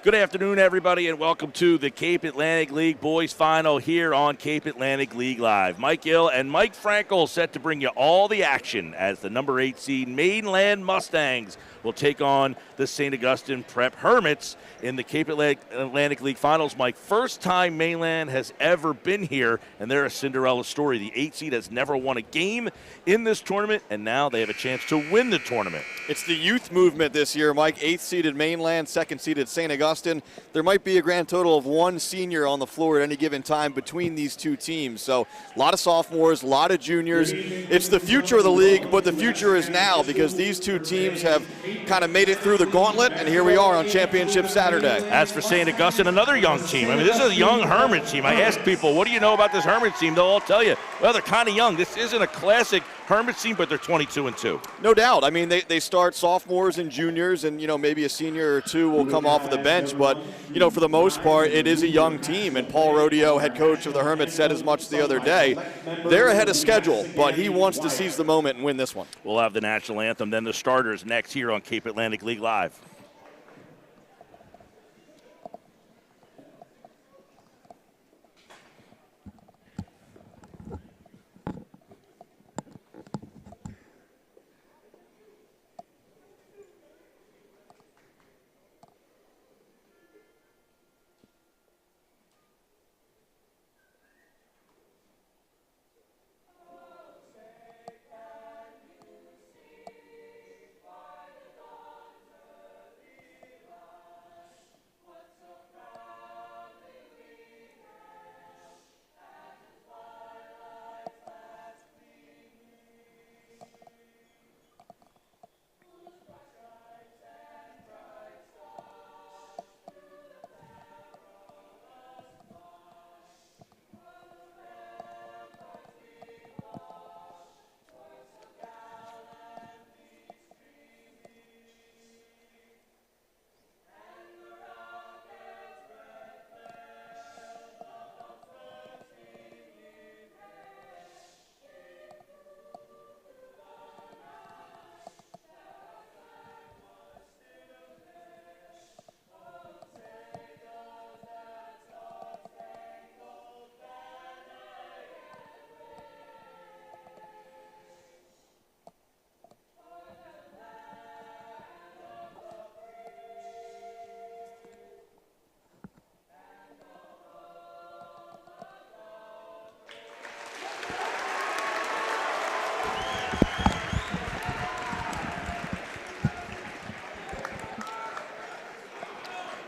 Good afternoon, everybody, and welcome to the Cape Atlantic League Boys Final here on Cape Atlantic League Live. Mike Gill and Mike Frankel set to bring you all the action as the number 8 seed Mainland Mustangs will take on the St. Augustine Prep Hermits in the Cape Atlantic League Finals. Mike, first time Mainland has ever been here, and they're a Cinderella story. The 8 seed has never won a game in this tournament, and now they have a chance to win the tournament. It's the youth movement this year, Mike. 8th seeded Mainland, 2nd seeded St. Augustine. There might be a grand total of 1 senior on the floor at any given time between these two teams. So a lot of sophomores, a lot of juniors. It's the future of the league, but the future is now because these two teams have kind of made it through the gauntlet, and here we are on Championship Saturday. As for St. Augustine, another young team. I mean, this is a young Hermit team. I ask people, what do you know about this Hermit team? They'll all tell you, well, they're kind of young. This isn't a classic Hermit team, but they're 22-2. No doubt. I mean, they start sophomores and juniors, and, maybe a senior or two will come off of the bench. But, for the most part, it is a young team. And Paul Rodeo, head coach of the Hermits, said as much the other day. They're ahead of schedule, but he wants to seize the moment and win this one. We'll have the national anthem, then the starters next here on Cape Atlantic League Live.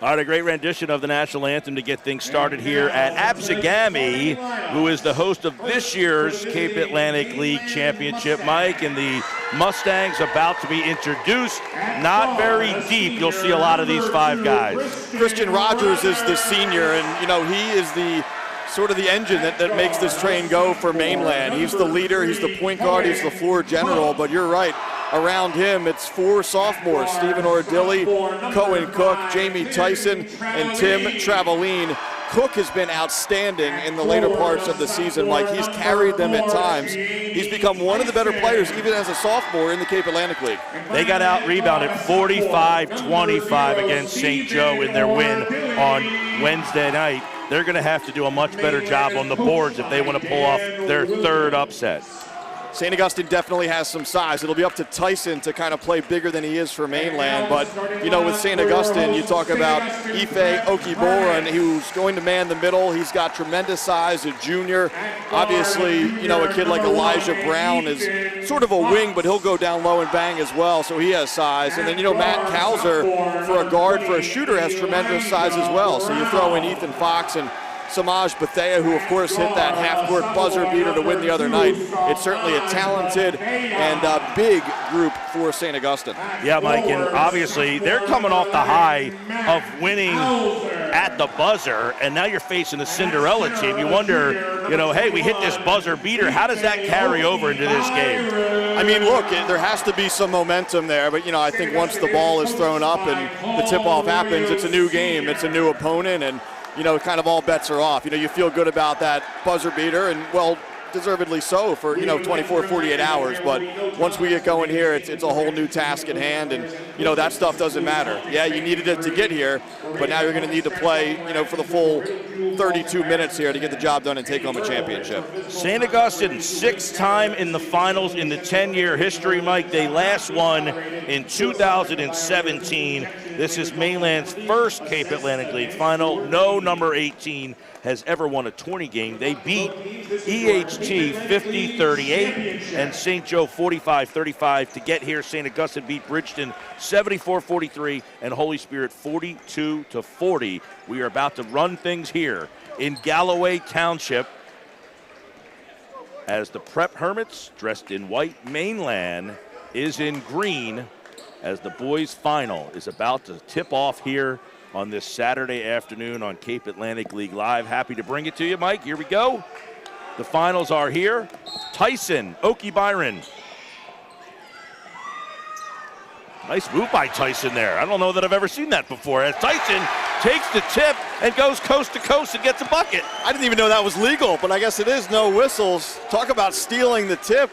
All right, a great rendition of the national anthem to get things started here at Absegami, who is the host of this year's Cape Atlantic League Championship. Mike, and the Mustangs about to be introduced. Not very deep. You'll see a lot of these 5 guys. Christian Rogers is the senior, and, he is the sort of the engine that makes this train go for Mainland. He's the leader, he's the point guard, he's the floor general, but you're right. Around him, it's 4 sophomores, Stephen Ordilli, Cohen Cook, Jamie Tyson, and Tim Travaline. Cook has been outstanding in the later parts of the season, Mike. He's carried them at times. He's become one of the better players, even as a sophomore, in the Cape Atlantic League. They got out-rebounded 45-25 against St. Joe in their win on Wednesday night. They're going to have to do a much better job on the boards if they want to pull off their 3rd upset. St. Augustine definitely has some size. It'll be up to Tyson to kind of play bigger than he is for Mainland. But, with St. Augustine, you talk about Ife Okiboran, who's going to man the middle. He's got tremendous size, a junior. Obviously, a kid like Elijah Brown is sort of a wing, but he'll go down low and bang as well, so he has size. And then, Matt Kauser, for a guard, for a shooter, has tremendous size as well. So you throw in Ethan Fox and Samaj Bethea, who of course hit that half-court buzzer beater to win the other night. It's certainly a talented and big group for St. Augustine. Yeah, Mike, and obviously they're coming off the high of winning at the buzzer, and now you're facing a Cinderella team. You wonder, hey, we hit this buzzer beater. How does that carry over into this game? I mean, look, there has to be some momentum there, but, I think once the ball is thrown up and the tip-off happens, it's a new game, it's a new opponent, and, kind of all bets are off. You feel good about that buzzer beater, and, well, deservedly so for, 24, 48 hours. But once we get going here, it's a whole new task at hand, and, that stuff doesn't matter. Yeah, you needed it to get here, but now you're going to need to play, for the full 32 minutes here to get the job done and take home a championship. St. Augustine, sixth time in the finals in the 10-year history, Mike. They last won in 2017. This is Mainland's first Cape Atlantic League final. No number 18 has ever won a 20 game. They beat EHT 50-38 and St. Joe 45-35 to get here. St. Augustine beat Bridgeton 74-43 and Holy Spirit 42-40. We are about to run things here in Galloway Township as the Prep Hermits, dressed in white, Mainland is in green, as the boys' final is about to tip off here on this Saturday afternoon on Cape Atlantic League Live. Happy to bring it to you, Mike. Here we go. The finals are here. Tyson, Okie Byron. Nice move by Tyson there. I don't know that I've ever seen that before. As Tyson takes the tip and goes coast to coast and gets a bucket. I didn't even know that was legal, but I guess it is. No whistles. Talk about stealing the tip.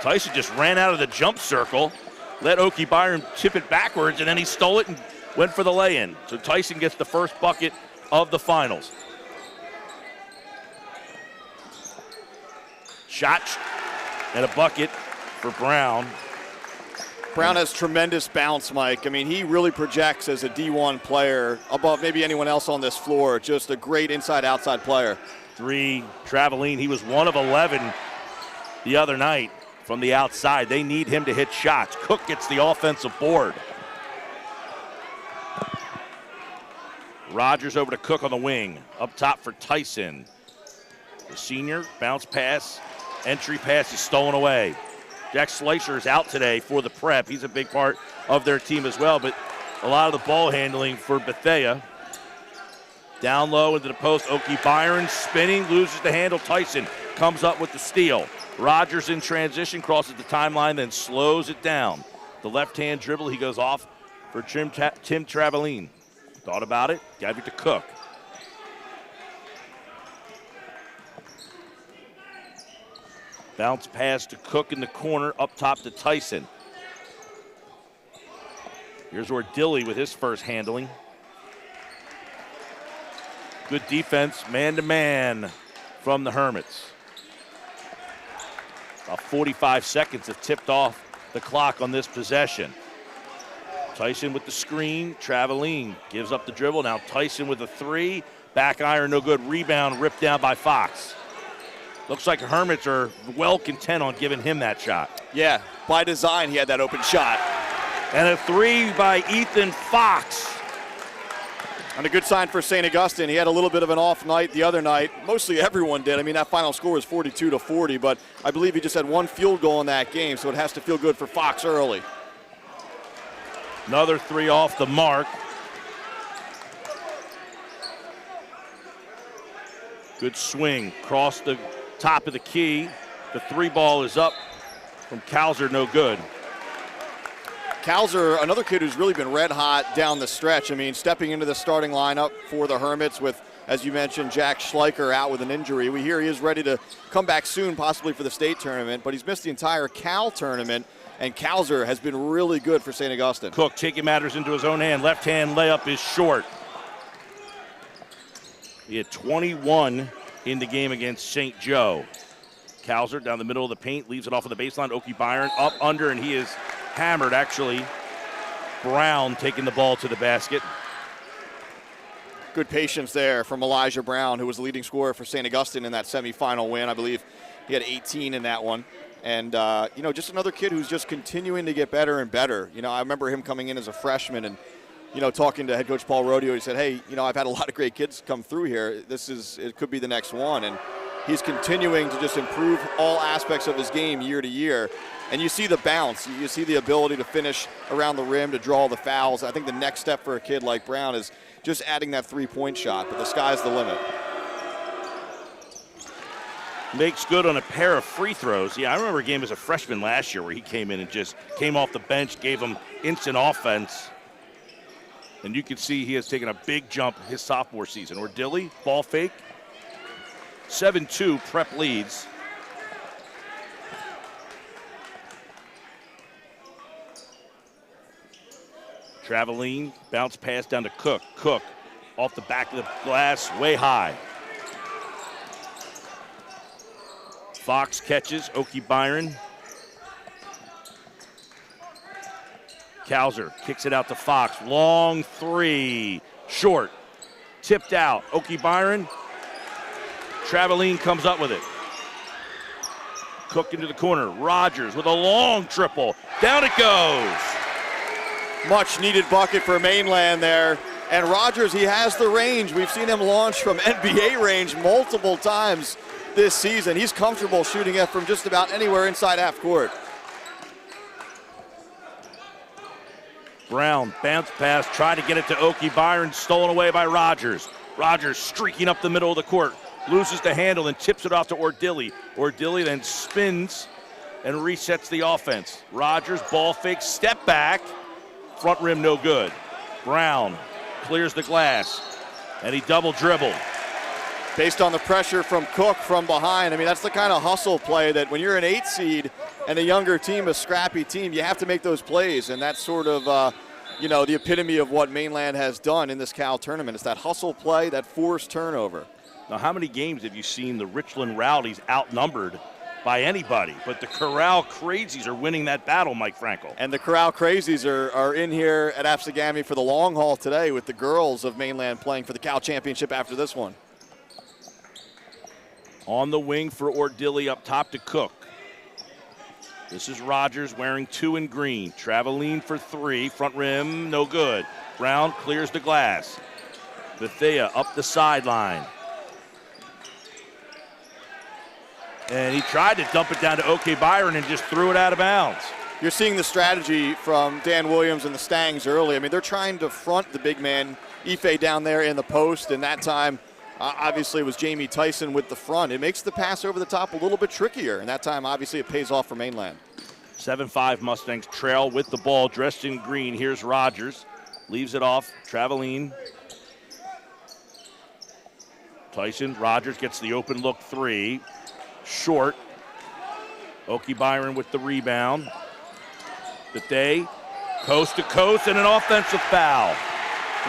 Tyson just ran out of the jump circle, let Okie Byron tip it backwards, and then he stole it and went for the lay-in. So Tyson gets the first bucket of the finals. Shot and a bucket for Brown. Brown has tremendous bounce, Mike. I mean, he really projects as a D1 player above maybe anyone else on this floor. Just a great inside-outside player. 3, Traveline. He was 1 of 11 the other night from the outside. They need him to hit shots. Cook gets the offensive board. Rogers over to Cook on the wing. Up top for Tyson. The senior, bounce pass. Entry pass is stolen away. Jack Schleicher is out today for the Prep. He's a big part of their team as well, but a lot of the ball handling for Bethea. Down low into the post, Okie Byron spinning, loses the handle. Tyson comes up with the steal. Rogers in transition, crosses the timeline, then slows it down. The left-hand dribble, he goes off for Tim Traveline. Thought about it, gave it to Cook. Bounce pass to Cook in the corner, up top to Tyson. Here's where Dilly with his first handling. Good defense, man-to-man from the Hermits. About 45 seconds have tipped off the clock on this possession. Tyson with the screen, Traveline gives up the dribble. Now Tyson with a 3, back iron, no good. Rebound ripped down by Fox. Looks like the Hermits are well content on giving him that shot. Yeah, by design he had that open shot. And a 3 by Ethan Fox. And a good sign for St. Augustine. He had a little bit of an off night the other night. Mostly everyone did. I mean, that final score was 42-40, but I believe he just had 1 field goal in that game, so it has to feel good for Fox early. Another 3 off the mark. Good swing, cross the top of the key. The 3 ball is up from Kauser, no good. Kauser, another kid who's really been red hot down the stretch. I mean, stepping into the starting lineup for the Hermits with, as you mentioned, Jack Schleicher out with an injury. We hear he is ready to come back soon, possibly for the state tournament, but he's missed the entire Cal tournament, and Kauser has been really good for St. Augustine. Cook taking matters into his own hand. Left-hand layup is short. He had 21 in the game against St. Joe. Kauser down the middle of the paint, leaves it off of the baseline. Okie Byron up under, and he is hammered, actually. Brown taking the ball to the basket. Good patience there from Elijah Brown, who was the leading scorer for St. Augustine in that semifinal win. I believe he had 18 in that one. And, just another kid who's just continuing to get better and better. I remember him coming in as a freshman and, talking to head coach Paul Rodeo. He said, hey, I've had a lot of great kids come through here. It could be the next one. And he's continuing to just improve all aspects of his game year to year. And you see the bounce. You see the ability to finish around the rim, to draw the fouls. I think the next step for a kid like Brown is just adding that 3-point shot, but the sky's the limit. Makes good on a pair of free throws. Yeah, I remember a game as a freshman last year where he came in and just came off the bench, gave him instant offense. And you can see he has taken a big jump his sophomore season. Or Dilly, ball fake. 7-2 Prep leads. Traveling, bounce pass down to Cook. Cook off the back of the glass, way high. Fox catches, Oki Byron. Kauser kicks it out to Fox. Long three, short, tipped out. Oki Byron. Traveling comes up with it. Cook into the corner. Rogers with a long triple. Down it goes. Much needed bucket for Mainland there. And Rogers, he has the range. We've seen him launch from NBA range multiple times this season. He's comfortable shooting it from just about anywhere inside half court. Brown, bounce pass, tried to get it to Oki Byron, stolen away by Rogers. Rogers streaking up the middle of the court, loses the handle and tips it off to Ordilli. Ordilli then spins and resets the offense. Rogers, ball fake, step back, front rim no good. Brown clears the glass, and he double dribbled. Based on the pressure from Cook from behind, I mean, that's the kind of hustle play that when you're an 8 seed and a younger team, a scrappy team, you have to make those plays. And that's sort of, the epitome of what Mainland has done in this Cal tournament. It's that hustle play, that forced turnover. Now, how many games have you seen the Richland Rowdies outnumbered by anybody? But the Corral Crazies are winning that battle, Mike Frankel. And the Corral Crazies are in here at Absegami for the long haul today with the girls of Mainland playing for the Cal Championship after this one. On the wing for Ordilli, up top to Cook. This is Rogers wearing 2 in green. Traveling for 3, front rim, no good. Brown clears the glass. Bethea up the sideline. And he tried to dump it down to Oki Byron and just threw it out of bounds. You're seeing the strategy from Dan Williams and the Mustangs early. I mean, they're trying to front the big man, Ife, down there in the post, and that time, obviously, it was Jamie Tyson with the front. It makes the pass over the top a little bit trickier, and that time, obviously, it pays off for Mainland. 7-5 Mustangs trail with the ball, dressed in green. Here's Rogers. Leaves it off. Traveling. Tyson. Rogers gets the open look 3. Short. Oki Byron with the rebound. Bethea, coast to coast, and an offensive foul.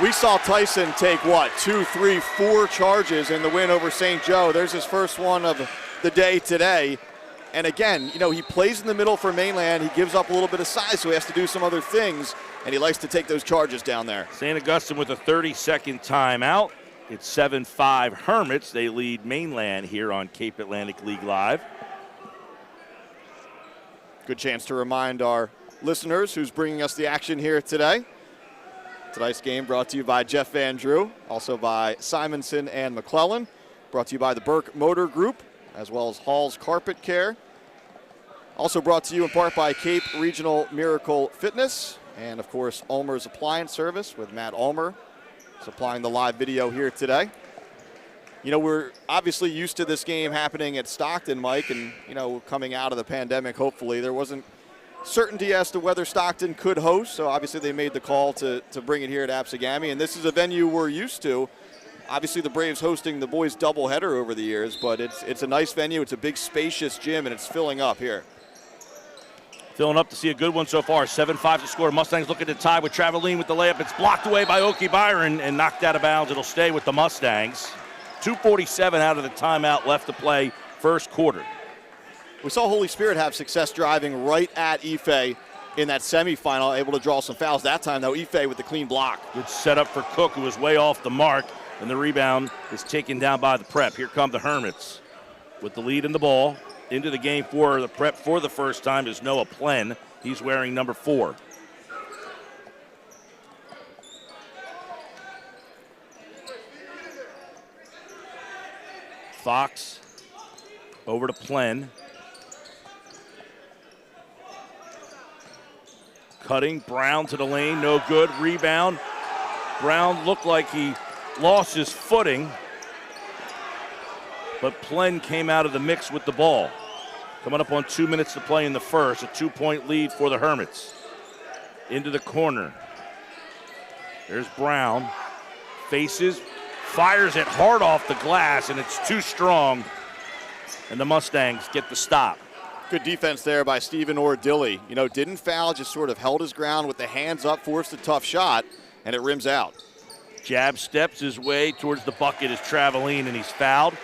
We saw Tyson take, 2, 3, 4 charges in the win over St. Joe. There's his first one of the day today. And again, he plays in the middle for Mainland. He gives up a little bit of size, so he has to do some other things, and he likes to take those charges down there. St. Augustine with a 30-second timeout. It's 7-5 Hermits. They lead Mainland here on Cape Atlantic League Live. Good chance to remind our listeners who's bringing us the action here today. Tonight's game brought to you by Jeff Van Drew, also by Simonson and McClellan, brought to you by the Burke Motor Group, as well as Hall's Carpet Care. Also brought to you in part by Cape Regional Miracle Fitness, and of course, Ulmer's Appliance Service with Matt Ulmer supplying the live video here today. We're obviously used to this game happening at Stockton, Mike, and, coming out of the pandemic, hopefully, there wasn't certainty as to whether Stockton could host, so obviously they made the call to bring it here at Absegami, and this is a venue we're used to. Obviously the Braves hosting the boys doubleheader over the years, but it's a nice venue, it's a big spacious gym, and it's filling up here. Filling up to see a good one so far. 7-5 to score. Mustangs looking to tie with Traveling with the layup. It's blocked away by Oki Byron and knocked out of bounds. It'll stay with the Mustangs. 2:47 out of the timeout left to play first quarter. We saw Holy Spirit have success driving right at Ife in that semifinal, able to draw some fouls. That time, though, Ife with the clean block. Good setup for Cook, who was way off the mark, and the rebound is taken down by the Prep. Here come the Hermits with the lead in the ball. Into the game for the Prep for the first time is Noah Plen. He's wearing number 4. Fox over to Plen. Cutting, Brown to the lane, no good. Rebound. Brown looked like he lost his footing, but Plen came out of the mix with the ball. Coming up on 2 minutes to play in the first, a 2-point lead for the Hermits. Into the corner. There's Brown. Faces, fires it hard off the glass, and it's too strong, and the Mustangs get the stop. Good defense there by Stephen Ordilly. You know, didn't foul, just sort of held his ground with the hands up, forced a tough shot, and it rims out. Jab steps his way towards the bucket as Traveline, and he's fouled.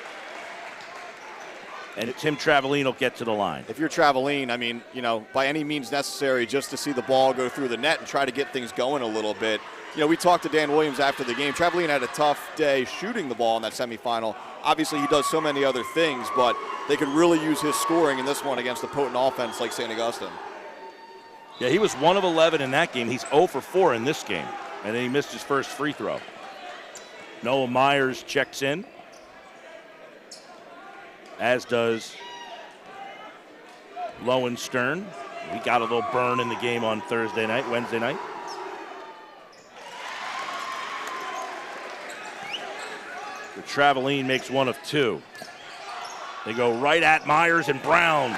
And Tim Traveline will get to the line. If you're Traveline, I mean, you know, by any means necessary, just to see the ball go through the net and try to get things going a little bit. You know, we talked to Dan Williams after the game. Traveline had a tough day shooting the ball in that semifinal. Obviously, he does so many other things, but they could really use his scoring in this one against a potent offense like St. Augustine. Yeah, he was 1 of 11 in that game. He's 0 for 4 in this game, and then he missed his first free throw. Noah Myers checks in, as does Lowenstern. He got a little burn in the game on Wednesday night. The Traveline makes 1 of 2. They go right at Myers, and Brown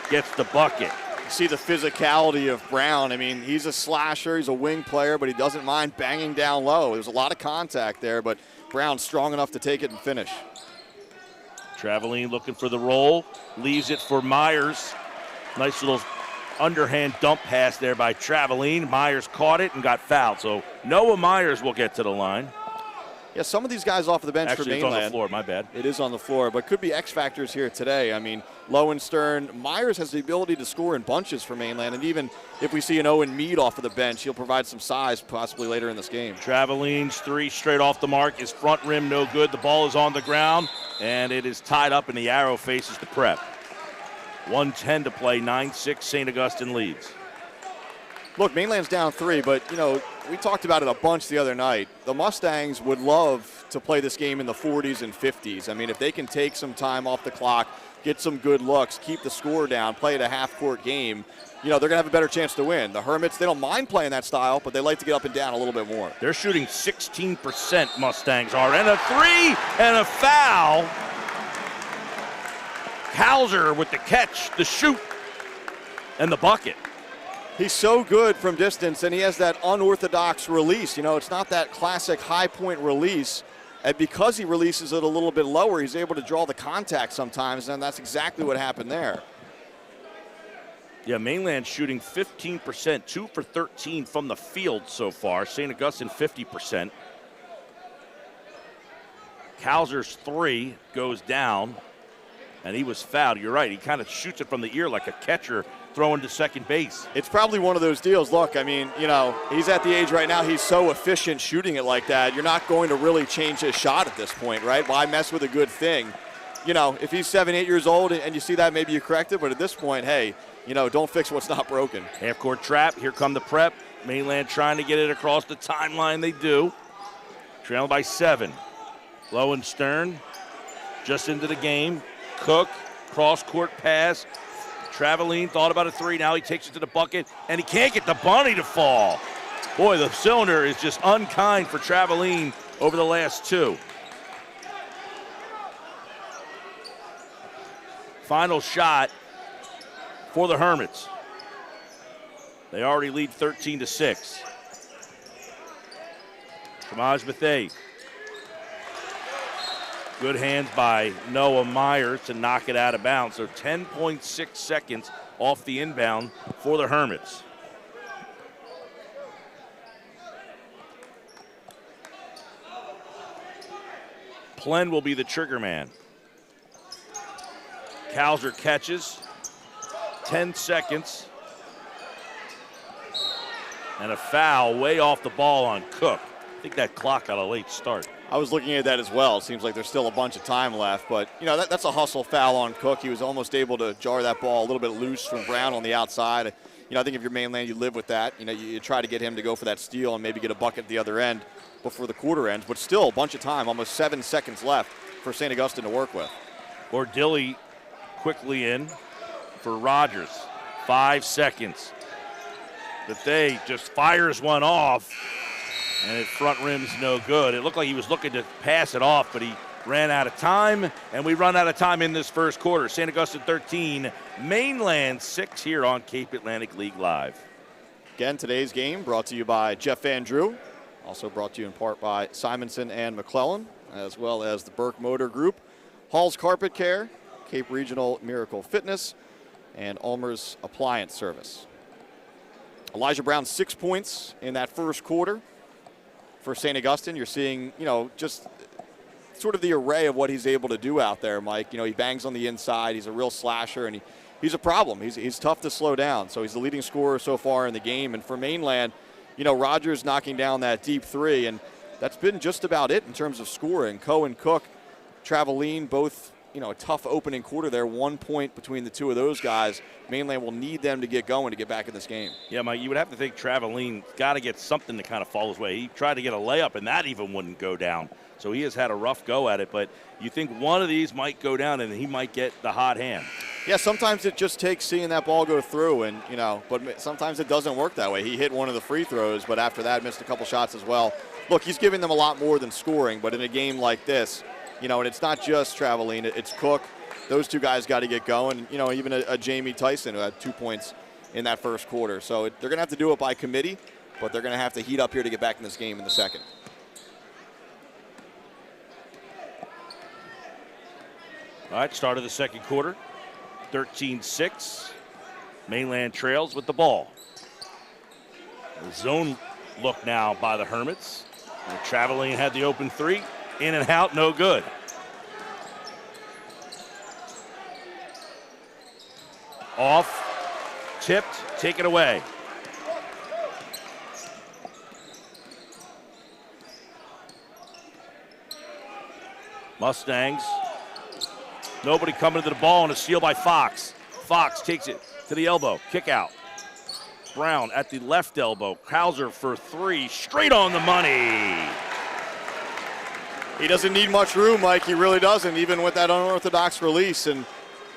gets the bucket. You see the physicality of Brown. I mean, he's a slasher, he's a wing player, but he doesn't mind banging down low. There's a lot of contact there, but Brown's strong enough to take it and finish. Traveline looking for the roll, leaves it for Myers. Nice little underhand dump pass there by Traveline. Myers caught it and got fouled, so Noah Myers will get to the line. Yeah, some of these guys off the bench for Mainland. Actually, it's on the floor, my bad. It is on the floor, but could be X factors here today. I mean, Lowenstern, Myers has the ability to score in bunches for Mainland, and even if we see an Owen Mead off of the bench, he'll provide some size possibly later in this game. Traveline's 3 straight off the mark. His front rim no good. The ball is on the ground, and it is tied up, and the arrow faces the prep. 1:10 to play, 9-6 St. Augustine leads. Look, Mainland's down 3, but, you know, we talked about it a bunch the other night. The Mustangs would love to play this game in the 40s and 50s. I mean, if they can take some time off the clock, get some good looks, keep the score down, play it a half-court game, you know, they're going to have a better chance to win. The Hermits, they don't mind playing that style, but they like to get up and down a little bit more. They're shooting 16%, Mustangs are, and a 3 and a foul. Hauser with the catch, the shoot, and the bucket. He's so good from distance, and he has that unorthodox release. You know, it's not that classic high-point release. And because he releases it a little bit lower, he's able to draw the contact sometimes, and that's exactly what happened there. Yeah, Mainland shooting 15%, 2 for 13 from the field so far. St. Augustine 50%. Hauser's 3 goes down, and he was fouled. You're right, he kind of shoots it from the ear like a catcher throwing to second base. It's probably one of those deals. Look, I mean, you know, he's at the age right now, he's so efficient shooting it like that. You're not going to really change his shot at this point, right? Why mess with a good thing? You know, if he's 7, 8 years old and you see that, maybe you correct it, but at this point, hey, you know, don't fix what's not broken. Half-court trap, here come the prep. Mainland trying to get it across the timeline, they do. Trailing by 7. Lowenstern just into the game. Cook, cross-court pass. Traveline thought about a 3. Now he takes it to the bucket, and he can't get the bunny to fall. Boy, the cylinder is just unkind for Traveline over the last 2. Final shot for the Hermits. They already lead 13-6. Shamaj Bethea. Good hands by Noah Myers to knock it out of bounds. So 10.6 seconds off the inbound for the Hermits. Plen will be the trigger man. Hauser catches. 10 seconds. And a foul way off the ball on Cook. I think that clock got a late start. I was looking at that as well. It seems like there's still a bunch of time left, but you know that's a hustle foul on Cook. He was almost able to jar that ball a little bit loose from Brown on the outside. You know, I think if you're Mainland, you live with that. You know, you try to get him to go for that steal and maybe get a bucket at the other end before the quarter ends, but still a bunch of time, almost 7 seconds left for St. Augustine to work with. Ordilly quickly in for Rogers. 5 seconds. Bethea just fires one off. And it front rim's no good. It looked like he was looking to pass it off, but he ran out of time, and we run out of time in this first quarter. St. Augustine 13, Mainland 6 here on Cape Atlantic League Live. Again, today's game brought to you by Jeff Van Drew, Also brought to you in part by Simonson and McClellan, as well as the Burke Motor Group, Hall's Carpet Care, Cape Regional Miracle Fitness, and Ulmer's Appliance Service. Elijah Brown, 6 points in that first quarter for St. Augustine. You're seeing, just sort of the array of what he's able to do out there, Mike. He bangs on the inside. He's a real slasher, and he's a problem. He's tough to slow down. So he's the leading scorer so far in the game. And for Mainland, Rogers knocking down that deep three, and that's been just about it in terms of scoring. Coe and Cook, Traveline, both, a tough opening quarter there. 1 point between the two of those guys. Mainland will need them to get going to get back in this game. Yeah, Mike, you would have to think Traveline got to get something to kind of fall his way. He tried to get a layup, and that even wouldn't go down. So he has had a rough go at it, but you think one of these might go down and he might get the hot hand. Yeah, sometimes it just takes seeing that ball go through, and but sometimes it doesn't work that way. He hit one of the free throws, but after that missed a couple shots as well. Look, he's giving them a lot more than scoring, but in a game like this, and it's not just Traveline, it's Cook. Those two guys got to get going. Even a Jamie Tyson who had 2 points in that first quarter. So they're going to have to do it by committee, but they're going to have to heat up here to get back in this game in the second. All right, start of the second quarter, 13-6. Mainland trails with the ball. The zone look now by the Hermits. And Traveline had the open three. In and out, no good. Off, tipped, taken away. Mustangs. Nobody coming to the ball, and a steal by Fox. Fox takes it to the elbow, kick out. Brown at the left elbow. Krauser for three, straight on the money. He doesn't need much room, Mike. He really doesn't, even with that unorthodox release. And,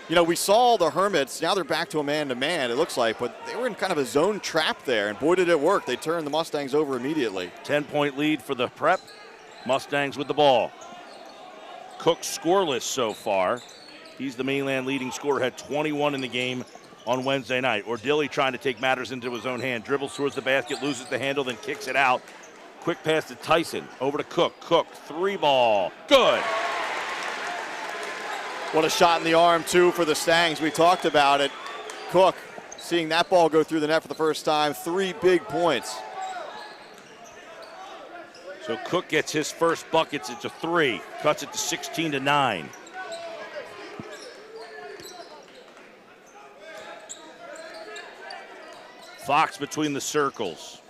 we saw the Hermits. Now they're back to a man-to-man, it looks like, but they were in kind of a zone trap there, and boy, did it work. They turned the Mustangs over immediately. 10-point lead for the Prep. Mustangs with the ball. Cook scoreless so far. He's the Mainland leading scorer, had 21 in the game on Wednesday night. Ordilli trying to take matters into his own hand. Dribbles towards the basket, loses the handle, then kicks it out. Quick pass to Tyson, over to Cook. Cook, three ball, good. What a shot in the arm, too, for the Stangs. We talked about it. Cook seeing that ball go through the net for the first time. 3 big points. So Cook gets his first buckets. It's a 3. Cuts it to 16-9. Fox between the circles.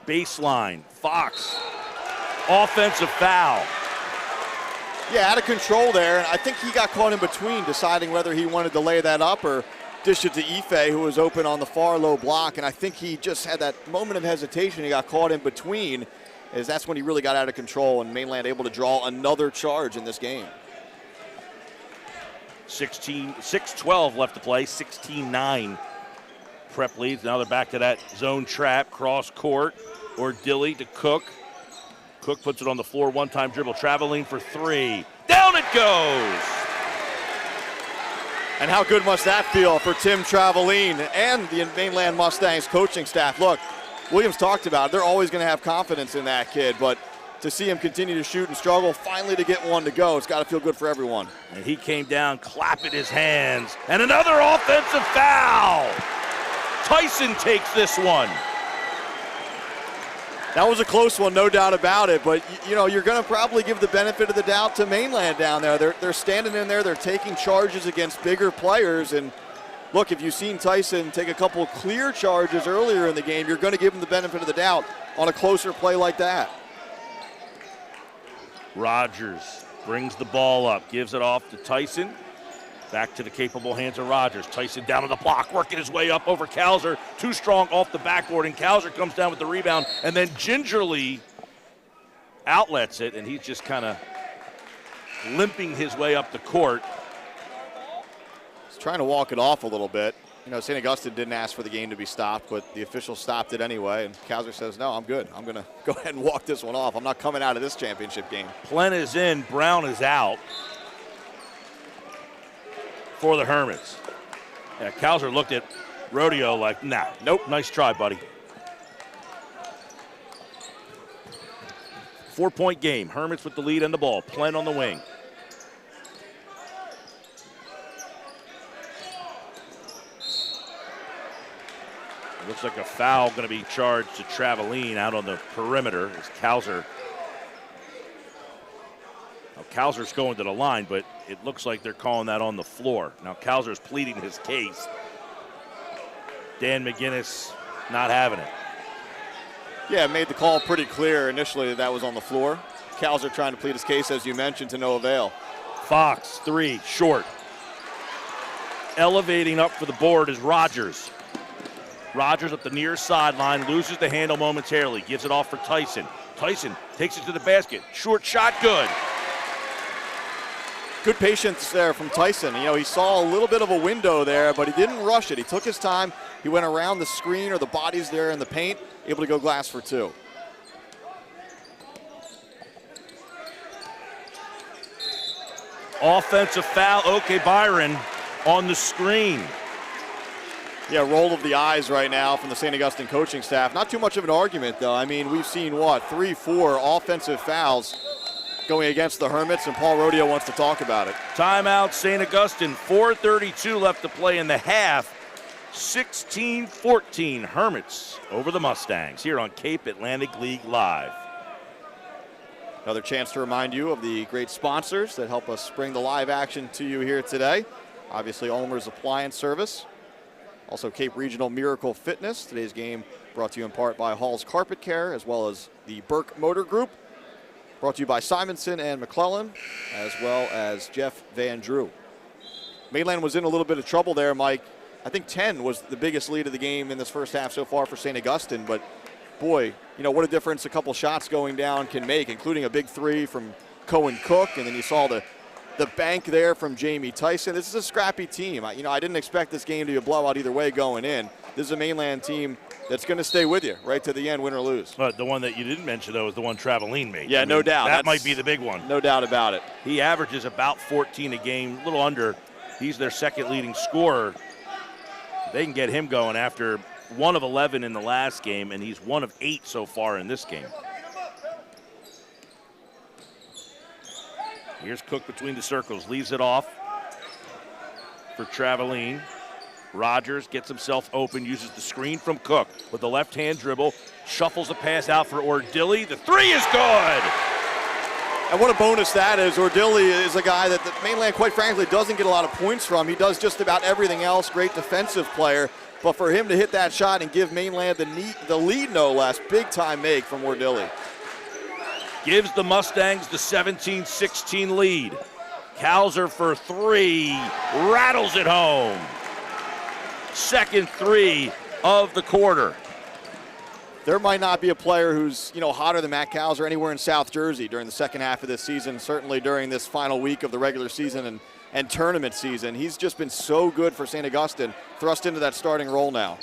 Baseline. Fox. Offensive foul. Yeah, out of control there. I think he got caught in between, deciding whether he wanted to lay that up or dish it to Ife, who was open on the far low block. And I think he just had that moment of hesitation. He got caught in between, as that's when he really got out of control, and Mainland able to draw another charge in this game. 6:12 left to play, 16-9. Prep leads. Now they're back to that zone trap, cross court, Ordilli to Cook. Cook puts it on the floor, one-time dribble, Traveline for 3. Down it goes! And how good must that feel for Tim Traveline and the Mainland Mustangs coaching staff? Look, Williams talked about it. They're always going to have confidence in that kid, but to see him continue to shoot and struggle, finally to get one to go, it's got to feel good for everyone. And he came down, clapping his hands, and another offensive foul! Tyson takes this one. That was a close one, no doubt about it, but you're going to probably give the benefit of the doubt to Mainland down there. They're standing in there, they're taking charges against bigger players, and look, if you've seen Tyson take a couple clear charges earlier in the game, you're going to give him the benefit of the doubt on a closer play like that. Rogers brings the ball up, gives it off to Tyson. Back to the capable hands of Rogers. Tyson down on the block, working his way up over Kalser. Too strong off the backboard, and Kalser comes down with the rebound and then gingerly outlets it, and he's just kind of limping his way up the court. He's trying to walk it off a little bit. St. Augustine didn't ask for the game to be stopped, but the official stopped it anyway, and Kalser says, no, I'm good. I'm going to go ahead and walk this one off. I'm not coming out of this championship game. Plen is in, Brown is out for the Hermits. Yeah, Kalser looked at Rodeo like, nah, nope, nice try, buddy. 4-point game. Hermits with the lead and the ball. Plen on the wing. Looks like a foul going to be charged to Traveline out on the perimeter as Kauser. Now, Kauser's going to the line, but it looks like they're calling that on the floor. Now, Kauser's pleading his case. Dan McGinnis not having it. Yeah, made the call pretty clear initially that was on the floor. Kauser trying to plead his case, as you mentioned, to no avail. Fox, 3, short. Elevating up for the board is Rogers. Rogers up the near sideline, loses the handle momentarily, gives it off for Tyson. Tyson takes it to the basket. Short shot, good. Good patience there from Tyson. You know, he saw a little bit of a window there, but he didn't rush it. He took his time. He went around the screen or the bodies there in the paint, able to go glass for 2. Offensive foul, OK Byron on the screen. Yeah, roll of the eyes right now from the St. Augustine coaching staff. Not too much of an argument, though. I mean, we've seen, 3, 4 offensive fouls going against the Hermits, and Paul Rodio wants to talk about it. Timeout, St. Augustine. 4:32 left to play in the half. 16-14, Hermits over the Mustangs here on Cape Atlantic League Live. Another chance to remind you of the great sponsors that help us bring the live action to you here today. Obviously, Ulmer's Appliance Service. Also, Cape Regional Miracle Fitness. Today's game brought to you in part by Hall's Carpet Care, as well as the Burke Motor Group. Brought to you by Simonson and McClellan, as well as Jeff Van Drew. Mainland was in a little bit of trouble there, Mike. I think 10 was the biggest lead of the game in this first half so far for St. Augustine, but boy, you know, what a difference a couple shots going down can make, including a big 3 from Cohen Cook, and then you saw the bank there from Jamie Tyson. This is a scrappy team. I didn't expect this game to be a blowout either way going in. This is a Mainland team that's going to stay with you right to the end, win or lose. But the one that you didn't mention, though, is the one Traveline made. Yeah, no doubt. That might be the big one. No doubt about it. He averages about 14 a game, a little under. He's their second leading scorer. They can get him going after 1 of 11 in the last game, and he's 1 of 8 so far in this game. Here's Cook between the circles, leaves it off for Traveline. Rogers gets himself open, uses the screen from Cook with the left-hand dribble, shuffles the pass out for Ordilli. The 3 is good! And what a bonus that is. Ordilli is a guy that the Mainland, quite frankly, doesn't get a lot of points from. He does just about everything else, great defensive player. But for him to hit that shot and give Mainland the lead, no less, big-time make from Ordilli. Gives the Mustangs the 17-16 lead. Kauser for 3, rattles it home. Second 3 of the quarter. There might not be a player who's, hotter than Matt Kauser anywhere in South Jersey during the second half of this season, certainly during this final week of the regular season and tournament season. He's just been so good for St. Augustine, thrust into that starting role now.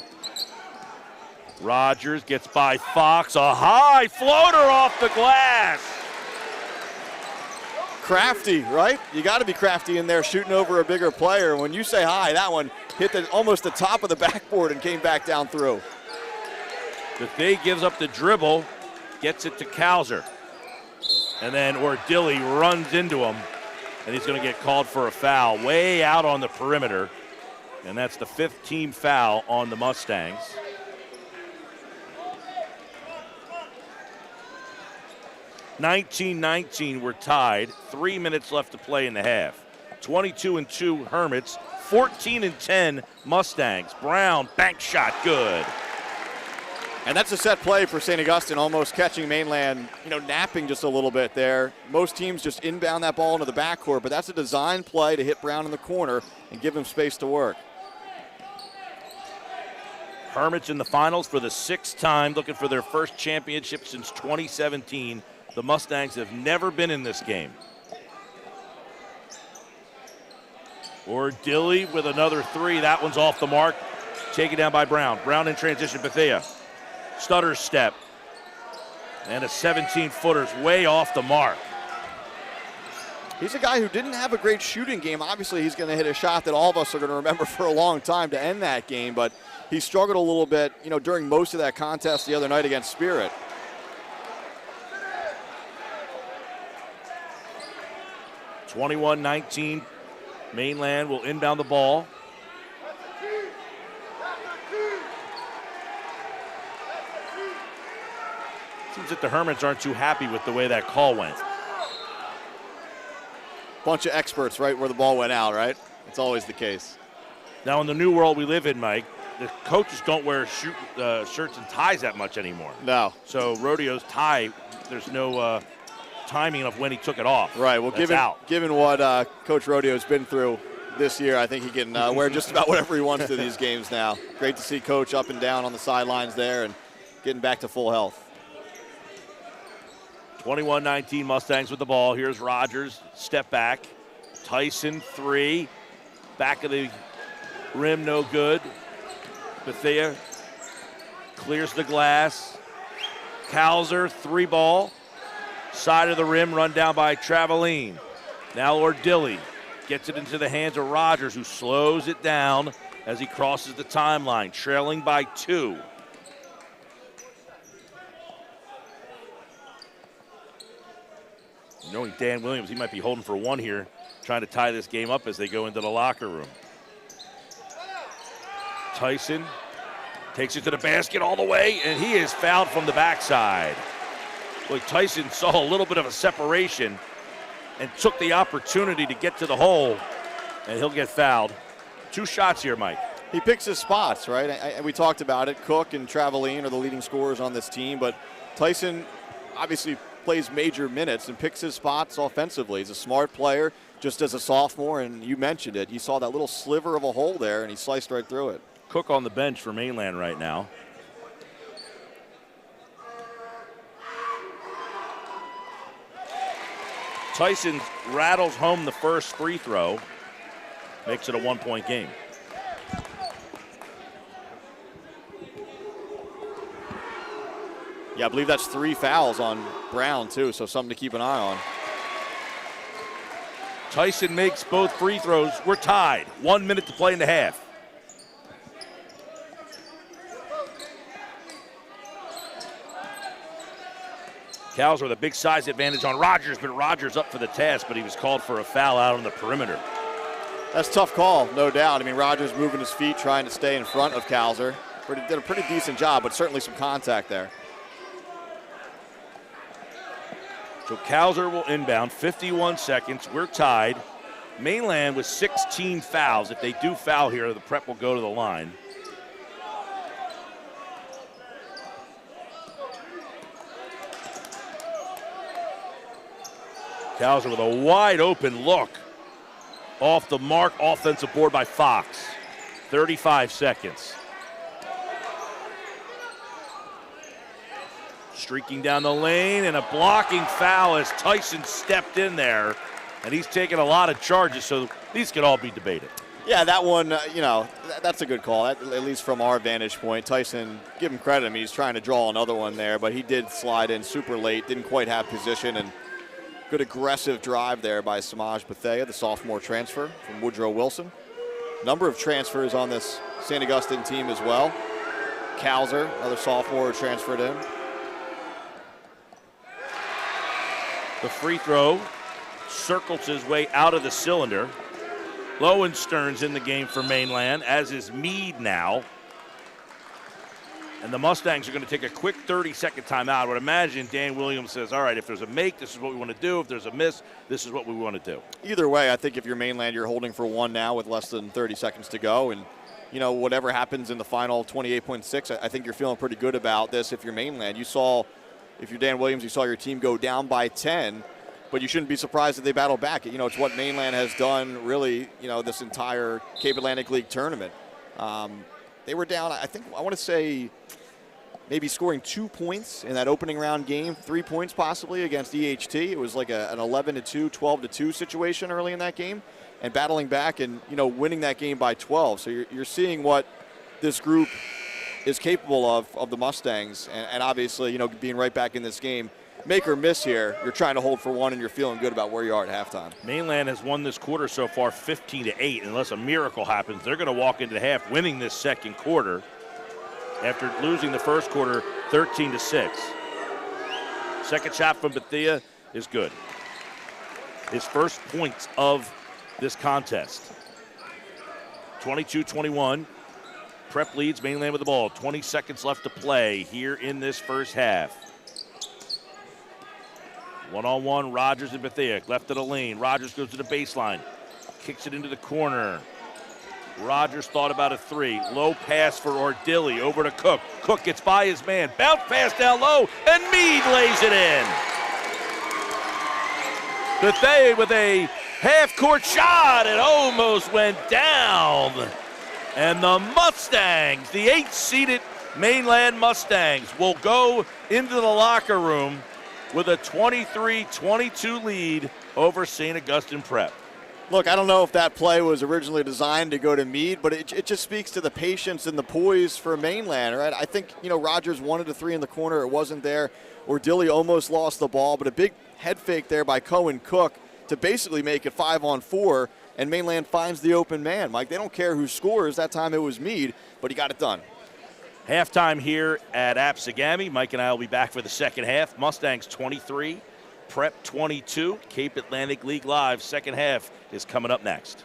Rogers gets by Fox, a high floater off the glass. Crafty, right? You got to be crafty in there shooting over a bigger player. When you say high, that one hit almost the top of the backboard and came back down through. Bethea gives up the dribble, gets it to Kauser. And then Ordilli runs into him, and he's going to get called for a foul way out on the perimeter. And that's the 5th team foul on the Mustangs. (19-19), we're tied. 3 minutes left to play in the half. 22-2 Hermits, 14-10 Mustangs. Brown, bank shot, good. And that's a set play for St. Augustine, almost catching Mainland, napping just a little bit there. Most teams just inbound that ball into the backcourt, but that's a design play to hit Brown in the corner and give him space to work. Hermits in the finals for the 6th time, looking for their first championship since 2017. The Mustangs have never been in this game. Ordilli with another 3. That one's off the mark. Taken down by Brown. Brown in transition, Bethea. Stutter step. And a 17-footer's way off the mark. He's a guy who didn't have a great shooting game. Obviously, he's going to hit a shot that all of us are going to remember for a long time to end that game, but he struggled a little bit, during most of that contest the other night against Spirit. 21-19. Mainland will inbound the ball. Seems that the Hermits aren't too happy with the way that call went. Bunch of experts right where the ball went out, right? It's always the case. Now, in the new world we live in, Mike, the coaches don't wear shirts and ties that much anymore. No. So Rodeo's tie, there's no timing of when he took it off. Right. Well, given what Coach Rodeo's been through this year, I think he can wear just about whatever he wants to these games now. Great to see Coach up and down on the sidelines there and getting back to full health. 21-19 Mustangs with the ball. Here's Rogers, step back. Tyson, three. Back of the rim, no good. Bethea clears the glass. Kalzer, three ball. Side of the rim, run down by Travaline. Now Ordilli gets it into the hands of Rogers, who slows it down as he crosses the timeline, trailing by 2. Knowing Dan Williams, he might be holding for 1 here, trying to tie this game up as they go into the locker room. Tyson takes it to the basket all the way, and he is fouled from the backside. Boy, Tyson saw a little bit of a separation and took the opportunity to get to the hole, and he'll get fouled. 2 shots here, Mike. He picks his spots, right? We talked about it. Cook and Travaline are the leading scorers on this team, but Tyson obviously plays major minutes and picks his spots offensively. He's a smart player, just as a sophomore, and you mentioned it. You saw that little sliver of a hole there, and he sliced right through it. Cook on the bench for Mainland right now. Tyson rattles home the first free throw, makes it a 1-point game. Yeah, I believe that's 3 fouls on Brown, too, so something to keep an eye on. Tyson makes both free throws. We're tied. 1 minute to play in the half. Kalzer with a big size advantage on Rogers, but Rogers up for the task, but he was called for a foul out on the perimeter. That's a tough call, no doubt. I mean, Rogers moving his feet, trying to stay in front of Kalzer. Did a pretty decent job, but certainly some contact there. So Kalzer will inbound, 51 seconds. We're tied. Mainland with 16 fouls. If they do foul here, the prep will go to the line. Kalzer with a wide open look. Off the mark, offensive board by Fox. 35 seconds. Streaking down the lane, and a blocking foul as Tyson stepped in there, and he's taking a lot of charges, so these could all be debated. Yeah, that one, that's a good call, at least from our vantage point. Tyson, give him credit. I mean, he's trying to draw another one there, but he did slide in super late, didn't quite have position, and good aggressive drive there by Samaj Bethea, the sophomore transfer from Woodrow Wilson. Number of transfers on this St. Augustine team as well. Kalzer, another sophomore, transferred in. The free throw circles his way out of the cylinder. Lowenstern's in the game for Mainland, as is Meade now. And the Mustangs are going to take a quick 30-second timeout. I would imagine Dan Williams says, all right, if there's a make, this is what we want to do. If there's a miss, this is what we want to do. Either way, I think if you're Mainland, you're holding for 1 now with less than 30 seconds to go. And, whatever happens in the final 28.6, I think you're feeling pretty good about this if you're Mainland. If you're Dan Williams, you saw your team go down by 10, but you shouldn't be surprised that they battle back. It's what Mainland has done really, this entire Cape Atlantic League tournament. They were down, I want to say, maybe scoring 2 points in that opening round game, 3 points possibly against EHT. It was like an 11-2, 12-2 situation early in that game, and battling back and, winning that game by 12. So you're seeing what this group is capable of the Mustangs, and obviously, being right back in this game. Make or miss here, you're trying to hold for 1, and you're feeling good about where you are at halftime. Mainland has won this quarter so far 15-8. Unless a miracle happens, they're going to walk into the half winning this second quarter after losing the first quarter 13-6. Second shot from Bethea is good. his first points of this contest. 22-21. Prep leads Mainland with the ball. 20 seconds left to play here in this first half. One-on-one, Rogers and Bethea, left of the lane. Rogers goes to the baseline, kicks it into the corner. Rogers thought about a three. Low pass for Ordilli over to Cook. Cook gets by his man. Bounce pass down low, and Meade lays it in. Bethea with a half-court shot. It almost went down. And the Mustangs, the 8th-seeded Mainland Mustangs, will go into the locker room with a 23-22 lead over St. Augustine Prep. Look, I don't know if that play was originally designed to go to Meade, but it just speaks to the patience and the poise for Mainland, right? I think, Rogers wanted a three in the corner. It wasn't there. Ordilli almost lost the ball, but a big head fake there by Cohen Cook to basically make it 5-on-4, and Mainland finds the open man. Mike, they don't care who scores. That time it was Meade, but he got it done. Halftime here at Apsagami. Mike and I will be back for the second half. Mustangs 23, Prep 22. Cape Atlantic League Live second half is coming up next.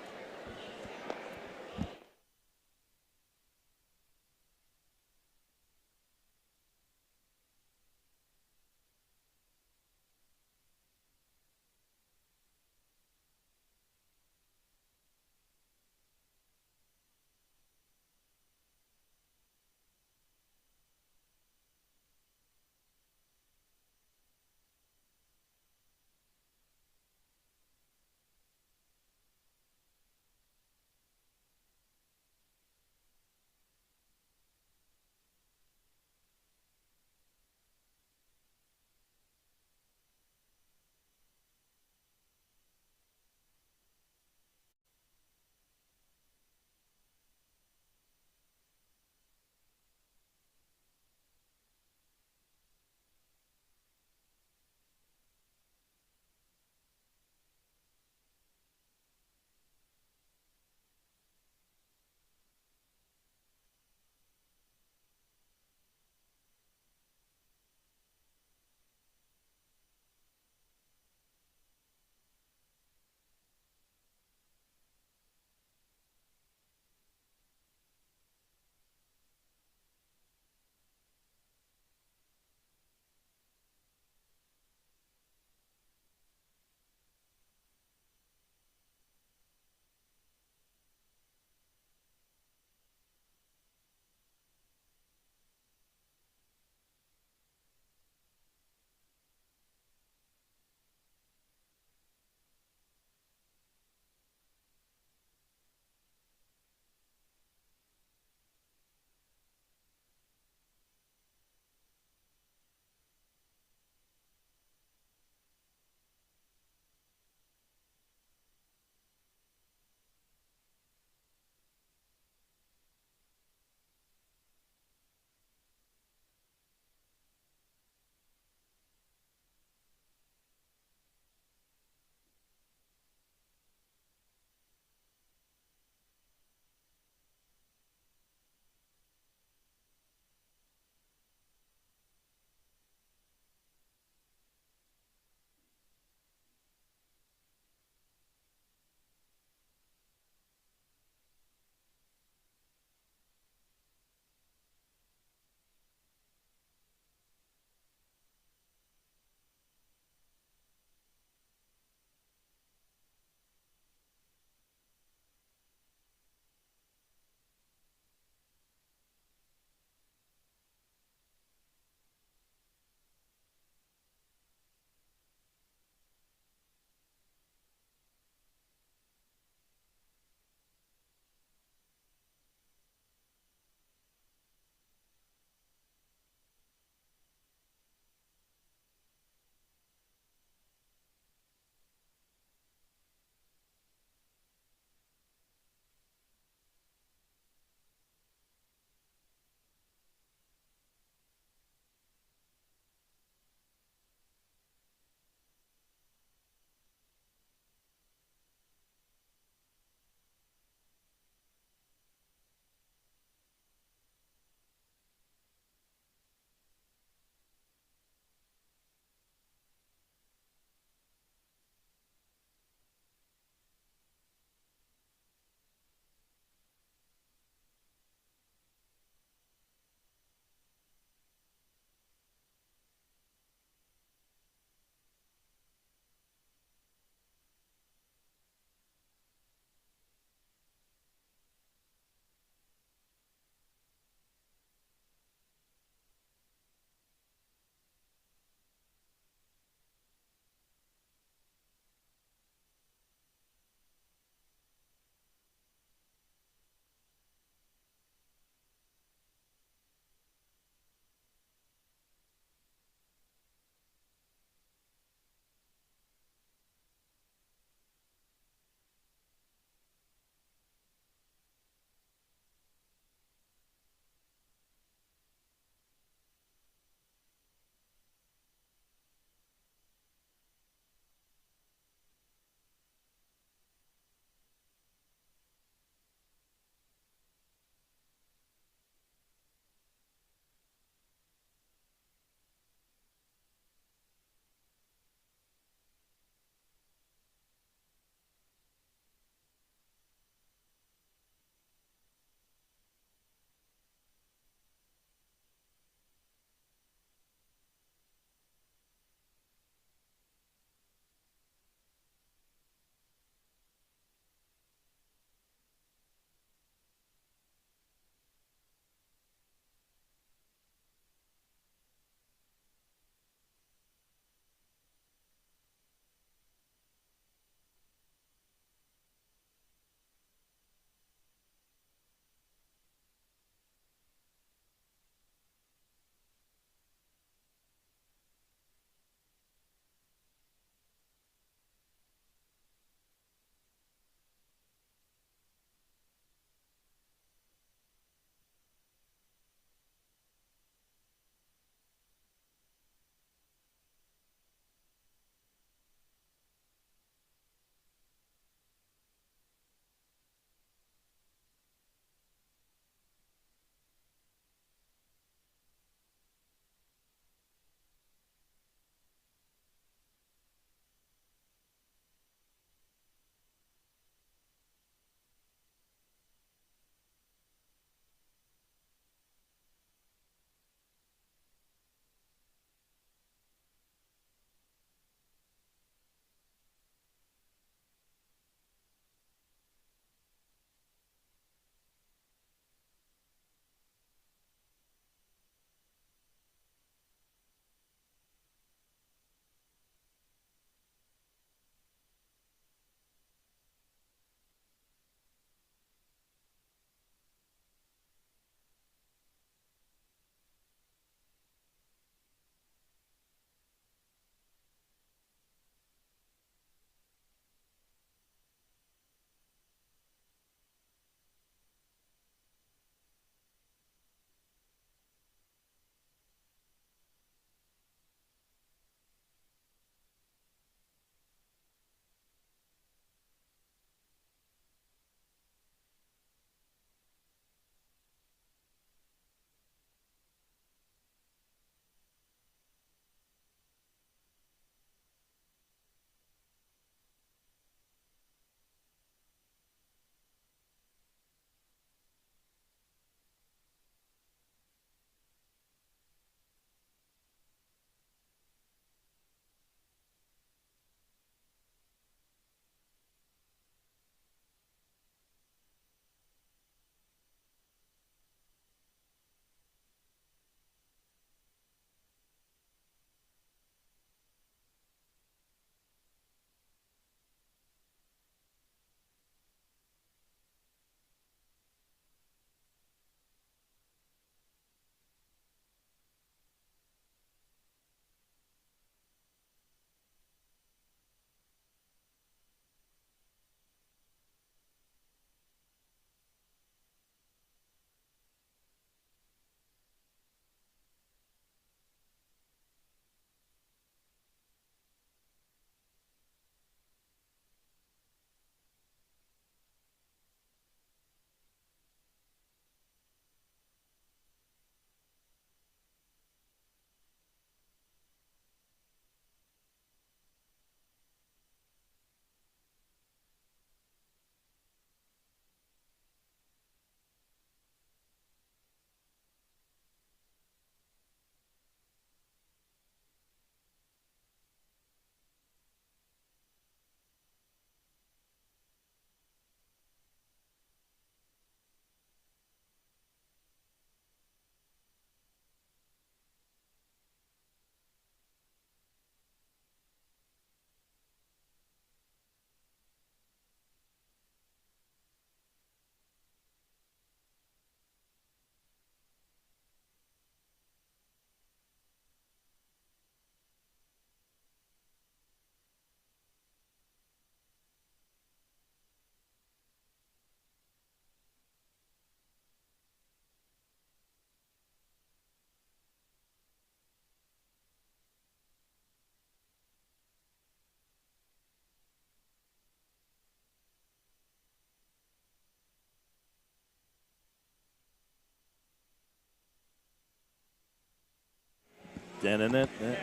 Da-na-na-na.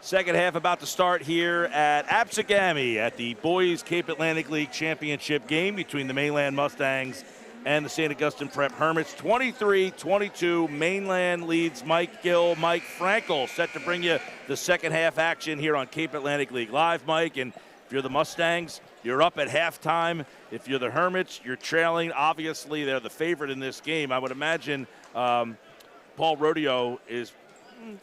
Second half about to start here at Absegami at the Boys Cape Atlantic League Championship game between the Mainland Mustangs and the St. Augustine Prep Hermits. 23-22, Mainland leads Mike Gill, Mike Frankel set to bring you the second half action here on Cape Atlantic League Live, Mike. And if you're the Mustangs, you're up at halftime. If you're the Hermits, you're trailing. Obviously, they're the favorite in this game. I would imagine Paul Rodeo is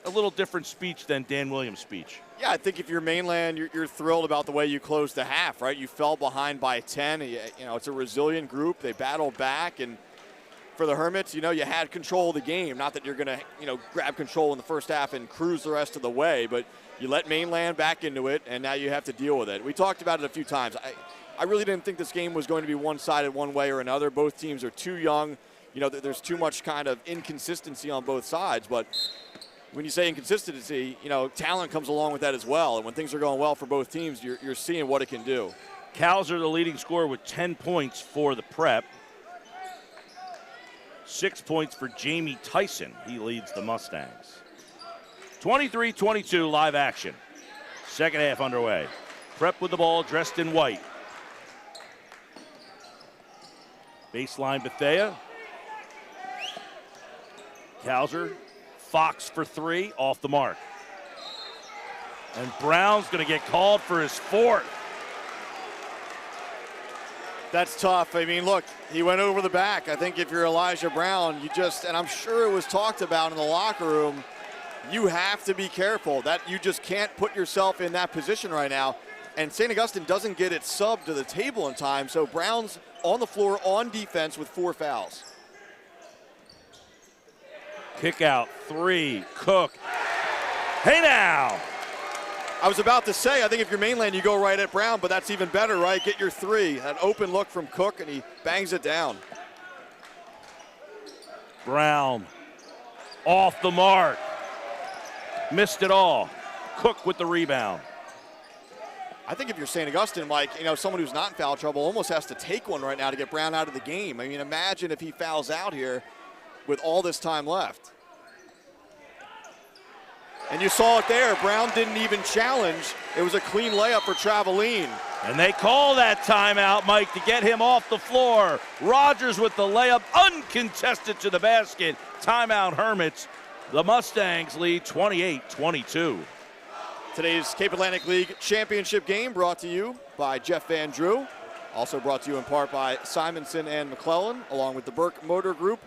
a little different speech than Dan Williams' speech. Yeah, I think if you're Mainland, you're thrilled about the way you closed the half, right? You fell behind by 10. You know, it's a resilient group. They battled back, and for the Hermits, you know, you had control of the game. Not that you're going to, you know, grab control in the first half and cruise the rest of the way, but you let Mainland back into it, and now you have to deal with it. We talked about it a few times. I really didn't think this game was going to be one-sided one way or another. Both teams are too young. You know, there's too much kind of inconsistency on both sides, but when you say inconsistency, you know, talent comes along with that as well. And when things are going well for both teams, you're seeing what it can do. Cowser, the leading scorer, with 10 points for the Prep. 6 points for Jamie Tyson. He leads the Mustangs. 23-22 live action. Second half underway. Prep with the ball, dressed in white. Baseline Bethea. Cowser. Fox for three, off the mark. And Brown's going to get called for his fourth. That's tough. I mean, look, he went over the back. I think if you're Elijah Brown, and I'm sure it was talked about in the locker room, you have to be careful. That you just can't put yourself in that position right now. And St. Augustine doesn't get it subbed to the table in time, so Brown's on the floor on defense with 4 fouls. Kick out, 3, Cook. Hey now! I was about to say, I think if you're Mainland, you go right at Brown, but that's even better, right? Get your 3. That open look from Cook, and he bangs it down. Brown, off the mark. Missed it all. Cook with the rebound. I think if you're St. Augustine, Mike, you know, someone who's not in foul trouble almost has to take one right now to get Brown out of the game. I mean, imagine if he fouls out here with all this time left. And you saw it there. Brown didn't even challenge. It was a clean layup for Traveline. And they call that timeout, Mike, to get him off the floor. Rogers with the layup, uncontested to the basket. Timeout, Hermits. The Mustangs lead 28-22. Today's Cape Atlantic League Championship game brought to you by Jeff Van Drew. Also brought to you in part by Simonson and McClellan, along with the Burke Motor Group.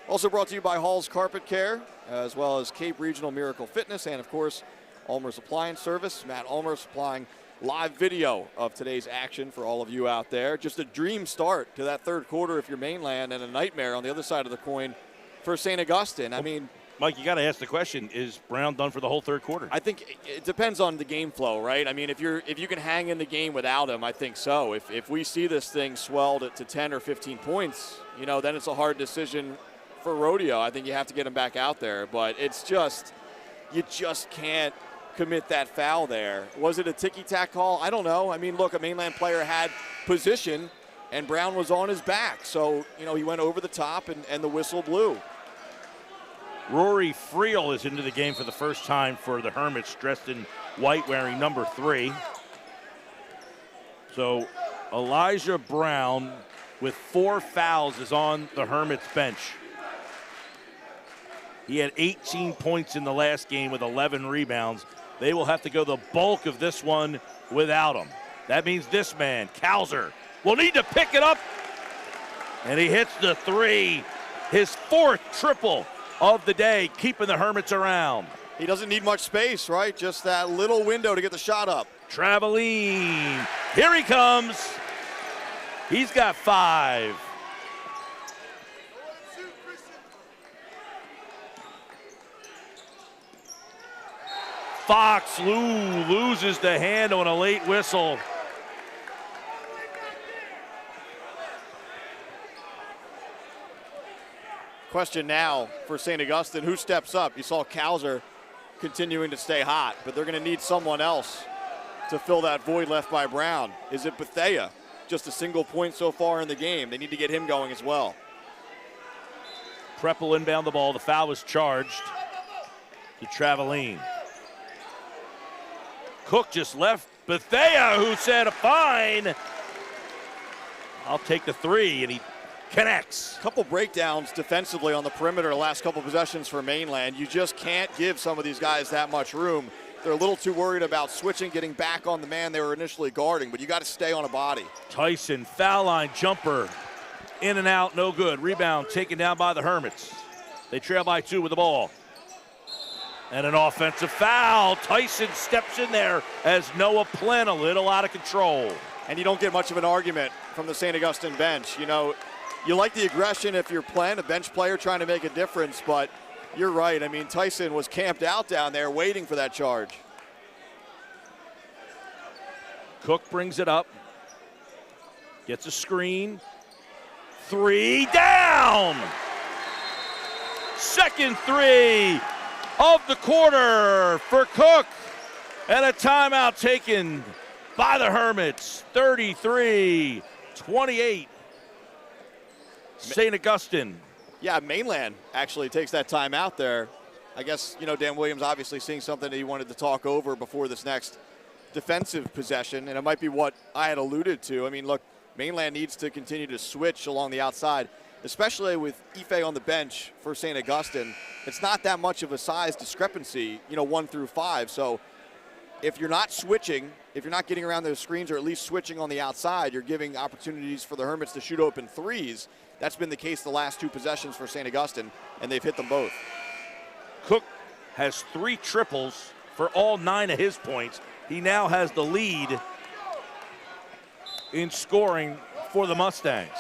Also brought to you by Hall's Carpet Care, as well as Cape Regional Miracle Fitness, and of course, Ulmer's Appliance Service. Matt Ulmer supplying live video of today's action for all of you out there. Just a dream start to that third quarter if you're Mainland, and a nightmare on the other side of the coin for St. Augustine. I mean, Mike, you got to ask the question, is Brown done for the whole third quarter? I think it depends on the game flow, right? I mean, if you can hang in the game without him, I think so. If we see this thing swelled to 10 or 15 points, you know, then it's a hard decision for Rodeo. I think you have to get him back out there, but it's just, you just can't commit that foul there. Was it a ticky-tack call? I don't know. I mean, look, a Mainland player had position, and Brown was on his back. So, you know, he went over the top, and the whistle blew. Rory Friel is into the game for the first time for the Hermits, dressed in white, wearing number 3. So Elijah Brown with 4 fouls is on the Hermits bench. He had 18 points in the last game with 11 rebounds. They will have to go the bulk of this one without him. That means this man, Cowser, will need to pick it up. And he hits the 3, his 4th triple of the day, keeping the Hermits around. He doesn't need much space, right? Just that little window to get the shot up. Traveline, here he comes. He's got 5. Fox loses the hand on a late whistle. Question now for St. Augustine, who steps up? You saw Kauser continuing to stay hot, but they're going to need someone else to fill that void left by Brown. Is it Bethea? Just a single point so far in the game. They need to get him going as well. Prep will inbound the ball. The foul was charged to Traveline. Cook just left Bethea, who said, fine. I'll take the three, and he connects. Couple breakdowns defensively on the perimeter the last couple possessions for Mainland. You just can't give some of these guys that much room. They're a little too worried about switching, getting back on the man they were initially guarding, but you got to stay on a body. Tyson, foul line jumper, in and out, no good. Rebound taken down by the Hermits. They trail by 2 with the ball. And an offensive foul. Tyson steps in there as Noah Plin a little out of control. And you don't get much of an argument from the St. Augustine bench. You know, you like the aggression if you're playing a bench player trying to make a difference, but you're right. I mean, Tyson was camped out down there waiting for that charge. Cook brings it up. Gets a screen. 3 down. Second 3 of the quarter for Cook. And a timeout taken by the Hermits. 33-28. St. Augustine. Yeah, Mainland actually takes that time out there. I guess, you know, Dan Williams obviously seeing something that he wanted to talk over before this next defensive possession, and it might be what I had alluded to. I mean, look, Mainland needs to continue to switch along the outside, especially with Ife on the bench for St. Augustine. It's not that much of a size discrepancy, you know, 1 through 5. So if you're not switching, if you're not getting around those screens or at least switching on the outside, you're giving opportunities for the Hermits to shoot open threes. That's been the case the last 2 possessions for St. Augustine, and they've hit them both. Cook has 3 triples for all 9 of his points. He now has the lead in scoring for the Mustangs.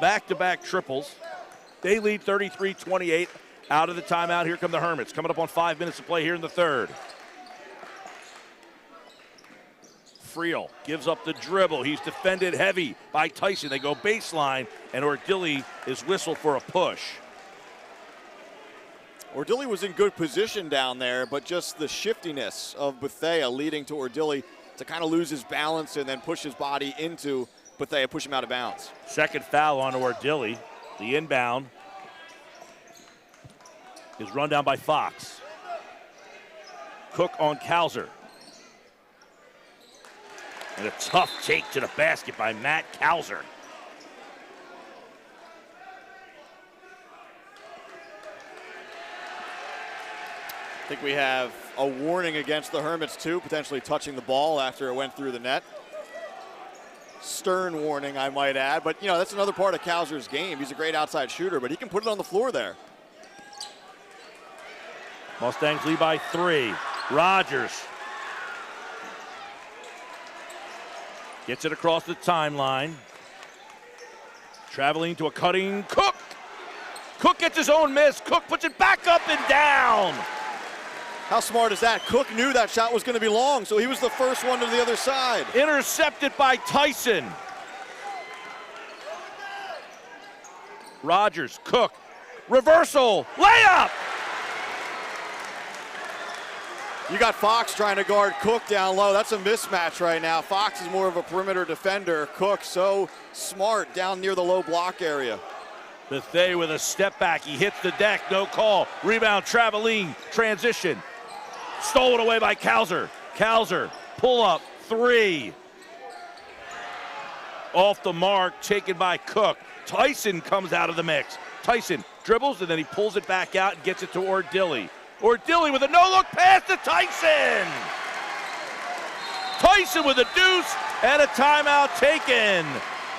Back-to-back triples. They lead 33-28 out of the timeout. Here come the Hermits, coming up on 5 minutes to play here in the third. Friel gives up the dribble. He's defended heavy by Tyson. They go baseline, and Ordilli is whistled for a push. Ordilli was in good position down there, but just the shiftiness of Bethea leading to Ordilli to kind of lose his balance and then push his body into Bethea, push him out of bounds. Second foul on Ordilli. The inbound is run down by Fox. Cook on Kauser. And a tough take to the basket by Matt Kauser. I think we have a warning against the Hermits too, potentially touching the ball after it went through the net. Stern warning, I might add, but you know, that's another part of Kauser's game. He's a great outside shooter, but he can put it on the floor there. Mustangs lead by 3. Rogers gets it across the timeline. Traveling to a cutting Cook. Cook gets his own miss. Cook puts it back up and down. How smart is that? Cook knew that shot was going to be long, so he was the first one to the other side. Intercepted by Tyson. Rogers, Cook, reversal, layup. You got Fox trying to guard Cook down low. That's a mismatch right now. Fox is more of a perimeter defender. Cook so smart down near the low block area. Bethea with a step back. He hits the deck, no call. Rebound, Traveline, transition. Stolen away by Kauser. Kauser, pull up, 3. Off the mark, taken by Cook. Tyson comes out of the mix. Tyson dribbles, and then he pulls it back out and gets it to Ordilli. Ordilli with a no-look pass to Tyson. Tyson with a deuce and a timeout taken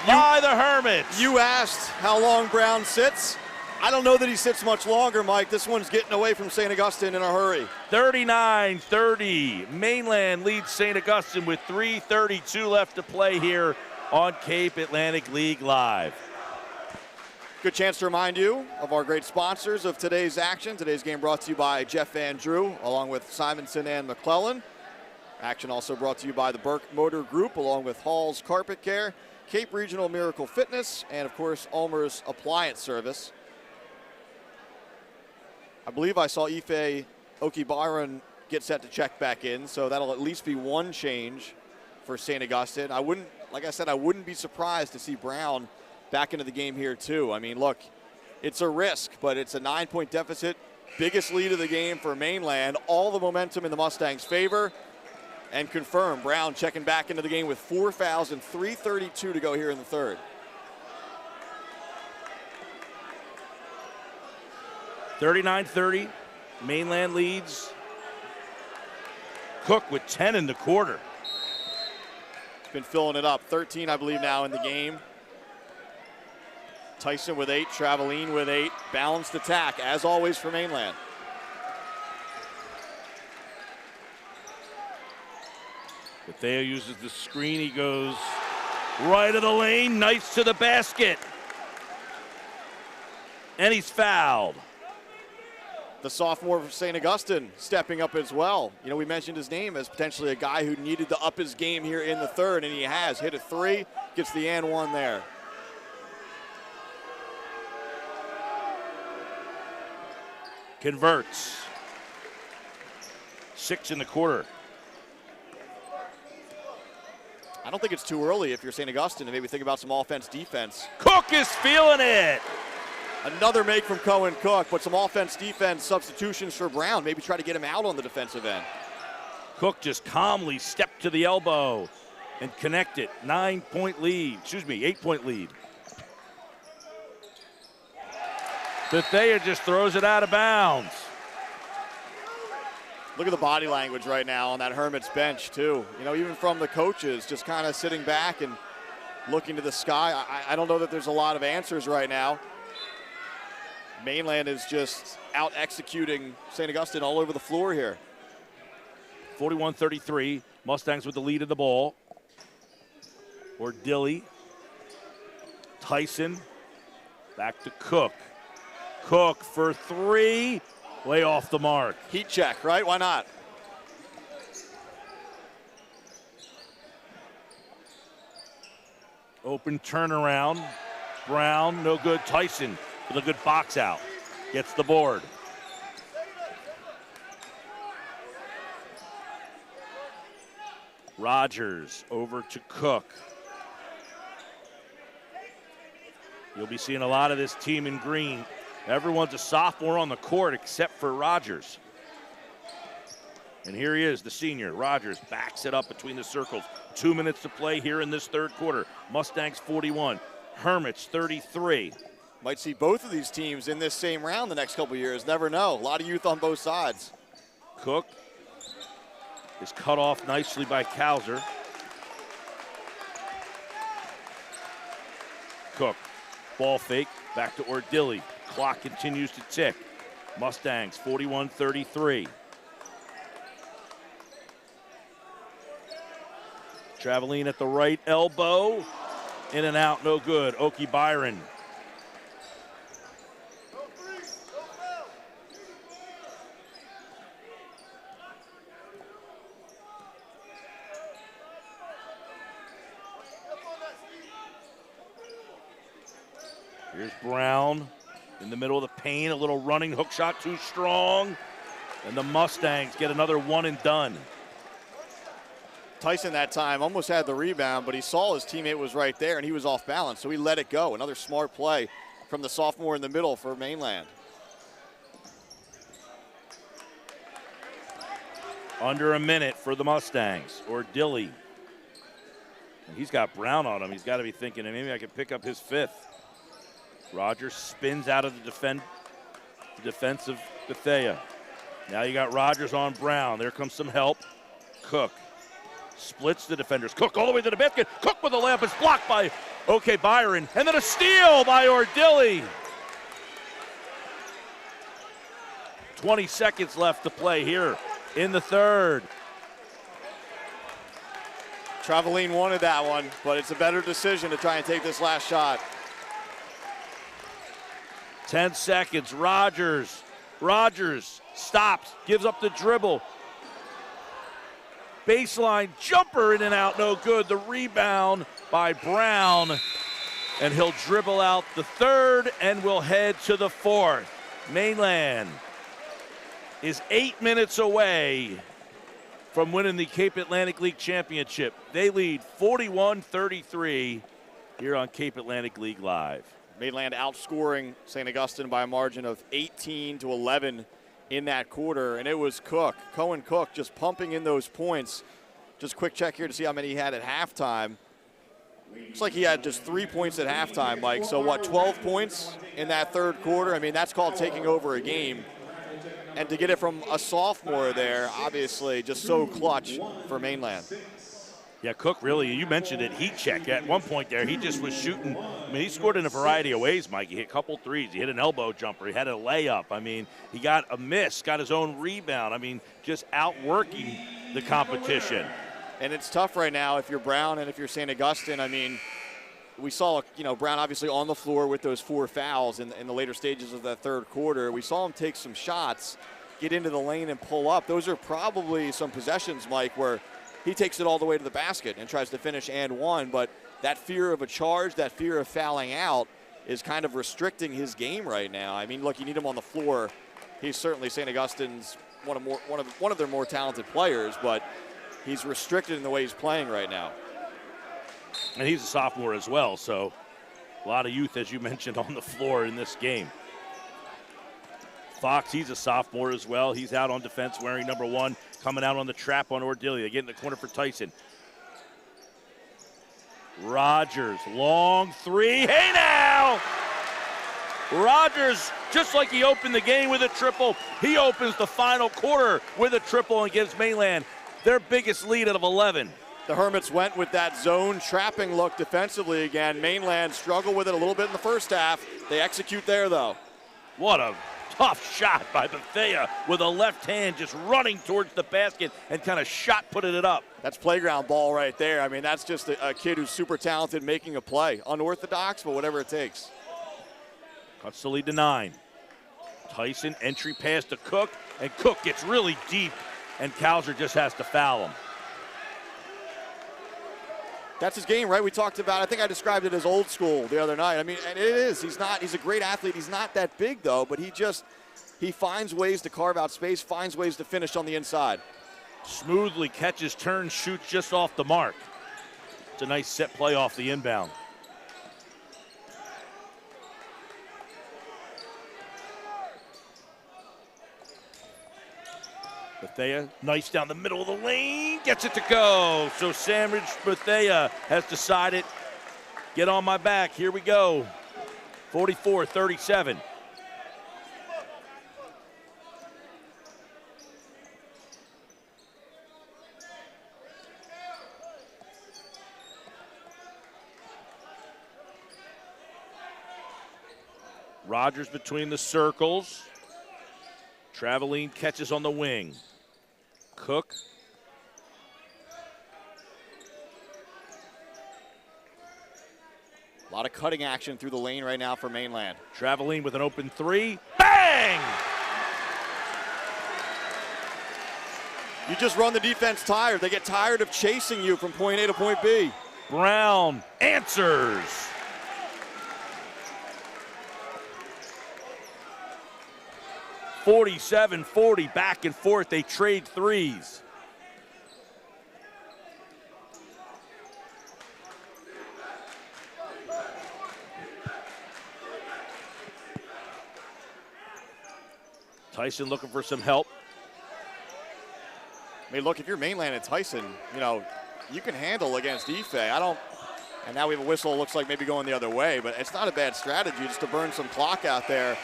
by the Hermits. You asked how long Brown sits. I don't know that he sits much longer, Mike. This one's getting away from St. Augustine in a hurry. 39-30. Mainland leads St. Augustine with 3:32 left to play here on Cape Atlantic League Live. Good chance to remind you of our great sponsors of today's action. Today's game brought to you by Jeff Van Drew, along with Simonson and McClellan. Action also brought to you by the Burke Motor Group, along with Hall's Carpet Care, Cape Regional Miracle Fitness, and of course, Ulmer's Appliance Service. I believe I saw Ife Okibaran get set to check back in, so that'll at least be one change for St. Augustine. Like I said, I wouldn't be surprised to see Brown back into the game here too. I mean, look, it's a risk, but it's a 9-point deficit. Biggest lead of the game for Mainland. All the momentum in the Mustangs' favor. And confirm, Brown checking back into the game with 4 fouls and 3:32 to go here in the third. (39-30), Mainland leads. Cook with 10 in the quarter. He's been filling it up. 13, I believe, now in the game. Tyson with 8, Traveline with 8. Balanced attack, as always, for Mainland. Bethea uses the screen. He goes right of the lane. Nice to the basket. And he's fouled. The sophomore for St. Augustine stepping up as well. You know, we mentioned his name as potentially a guy who needed to up his game here in the third, and he has. Hit a 3, gets the and 1 there. Converts. 6 in the quarter. I don't think it's too early if you're St. Augustine to maybe think about some offense-defense. Cook is feeling it. Another make from Cohen Cook, but some offense-defense substitutions for Brown. Maybe try to get him out on the defensive end. Cook just calmly stepped to the elbow and connected. 8-point lead. Bethea just throws it out of bounds. Look at the body language right now on that Hermit's bench, too. You know, even from the coaches, just kind of sitting back and looking to the sky. I don't know that there's a lot of answers right now. Mainland is just out executing St. Augustine all over the floor here. 41-33, Mustangs with the lead of the ball. Ordilly, Tyson, back to Cook. Cook for 3, way off the mark. Heat check, right? Why not? Open turnaround. Brown, no good. Tyson with a good box out. Gets the board. Rogers over to Cook. You'll be seeing a lot of this team in green. Everyone's a sophomore on the court except for Rogers. And here he is, the senior. Rogers backs it up between the circles. 2 minutes to play here in this third quarter. Mustangs 41, Hermits 33. Might see both of these teams in this same round the next couple years. Never know. A lot of youth on both sides. Cook is cut off nicely by Kauser. Cook, ball fake, back to Ordilly. Clock continues to tick. Mustangs 41-33. Traveling at the right elbow. In and out, no good. Okibaran. Here's Brown in the middle of the paint. A little running hook shot, too strong. And the Mustangs get another one and done. Tyson that time almost had the rebound, but he saw his teammate was right there and he was off balance, so he let it go. Another smart play from the sophomore in the middle for Mainland. Under a minute for the Mustangs. Ordilly. And he's got Brown on him. He's got to be thinking, maybe I can pick up his 5th. Rogers spins out of the defense of Bethea. Now you got Rogers on Brown. There comes some help. Cook splits the defenders. Cook all the way to the basket. Cook with a layup is blocked by Byron. And then a steal by Ordilly. 20 seconds left to play here in the third. Traveline wanted that one, but it's a better decision to try and take this last shot. 10 seconds. Rogers stops, gives up the dribble. Baseline jumper in and out, no good. The rebound by Brown, and he'll dribble out the third and will head to the fourth. Mainland is 8 minutes away from winning the Cape Atlantic League Championship. They lead 41-33 here on Cape Atlantic League Live. Mainland outscoring St. Augustine by a margin of 18-11 in that quarter, and it was Cohen Cook, just pumping in those points. Just quick check here to see how many he had at halftime. Looks like he had just 3 points at halftime, Mike. So what, 12 points in that third quarter? I mean, that's called taking over a game. And to get it from a sophomore there, obviously just so clutch for Mainland. Yeah, Cook really, you mentioned it, heat check. At one point there, he just was shooting. I mean, he scored in a variety of ways, Mike. He hit a couple threes. He hit an elbow jumper. He had a layup. I mean, he got a miss, got his own rebound. I mean, just outworking the competition. And it's tough right now if you're Brown and if you're St. Augustine. I mean, we saw, Brown obviously on the floor with those 4 fouls in the later stages of that third quarter. We saw him take some shots, get into the lane and pull up. Those are probably some possessions, Mike, where he takes it all the way to the basket and tries to finish and one, but that fear of a charge, that fear of fouling out is kind of restricting his game right now. I mean, look, you need him on the floor. He's certainly St. Augustine's one of their more talented players, but he's restricted in the way he's playing right now. And he's a sophomore as well, so a lot of youth, as you mentioned, on the floor in this game. Fox, he's a sophomore as well. He's out on defense wearing number 1, coming out on the trap on Ordelia. They get in the corner for Tyson. Rogers, long three. Hey now! Rogers, just like he opened the game with a triple, he opens the final quarter with a triple and gives Mainland their biggest lead out of 11. The Hermits went with that zone trapping look defensively again. Mainland struggled with it a little bit in the first half. They execute there, though. What a tough shot by Bethea with a left hand just running towards the basket and kind of shot-putted it up. That's playground ball right there. I mean, that's just a kid who's super talented making a play. Unorthodox, but whatever it takes. Cuts the lead to 9. Tyson, entry pass to Cook, and Cook gets really deep, and Kauser just has to foul him. That's his game, right? We talked about, I think I described it as old school the other night. I mean, and it is. He's a great athlete. He's not that big, though, but he finds ways to carve out space, finds ways to finish on the inside. Smoothly catches, turns, shoots just off the mark. It's a nice set play off the inbound. Bethea, nice down the middle of the lane, gets it to go. So Sandridge Bethea has decided, get on my back, here we go. 44-37. Rogers between the circles. Traveling catches on the wing. Cook. A lot of cutting action through the lane right now for Mainland. Traveling with an open three. Bang! You just run the defense tired. They get tired of chasing you from point A to point B. Brown answers. .47-40, back and forth. They trade threes. Tyson looking for some help. I mean, look, if you're Mainland and Tyson, you can handle against Ife. And now we have a whistle, looks like maybe going the other way, but it's not a bad strategy just to burn some clock out there.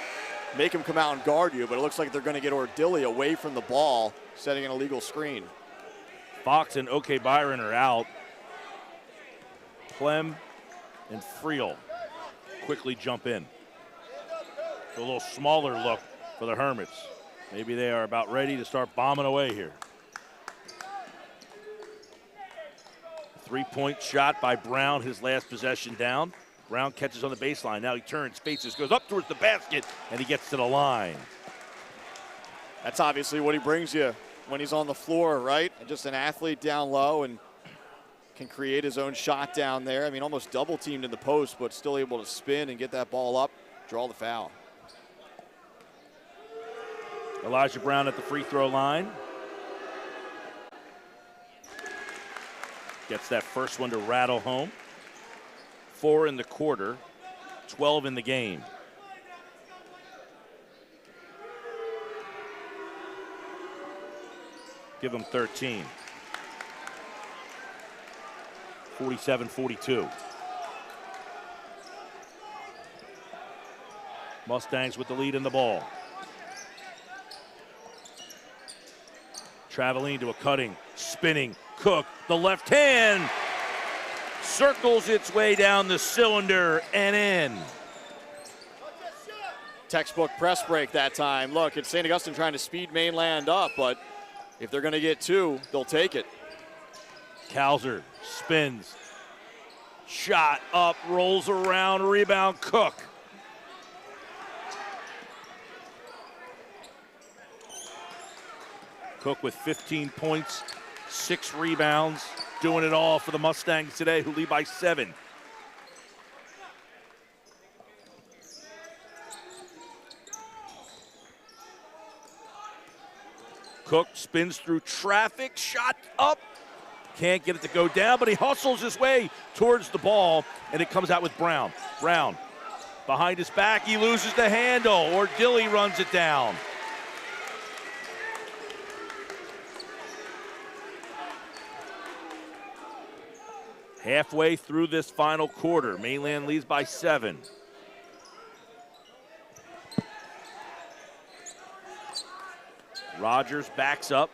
Make him come out and guard you, but it looks like they're going to get Ordelia away from the ball, setting an illegal screen. Fox and OK Byron are out. Clem and Friel quickly jump in. A little smaller look for the Hermits. Maybe they are about ready to start bombing away here. 3-point shot by Brown, his last possession down. Brown catches on the baseline. Now he turns, faces, goes up towards the basket, and he gets to the line. That's obviously what he brings you when he's on the floor, right? And just an athlete down low and can create his own shot down there. I mean, almost double teamed in the post, but still able to spin and get that ball up, draw the foul. Elijah Brown at the free throw line. Gets that first one to rattle home. 4 in the quarter, 12 in the game. Give him 13. 47-42. Mustangs with the lead in the ball. Traveling to a cutting, spinning, Cook, the left hand, circles its way down the cylinder and in. Textbook press break that time. Look, it's St. Augustine trying to speed Mainland up, but if they're going to get 2, they'll take it. Kalzer spins, shot up, rolls around, rebound, Cook. Cook with 15 points, 6 rebounds, doing it all for the Mustangs today, who lead by 7. Cook spins through traffic, shot up. Can't get it to go down, but he hustles his way towards the ball, and it comes out with Brown. Brown behind his back, he loses the handle, or Dilly runs it down. Halfway through this final quarter, Mainland leads by 7. Rogers backs up.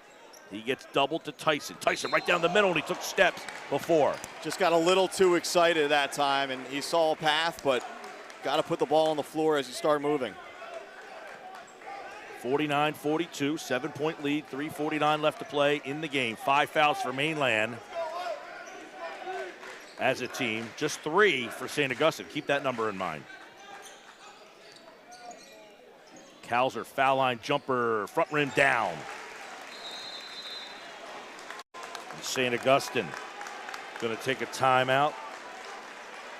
He gets doubled to Tyson. Tyson right down the middle, and he took steps before. Just got a little too excited that time, and he saw a path, but got to put the ball on the floor as you start moving. 49-42, 7-point lead, 3:49 left to play in the game. 5 fouls for Mainland as a team, just 3 for St. Augustine. Keep that number in mind. Kalzer, foul line jumper, front rim down. St. Augustine going to take a timeout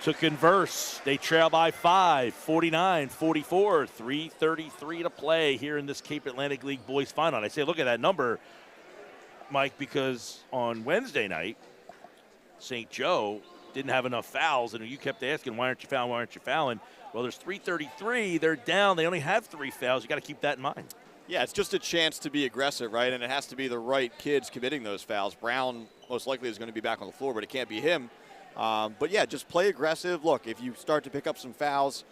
to converse. They trail by 5, 49-44, 3:33 to play here in this Cape Atlantic League Boys Final. And I say, look at that number, Mike, because on Wednesday night, St. Joe didn't have enough fouls, and you kept asking, why aren't you fouling, why aren't you fouling? Well, there's 3:33, they're down, they only have 3 fouls. You got to keep that in mind. Yeah, it's just a chance to be aggressive, right? And it has to be the right kids committing those fouls. Brown most likely is going to be back on the floor, but it can't be him. But yeah, just play aggressive. Look, if you start to pick up some fouls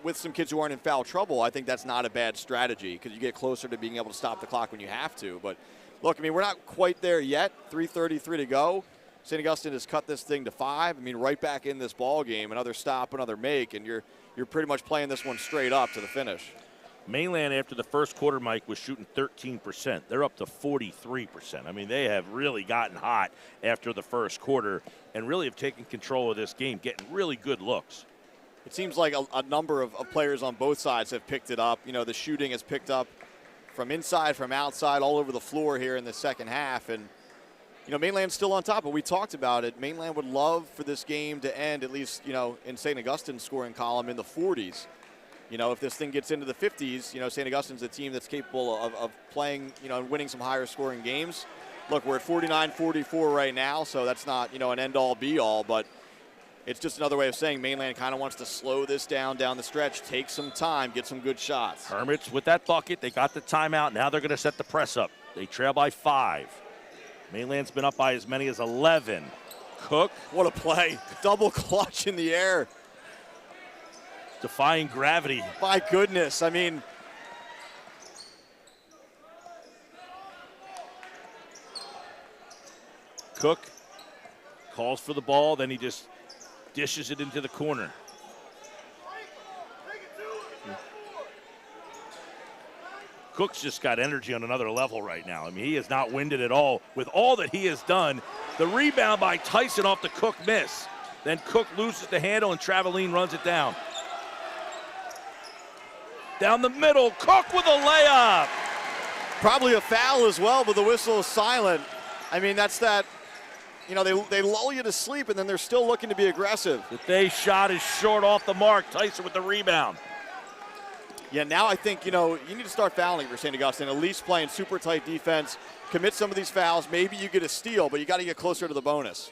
with some kids who aren't in foul trouble, I think that's not a bad strategy because you get closer to being able to stop the clock when you have to. But look, I mean, we're not quite there yet. 3:33 to go. St. Augustine has cut this thing to 5. I mean, right back in this ball game, another stop, another make, and you're pretty much playing this one straight up to the finish. Mainland, after the first quarter, Mike, was shooting 13%. They're up to 43%. I mean, they have really gotten hot after the first quarter and really have taken control of this game, getting really good looks. It seems like a number of players on both sides have picked it up. You know, the shooting has picked up from inside, from outside, all over the floor here in the second half. And, you know, Mainland's still on top, but we talked about it. Mainland would love for this game to end, at least, you know, in St. Augustine's scoring column in the 40s. You know, if this thing gets into the 50s, you know, St. Augustine's a team that's capable of playing, you know, and winning some higher scoring games. Look, we're at 49-44 right now, so that's not, you know, an end-all be-all, but it's just another way of saying Mainland kind of wants to slow this down the stretch, take some time, get some good shots. Hermits with that bucket. They got the timeout. Now they're going to set the press up. They trail by 5. Mainland's been up by as many as 11. Cook. What a play. Double clutch in the air. Defying gravity. My goodness, I mean. Cook calls for the ball, then he just dishes it into the corner. Cook's just got energy on another level right now. I mean, he is not winded at all with all that he has done. The rebound by Tyson off the Cook miss. Then Cook loses the handle and Traveline runs it down. Down the middle, Cook with a layup. Probably a foul as well, but the whistle is silent. I mean, that's that, you know, they lull you to sleep and then they're still looking to be aggressive. The day shot is short off the mark. Tyson with the rebound. Yeah, now I think, you know, you need to start fouling for St. Augustine, at least playing super tight defense, commit some of these fouls. Maybe you get a steal, but you got to get closer to the bonus.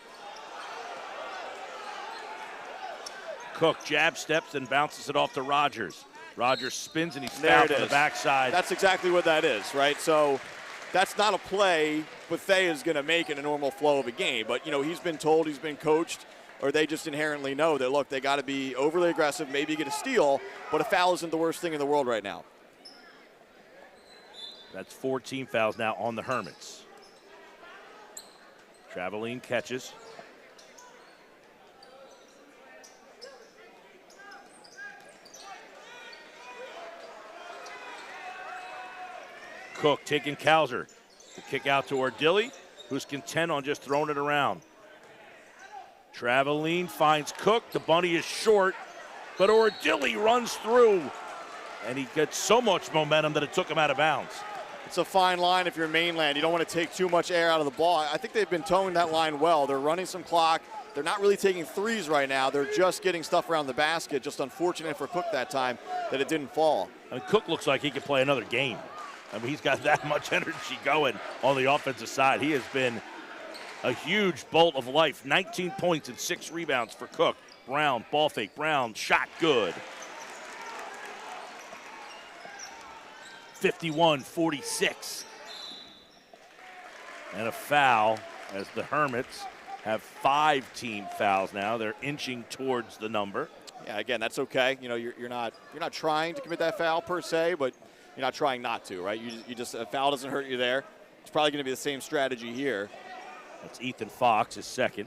Cook jab steps and bounces it off to Rogers. Rogers spins and he's fouled from the backside. That's exactly what that is, right? So that's not a play Bethea is going to make in a normal flow of a game. But, you know, he's been told, he's been coached, or they just inherently know that, look, they got to be overly aggressive, maybe get a steal, but a foul isn't the worst thing in the world right now. That's 4 team fouls now on the Hermits. Traveline catches. Cook taking Kauser. The kick out to Ordilli, who's content on just throwing it around. Traveline finds Cook. The bunny is short, but Ordilli runs through, and he gets so much momentum that it took him out of bounds. It's a fine line if you're Mainland. You don't want to take too much air out of the ball. I think they've been towing that line well. They're running some clock. They're not really taking threes right now. They're just getting stuff around the basket. Just unfortunate for Cook that time that it didn't fall. I mean, Cook looks like he could play another game. I mean, he's got that much energy going on the offensive side. He has been a huge bolt of life. 19 points and 6 rebounds for Cook. Brown, ball fake. Brown, shot good. 51-46. And a foul as the Hermits have 5 team fouls now. They're inching towards the number. Yeah, again, that's okay. You know, you're not trying to commit that foul per se, but you're not trying not to, right? You just, a foul doesn't hurt you there. It's probably going to be the same strategy here. That's Ethan Fox, his second.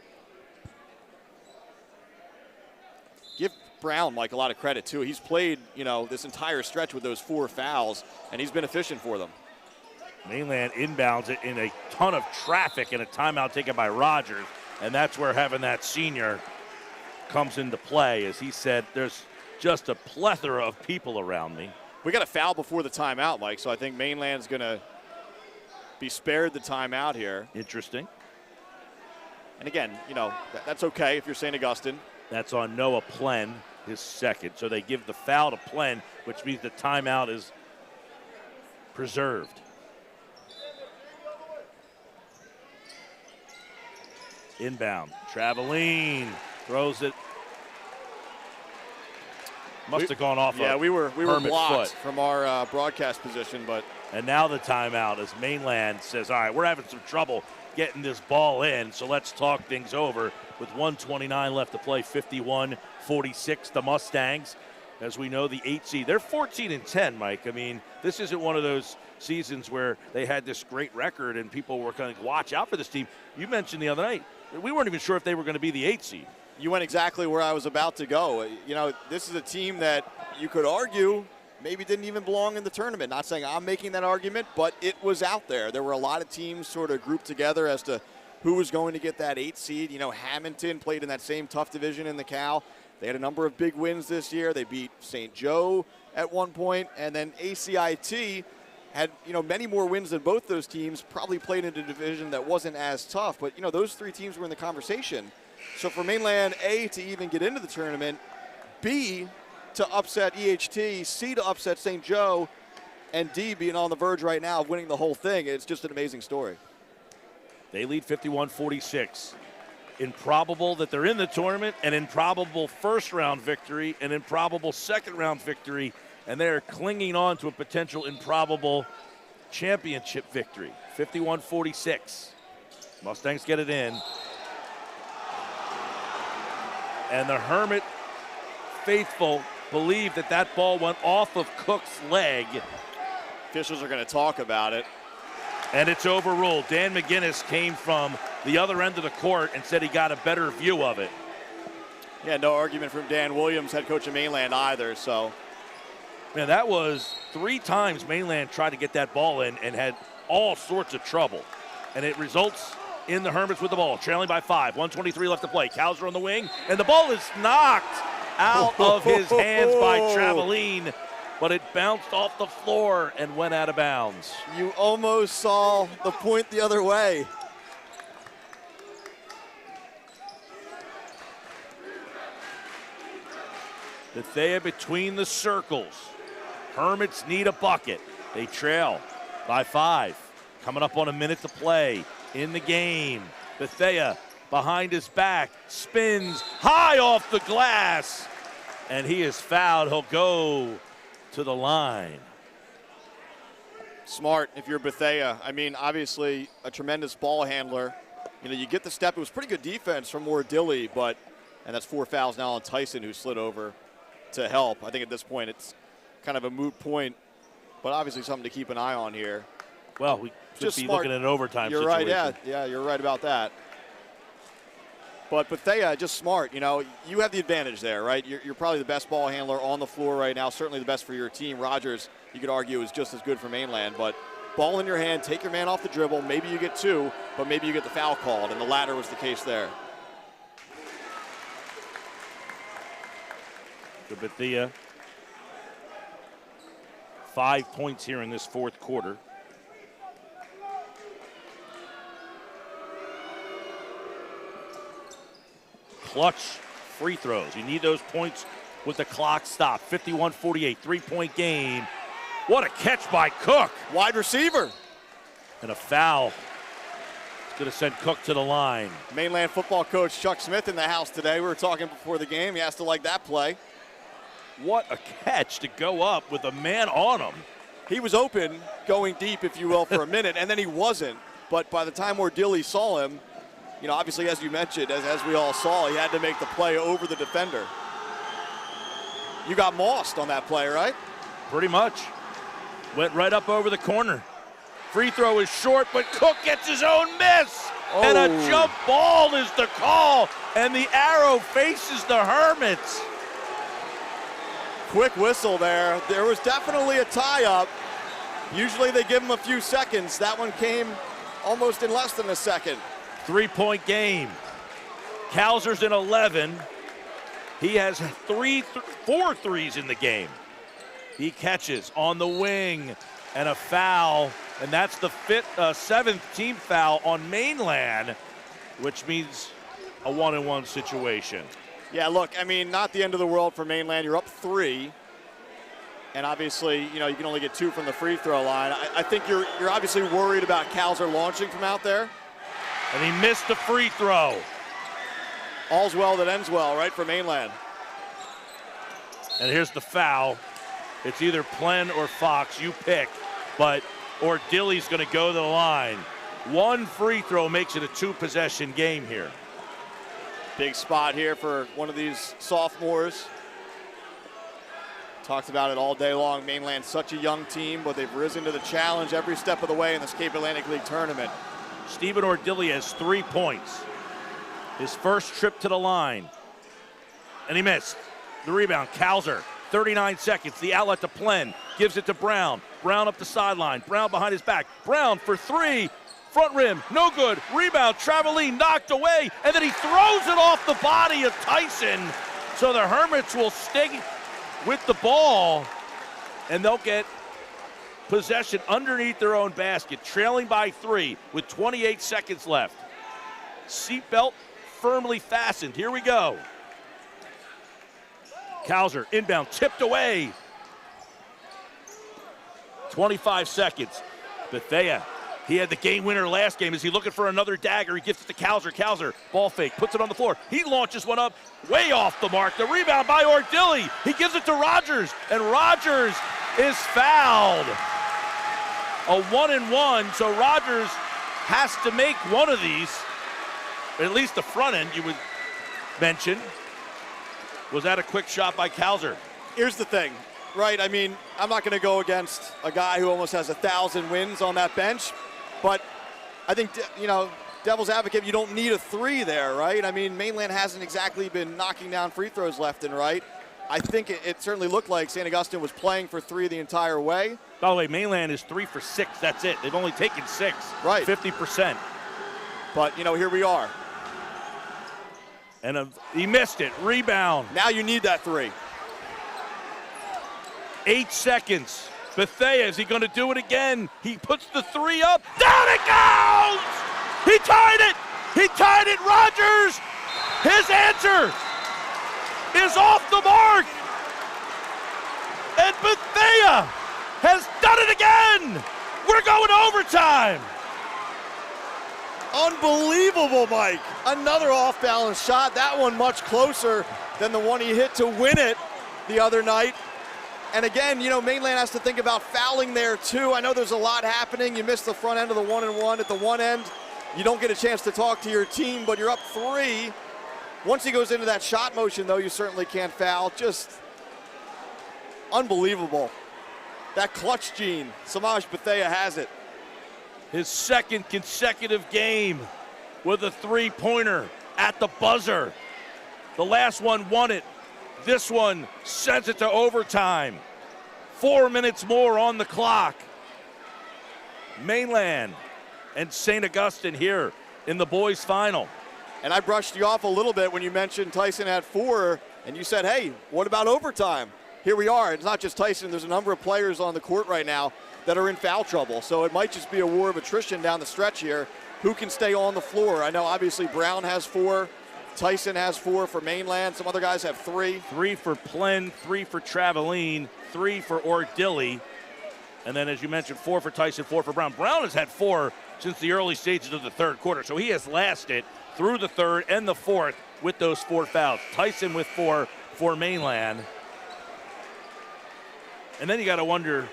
Give Brown, Mike, a lot of credit, too. He's played, you know, this entire stretch with those 4 fouls, and he's been efficient for them. Mainland inbounds it in a ton of traffic and a timeout taken by Rogers, and that's where having that senior comes into play. As he said, there's just a plethora of people around me. We got a foul before the timeout, Mike, so I think Mainland's going to be spared the timeout here. Interesting. And again, you know, that's okay if you're St. Augustine. That's on Noah Plen, his second. So they give the foul to Plen, which means the timeout is preserved. Inbound. Traveline throws it. Must have gone off. Yeah, we were blocked foot from our broadcast position, but. And now the timeout as Mainland says, all right, we're having some trouble getting this ball in, so let's talk things over. With 1:29 left to play, 51-46, the Mustangs. As we know, the 8 seed, they're 14-10, Mike. I mean, this isn't one of those seasons where they had this great record and people were kind of, watch out for this team. You mentioned the other night, we weren't even sure if they were going to be the 8 seed. You went exactly where I was about to go. You know, this is a team that you could argue maybe didn't even belong in the tournament. Not saying I'm making that argument, but it was out there. There were a lot of teams sort of grouped together as to who was going to get that 8 seed. You know, Hamilton played in that same tough division in the Cal. They had a number of big wins this year. They beat St. Joe at one point, and then ACIT had, you know, many more wins than both those teams, probably played in a division that wasn't as tough. But, you know, those 3 teams were in the conversation. So for Mainland, A, to even get into the tournament, B, to upset EHT, C, to upset St. Joe, and D, being on the verge right now of winning the whole thing, it's just an amazing story. They lead 51-46. Improbable that they're in the tournament, an improbable first-round victory, an improbable second-round victory, and they're clinging on to a potential improbable championship victory. 51-46. Mustangs get it in. And the Hermit faithful believe that that ball went off of Cook's leg. Officials are going to talk about it. And it's overruled. Dan McGinnis came from the other end of the court and said he got a better view of it. Yeah, no argument from Dan Williams, head coach of Mainland, either. So, man, that was 3 times Mainland tried to get that ball in and had all sorts of trouble. And it results in the Hermits with the ball, trailing by 5, 123 left to play. Kauser on the wing, and the ball is knocked out of his hands by Traveline, but it bounced off the floor and went out of bounds. You almost saw the point the other way. Bethea between the circles. Hermits need a bucket. They trail by 5. Coming up on a minute to play in the game. Bethea behind his back, spins high off the glass, and he is fouled. He'll go to the line. Smart if you're Bethea. I mean, obviously a tremendous ball handler. You know, you get the step. It was pretty good defense from Wardilly, and that's 4 fouls now on Tyson, who slid over to help. I think at this point it's kind of a moot point, but obviously something to keep an eye on here. Well, we should Just be smart. looking at an overtime You're situation. right, yeah, you're right about that. But Bethea, just smart. You know, you have the advantage there, right? You're probably the best ball handler on the floor right now, certainly the best for your team. Rogers, you could argue, is just as good for Mainland, but ball in your hand, take your man off the dribble. Maybe you get 2, but maybe you get the foul called, and the latter was the case there. So Bethea, 5 points here in this fourth quarter. Clutch free throws. You need those points with the clock stopped. 51-48, 3-point game. What a catch by Cook. Wide receiver. And a foul. It's going to send Cook to the line. Mainland football coach Chuck Smith in the house today. We were talking before the game. He has to like that play. What a catch to go up with a man on him. He was open, going deep, if you will, for a minute, and then he wasn't. But by the time Wardilly saw him, you know, obviously, as you mentioned, as we all saw, he had to make the play over the defender. You got mossed on that play, right? Pretty much. Went right up over the corner. Free throw is short, but Cook gets his own miss. Oh. And a jump ball is the call, and the arrow faces the Hermits. Quick whistle there. There was definitely a tie-up. Usually they give him a few seconds. That one came almost in less than a second. 3-point game. Kauser's in 11. He has 4 threes in the game. He catches on the wing, and a foul, and that's the 7th team foul on Mainland, which means a 1-and-1 situation. Yeah, look, I mean, not the end of the world for Mainland. You're up 3. And obviously, you know, you can only get 2 from the free throw line. I think you're obviously worried about Kauser launching from out there. And he missed the free throw. All's well that ends well, right, for Mainland. And here's the foul. It's either Plen or Fox, you pick, or Dilly's gonna go to the line. 1 free throw makes it a 2-possession game here. Big spot here for one of these sophomores. Talked about it all day long. Mainland's such a young team, but they've risen to the challenge every step of the way in this Cape Atlantic League tournament. Stephen Ordilli has 3 points. His first trip to the line. And he missed. The rebound, Kauser, 39 seconds. The outlet to Plen, gives it to Brown. Brown up the sideline, Brown behind his back. Brown for 3, front rim, no good. Rebound, Traveline knocked away, and then he throws it off the body of Tyson. So the Hermits will stay with the ball, and they'll get possession underneath their own basket, trailing by 3 with 28 seconds left. Seatbelt firmly fastened. Here we go. Kauser inbound, tipped away. 25 seconds. Bethea, he had the game winner last game. Is he looking for another dagger? He gives it to Kauser. Kauser, ball fake, puts it on the floor. He launches one up, way off the mark. The rebound by Ordilli. He gives it to Rogers, and Rogers is fouled. A 1-and-1, so Rogers has to make one of these, at least the front end you would mention. Was that a quick shot by Kauser? Here's the thing, right? I mean, I'm not going to go against a guy who almost has 1,000 wins on that bench, but I think, you know, devil's advocate, you don't need a 3 there, right? I mean, Mainland hasn't exactly been knocking down free throws left and right. I think it certainly looked like St. Augustine was playing for 3 the entire way. By the way, Mainland is 3 for 6. That's it. They've only taken 6. Right. 50%. But, you know, here we are. And he missed it. Rebound. Now you need that three. 8 seconds. Bethea, is he going to do it again? He puts the three up. Down it goes! He tied it! He tied it, Rogers! His answer is off the mark! And Bethea has done it again! We're going to overtime! Unbelievable, Mike. Another off-balance shot. That one much closer than the one he hit to win it the other night. And again, you know, Mainland has to think about fouling there too. I know there's a lot happening. You missed the front end of the 1-and-1. At the one end, you don't get a chance to talk to your team, but you're up 3. Once he goes into that shot motion, though, you certainly can't foul. Just unbelievable. That clutch gene, Samaj Bethea has it. His second consecutive game with a three-pointer at the buzzer. The last one won it. This one sends it to overtime. 4 minutes more on the clock. Mainland and St. Augustine here in the boys' final. And I brushed you off a little bit when you mentioned Tyson had 4, and you said, hey, what about overtime? Here we are. It's not just Tyson. There's a number of players on the court right now that are in foul trouble. So it might just be a war of attrition down the stretch here. Who can stay on the floor? I know obviously Brown has 4. Tyson has 4 for Mainland. Some other guys have 3. 3 for Plen, 3 for Traveline, 3 for Ordilly. And then, as you mentioned, 4 for Tyson, 4 for Brown. Brown has had 4 since the early stages of the third quarter, so he has lasted through the third and the fourth with those 4 fouls. Tyson with 4 for Mainland. And then you got to wonder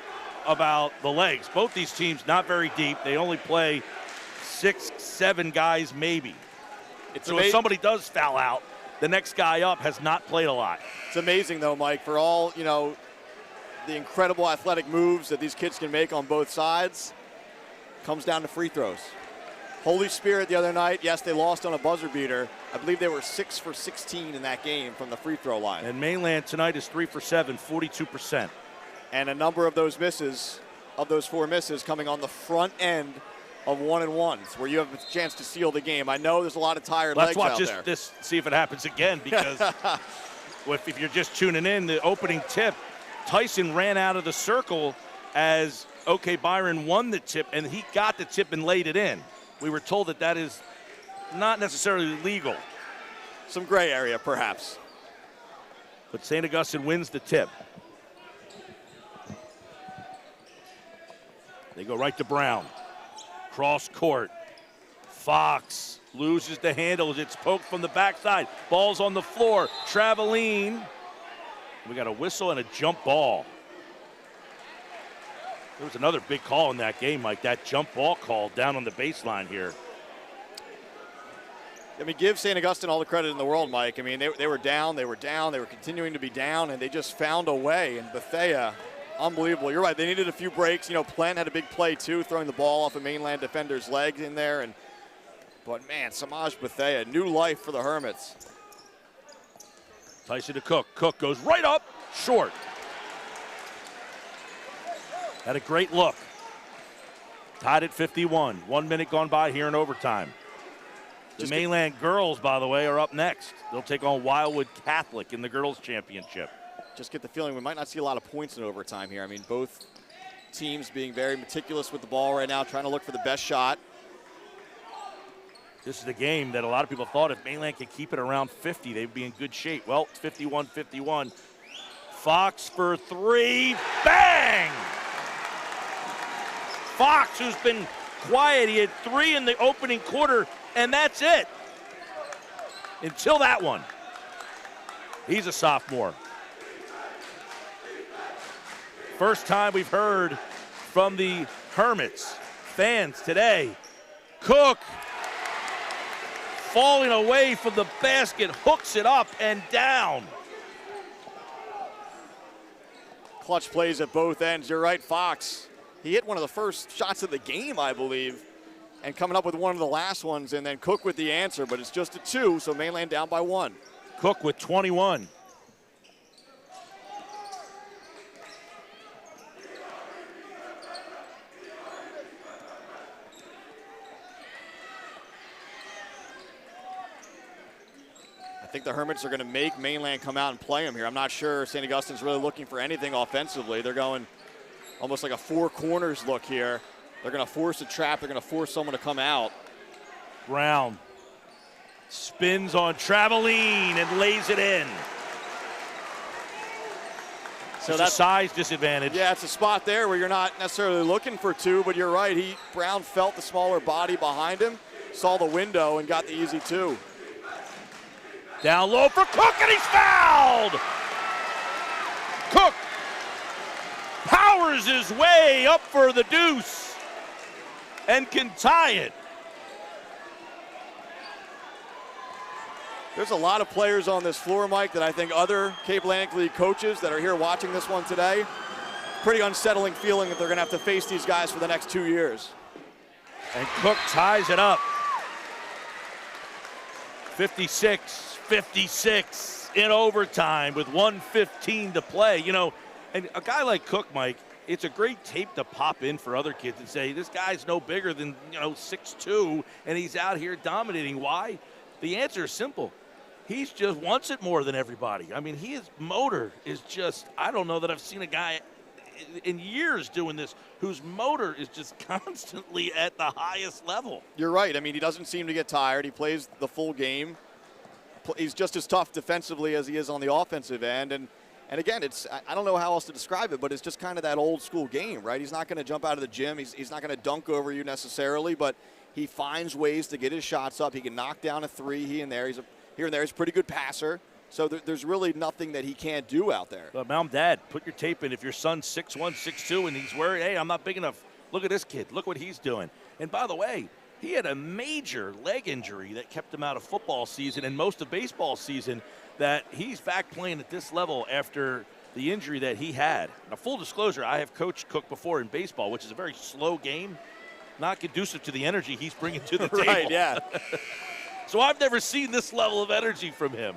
about the legs. Both these teams not very deep. They only play 6, 7 guys maybe. So if somebody does foul out, the next guy up has not played a lot. It's amazing, though, Mike, for all, you know, the incredible athletic moves that these kids can make on both sides. Comes down to free throws. Holy Spirit the other night, yes, they lost on a buzzer beater. I believe they were 6 for 16 in that game from the free throw line. And Mainland tonight is 3 for 7, 42%. And a number of those misses, of those 4 misses, coming on the front end of 1-and-1s, where you have a chance to seal the game. I know there's a lot of tired legs out there. Let's watch this, see if it happens again, because if you're just tuning in, the opening tip, Tyson ran out of the circle as OK Byron won the tip, and he got the tip and laid it in. We were told that that is not necessarily legal. Some gray area, perhaps. But St. Augustine wins the tip. They go right to Brown. Cross court. Fox loses the handle as it's poked from the backside. Ball's on the floor. Traveline. We got a whistle and a jump ball. There was another big call in that game, Mike. That jump ball call down on the baseline here. I mean, give St. Augustine all the credit in the world, Mike. I mean, they were down, they were continuing to be down, and they just found a way. And Bethea, unbelievable. You're right, they needed a few breaks. You know, Plant had a big play, too, throwing the ball off a Mainland defender's leg in there. But, man, Samaj Bethea, new life for the Hermits. Tyson to Cook. Cook goes right up, short. Had a great look. Tied at 51. 1 minute gone by here in overtime. The Mainland girls, by the way, are up next. They'll take on Wildwood Catholic in the girls' championship. Just get the feeling we might not see a lot of points in overtime here. I mean, both teams being very meticulous with the ball right now, trying to look for the best shot. This is a game that a lot of people thought if Mainland could keep it around 50, they'd be in good shape. Well, it's 51-51. Fox for 3. Bang! Fox, who's been quiet, he had 3 in the opening quarter, and that's it. Until that one. He's a sophomore. First time we've heard from the Hermits fans today. Cook, falling away from the basket, hooks it up and down. Clutch plays at both ends. You're right, Fox. He hit one of the first shots of the game, I believe, and coming up with one of the last ones, and then Cook with the answer, but it's just a 2, so Mainland down by 1. Cook with 21. think the Hermits are going to make Mainland come out and play them here. I'm not sure St. Augustine's really looking for anything offensively. They're going almost like a four corners look here. They're going to force a trap. They're going to force someone to come out. Brown spins on Traveline and lays it in. So that's a size disadvantage. Yeah, it's a spot there where you're not necessarily looking for two, but you're right. Brown felt the smaller body behind him, saw the window, and got the easy two. Down low for Cook, and he's fouled! Cook powers his way up for the deuce and can tie it. There's a lot of players on this floor, Mike, that I think other Cape Atlantic League coaches that are here watching this one today, pretty unsettling feeling that they're going to have to face these guys for the next 2 years. And Cook ties it up. 56-56 in overtime with 1:15 to play. You know, and a guy like Cook, Mike, it's a great tape to pop in for other kids and say, this guy's no bigger than, 6'2", and he's out here dominating. Why? The answer is simple. He's just wants it more than everybody. I mean, his motor is just, I don't know that I've seen a guy in years doing this whose motor is just constantly at the highest level. You're right. I mean, he doesn't seem to get tired. He plays the full game. He's just as tough defensively as he is on the offensive end. And again, I don't know how else to describe it, but it's just kind of that old school game, right? He's not going to jump out of the gym. He's not going to dunk over you necessarily, but he finds ways to get his shots up. He can knock down a three here and there. He's a pretty good passer. So there's really nothing that he can't do out there. But Mom, Dad, put your tape in. If your son's 6'1", 6'2", and he's worried, hey, I'm not big enough. Look at this kid. Look what he's doing. And by the way, he had a major leg injury that kept him out of football season and most of baseball season, that he's back playing at this level after the injury that he had. Now, full disclosure, I have coached Cook before in baseball, which is a very slow game, not conducive to the energy he's bringing to the table. Right, yeah. So I've never seen this level of energy from him.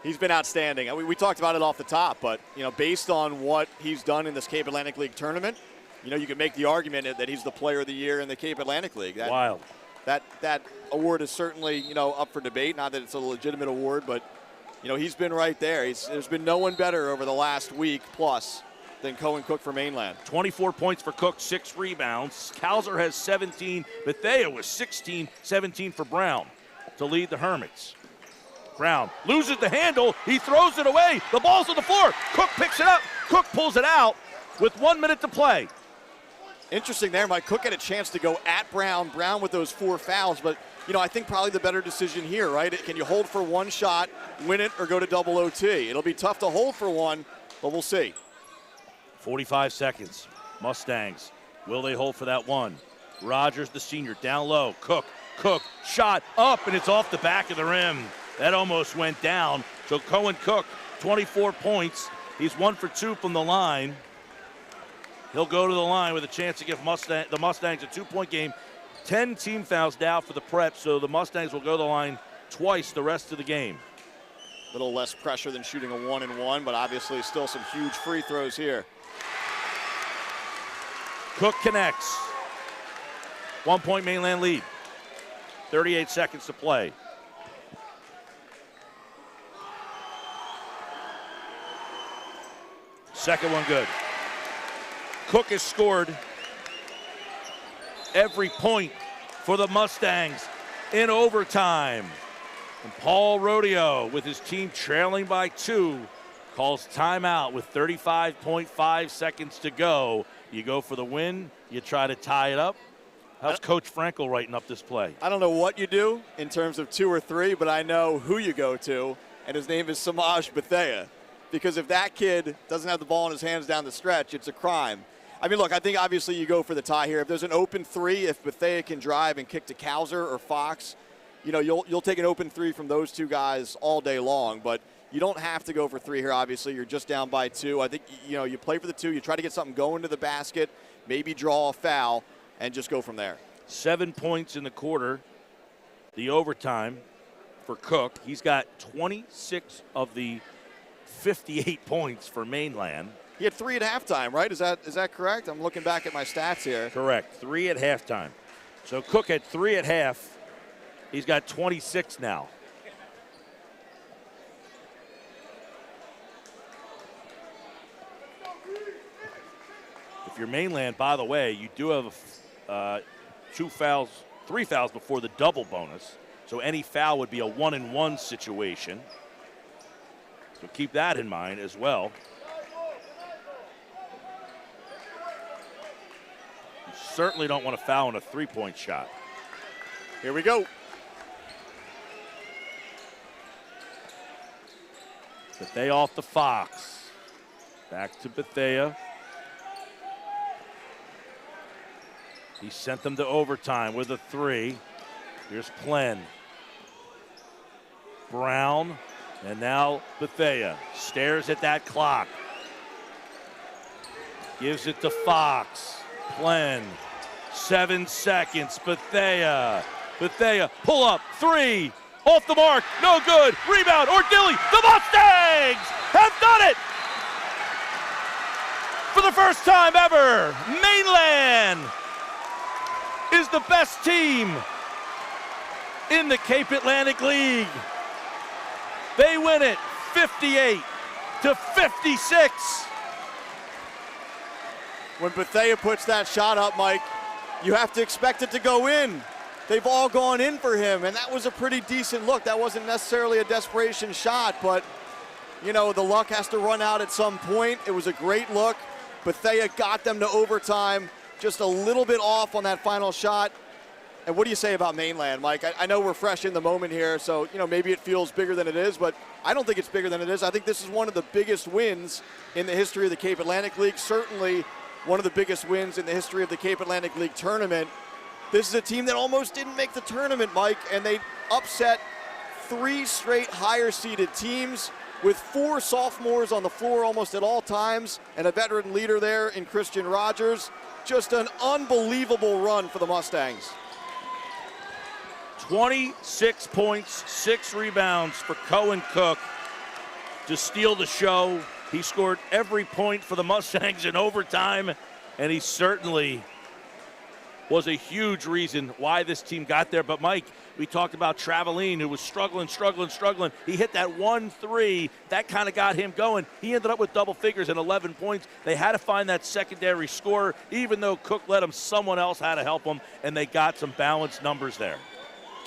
He's been outstanding. We talked about it off the top, but, based on what he's done in this Cape Atlantic League tournament, you can make the argument that he's the player of the year in the Cape Atlantic League. Wild. That award is certainly, up for debate. Not that it's a legitimate award, but, he's been right there. There's been no one better over the last week plus than Cohen Cook for Mainland. 24 points for Cook, 6 rebounds. Kauser has 17. Bethea was 16, 17 for Brown to lead the Hermits. Brown loses the handle. He throws it away. The ball's on the floor. Cook picks it up. Cook pulls it out with 1 minute to play. Interesting there, Mike. Cook had a chance to go at Brown. Brown with those 4 fouls, but, I think probably the better decision here, right? Can you hold for one shot, win it, or go to double OT? It'll be tough to hold for one, but we'll see. 45 seconds. Mustangs. Will they hold for that one? Rogers, the senior, down low. Cook, shot up, and it's off the back of the rim. That almost went down. So Cohen Cook, 24 points. He's 1 for 2 from the line. He'll go to the line with a chance to give the Mustangs a 2-point game. 10 team fouls now for the Prep, so the Mustangs will go to the line twice the rest of the game. A little less pressure than shooting a 1-and-1, but obviously still some huge free throws here. Cook connects. 1-point Mainland lead. 38 seconds to play. Second one good. Cook has scored every point for the Mustangs in overtime. And Paul Rodeo, with his team trailing by 2, calls timeout with 35.5 seconds to go. You go for the win. You try to tie it up. How's Coach Frankel writing up this play? I don't know what you do in terms of 2 or 3, but I know who you go to, and his name is Samaj Bethea. Because if that kid doesn't have the ball in his hands down the stretch, it's a crime. I mean, look, I think obviously you go for the tie here. If there's an open 3, if Bethea can drive and kick to Kauser or Fox, you'll take an open 3 from those 2 guys all day long. But you don't have to go for 3 here, obviously. You're just down by 2. I think, you play for the 2. You try to get something going to the basket, maybe draw a foul, and just go from there. 7 points in the quarter, the overtime for Cook. He's got 26 of the 58 points for Mainland. He had 3 at halftime, right? Is that correct? I'm looking back at my stats here. Correct. 3 at halftime. So Cook had 3 at half. He's got 26 now. you're Mainland, by the way, you do have 3 fouls before the double bonus. So any foul would be a 1-and-1 situation. So keep that in mind as well. You certainly don't want to foul in a three-point shot. Here we go. Bethea off the Fox. Back to Bethea. He sent them to overtime with a 3. Here's Plen. Brown. And now Bethea stares at that clock. Gives it to Fox. Plen. 7 seconds. Bethea. Bethea. Pull up. 3. Off the mark. No good. Rebound. Ordilli. The Mustangs have done it. For the first time ever, Mainland is the best team in the Cape Atlantic League. They win it 58-56. When Bethea puts that shot up, Mike, you have to expect it to go in. They've all gone in for him, and that was a pretty decent look. That wasn't necessarily a desperation shot, but, you know, the luck has to run out at some point. It was a great look. Bethea got them to overtime, just a little bit off on that final shot. And what do you say about Mainland, Mike? I know we're fresh in the moment here, so, you know, maybe it feels bigger than it is, but I don't think it's bigger than it is. I think this is one of the biggest wins in the history of the Cape Atlantic League, certainly one of the biggest wins in the history of the Cape Atlantic League tournament. This is a team that almost didn't make the tournament, Mike, and they upset 3 straight higher-seeded teams with 4 sophomores on the floor almost at all times and a veteran leader there in Christian Rogers. Just an unbelievable run for the Mustangs. 26 points, 6 rebounds for Cohen Cook to steal the show. He scored every point for the Mustangs in overtime, and he certainly was a huge reason why this team got there. But, Mike, we talked about Traveline, who was struggling. He hit that 1-3. That kind of got him going. He ended up with double figures and 11 points. They had to find that secondary scorer, even though Cook let him. Someone else had to help him, and they got some balanced numbers there.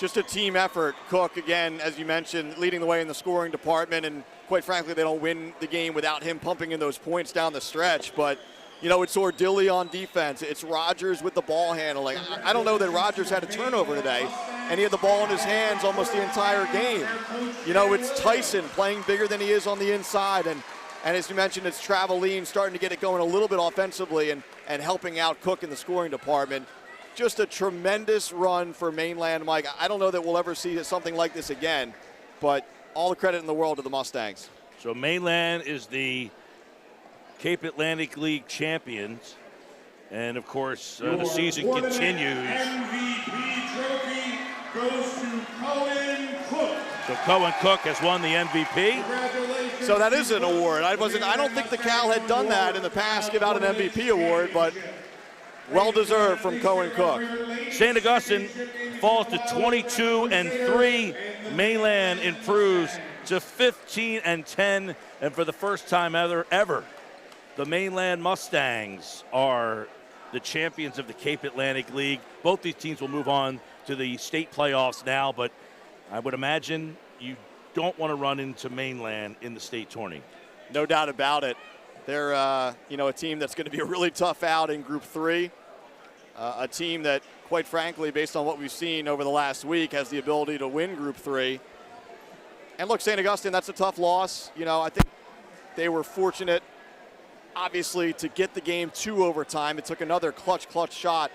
Just a team effort. Cook, again, as you mentioned, leading the way in the scoring department, and quite frankly, they don't win the game without him pumping in those points down the stretch. But, you know, it's Ordilli on defense. It's Rogers with the ball handling. I don't know that Rogers had a turnover today, and he had the ball in his hands almost the entire game. You know, it's Tyson playing bigger than he is on the inside, and as you mentioned, it's Traveline starting to get it going a little bit offensively and helping out Cook in the scoring department. Just a tremendous run for Mainland, Mike. I don't know that we'll ever see something like this again, but all the credit in the world to the Mustangs. So Mainland is the Cape Atlantic League champions, and of course the season continues. MVP trophy goes to Cohen Cook. So Cohen Cook has won the MVP. So that is an award. I don't think the Cal had done that in the past, give out an MVP award, but well-deserved from Cohen Cook. St. Augustine falls to 22-3. Mainland improves to 15-10. And for the first time ever, the Mainland Mustangs are the champions of the Cape Atlantic League. Both these teams will move on to the state playoffs now, but I would imagine you don't want to run into Mainland in the state tourney. No doubt about it. They're a team that's going to be a really tough out in Group 3. A team that, quite frankly, based on what we've seen over the last week, has the ability to win Group 3. And look, St. Augustine, that's a tough loss. You know, I think they were fortunate, obviously, to get the game to overtime. It took another clutch shot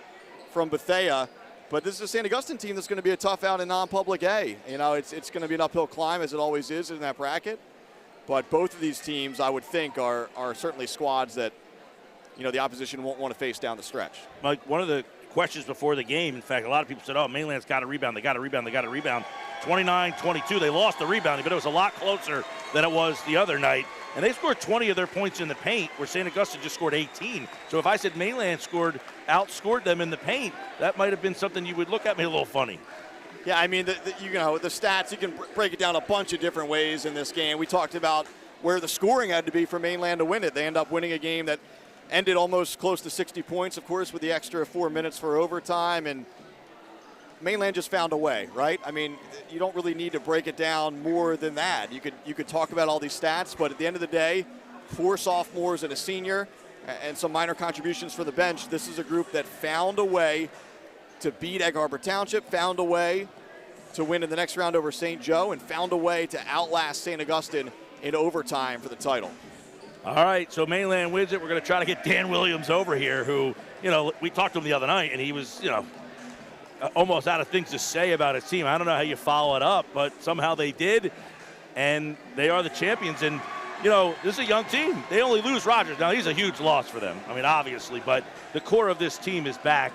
from Bethea. But this is a St. Augustine team that's going to be a tough out in non-public A. You know, it's going to be an uphill climb, as it always is in that bracket. But both of these teams, I would think, are certainly squads that, you know, the opposition won't want to face down the stretch. Mike, one of the questions before the game, in fact, a lot of people said, oh, Mainland's got a rebound. They got a rebound. 29-22. They lost the rebounding, but it was a lot closer than it was the other night. And they scored 20 of their points in the paint, where St. Augustine just scored 18. So if I said Mainland outscored them in the paint, that might have been something you would look at me a little funny. Yeah, I mean, the stats, you can break it down a bunch of different ways in this game. We talked about where the scoring had to be for Mainland to win it. They end up winning a game that ended almost close to 60 points, of course, with the extra 4 minutes for overtime, and Mainland just found a way, right? I mean, you don't really need to break it down more than that. You could talk about all these stats, but at the end of the day, 4 sophomores and a senior and some minor contributions for the bench, this is a group that found a way to beat Egg Harbor Township, found a way to win in the next round over St. Joe, and found a way to outlast St. Augustine in overtime for the title. All right, so Mainland wins it. We're going to try to get Dan Williams over here, who, we talked to him the other night, and he was, almost out of things to say about his team. I don't know how you follow it up, but somehow they did, and they are the champions. And, this is a young team. They only lose Rogers. Now, he's a huge loss for them, obviously, but the core of this team is back.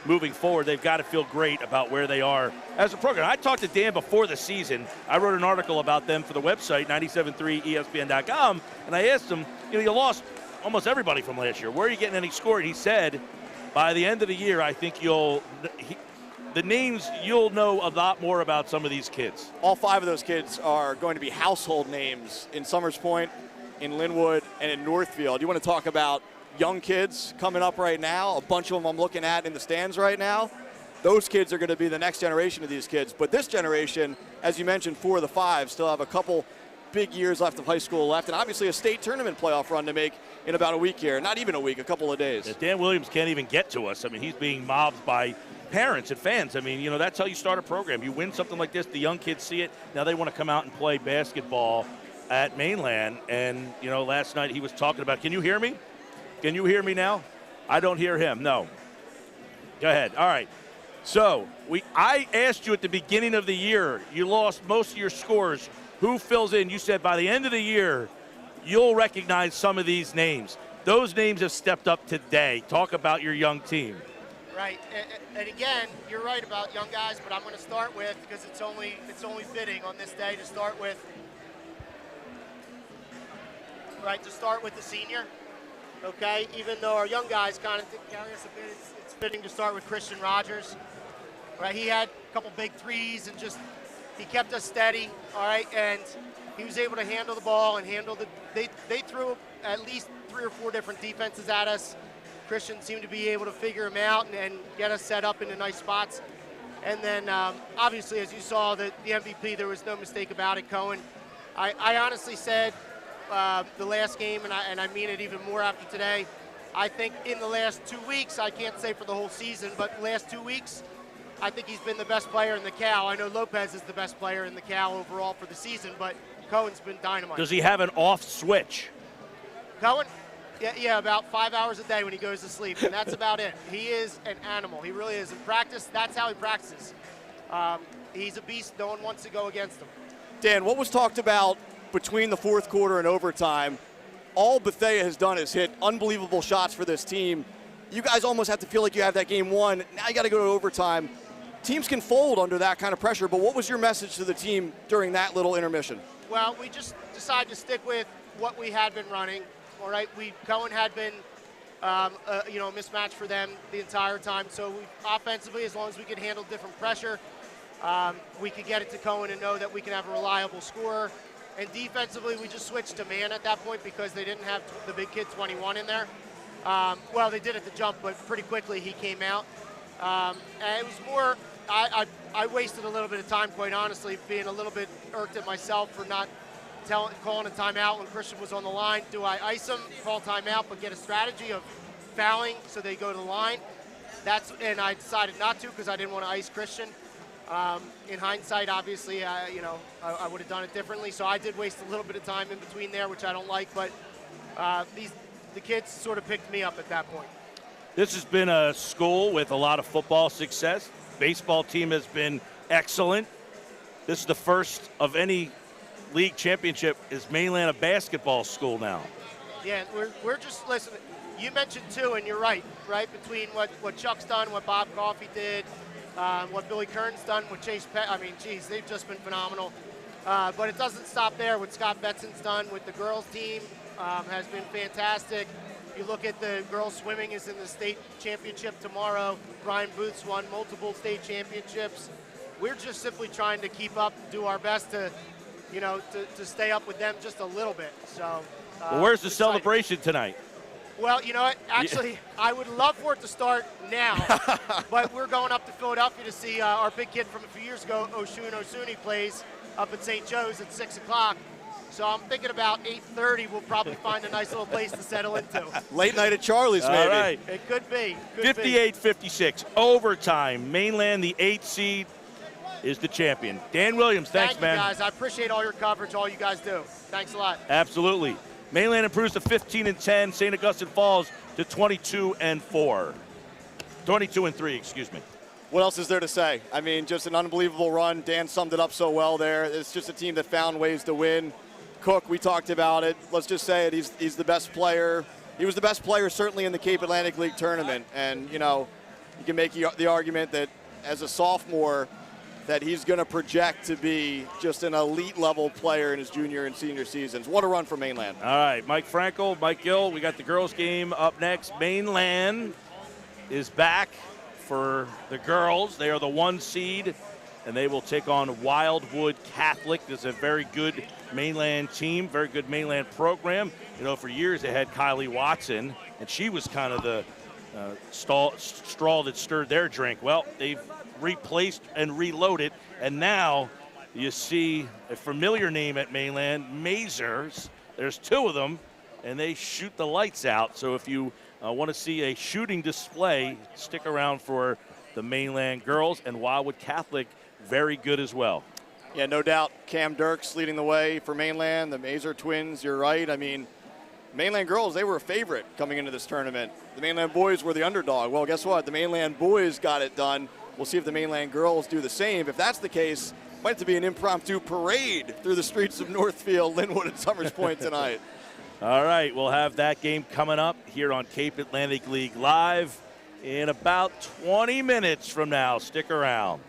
Moving forward, they've got to feel great about where they are as a program. I talked to Dan before the season. I wrote an article about them for the website, 973ESPN.com, and I asked him, you lost almost everybody from last year. Where are you getting any score? And he said, by the end of the year, I think you'll know a lot more about some of these kids. All 5 of those kids are going to be household names in Summers Point, in Linwood, and in Northfield. You want to talk about young kids coming up right now? A bunch of them I'm looking at in the stands right now. Those kids are going to be the next generation of these kids. But this generation, as you mentioned, 4 of the 5 still have a couple big years left of high school left, and obviously a state tournament playoff run to make in about a week here. Not even a week, a couple of days. Yeah, Dan Williams can't even get to us. He's being mobbed by parents and fans. That's how you start a program. You win something like this, the young kids see it. Now they want to come out and play basketball at Mainland. And, last night he was talking about, can you hear me? Can you hear me now? I don't hear him. No. Go ahead. All right. So I asked you at the beginning of the year, you lost most of your scores. Who fills in? You said by the end of the year, you'll recognize some of these names. Those names have stepped up today. Talk about your young team. Right. And again, you're right about young guys, but I'm going to start with, because it's only fitting on this day to start with the senior. Okay, even though our young guys kind of carry us a bit, it's fitting to start with Christian Rogers. Right, he had a couple big threes and he kept us steady. All right, and he was able to handle the ball and they threw at least 3 or 4 different defenses at us. Christian seemed to be able to figure them out and get us set up into nice spots. And then obviously, as you saw, the MVP, there was no mistake about it, Cohen. I honestly said the last game, and I mean it even more after today, I think in the last 2 weeks, I can't say for the whole season, but the last 2 weeks, I think he's been the best player in the Cal. I know Lopez is the best player in the Cal overall for the season, but Cohen's been dynamite. Does he have an off switch? Cohen? Yeah, about 5 hours a day when he goes to sleep, and that's about it. He is an animal. He really is. In practice, that's how he practices. He's a beast. No one wants to go against him. Dan, what was talked about between the 4th quarter and overtime? All Bethea has done is hit unbelievable shots for this team. You guys almost have to feel like you have that game won. Now you got to go to overtime. Teams can fold under that kind of pressure, but what was your message to the team during that little intermission? Well, we just decided to stick with what we had been running. All right, Cohen had been, a mismatch for them the entire time. So offensively, as long as we could handle different pressure, we could get it to Cohen and know that we can have a reliable scorer. And defensively, we just switched to man at that point because they didn't have the big kid 21 in there. Well, they did at the jump, but pretty quickly he came out. And it was more, I wasted a little bit of time, quite honestly, being a little bit irked at myself for not calling a timeout when Christian was on the line. Do I ice him, call timeout, but get a strategy of fouling so they go to the line? And I decided not to because I didn't want to ice Christian. In hindsight, obviously, I would have done it differently. So I did waste a little bit of time in between there, which I don't like. But the kids sort of picked me up at that point. This has been a school with a lot of football success. Baseball team has been excellent. This is the first of any league championship. Is Mainland a basketball school now? Yeah, we're just listening. You mentioned too, and you're right between what Chuck's done, what Bob Coffey did, what Billy Kern's done, what Chase Pett. I mean, geez, they've just been phenomenal. But it doesn't stop there. What Scott Betson's done with the girls team has been fantastic. You look at the girls swimming is in the state championship tomorrow. Brian Booth's won multiple state championships. We're just simply trying to keep up, do our best to stay up with them just a little bit. So, well, where's the celebration tonight? Well, you know what? Actually, I would love for it to start now, but we're going up to Philadelphia to see our big kid from a few years ago, Oshun Osuni, plays up at St. Joe's at 6 o'clock. So I'm thinking about 8:30, we'll probably find a nice little place to settle into. Late night at Charlie's, maybe. All right. It could be. 58-56, overtime. Mainland, the 8th seed, is the champion. Dan Williams, thanks, Thank man. you, guys. I appreciate all your coverage, all you guys do. Thanks a lot. Absolutely. Mainland improves to 15-10. St. Augustine falls to 22-4. 22-3, excuse me. What else is there to say? I mean, just an unbelievable run. Dan summed it up so well there. It's just a team that found ways to win. Cook, we talked about it. Let's just say it. He's the best player. He was the best player certainly in the Cape Atlantic League tournament. And, you know, you can make the argument that as a sophomore that he's going to project to be just an elite level player in his junior and senior seasons. What a run for Mainland. All right, Mike Frankel, Mike Gill, we got the girls game up next. Mainland is back for the girls. They are the 1 seed, and they will take on Wildwood Catholic. This is a very good Mainland team, very good Mainland program. You know, for years they had Kylie Watson, and she was kind of the straw that stirred their drink. Well, they've replaced and reloaded, and now you see a familiar name at Mainland, Mazers. There's 2 of them, and they shoot the lights out. So if you want to see a shooting display, stick around for the Mainland girls, and Wildwood Catholic, very good as well. Yeah, no doubt. Cam Dirks leading the way for Mainland. The Mazer twins, you're right. I mean, Mainland girls, they were a favorite coming into this tournament. The Mainland boys were the underdog. Well, guess what? The Mainland boys got it done. We'll see if the Mainland girls do the same. If that's the case, it might have to be an impromptu parade through the streets of Northfield, Linwood, and Summers Point tonight. All right, we'll have that game coming up here on Cape Atlantic League Live in about 20 minutes from now. Stick around.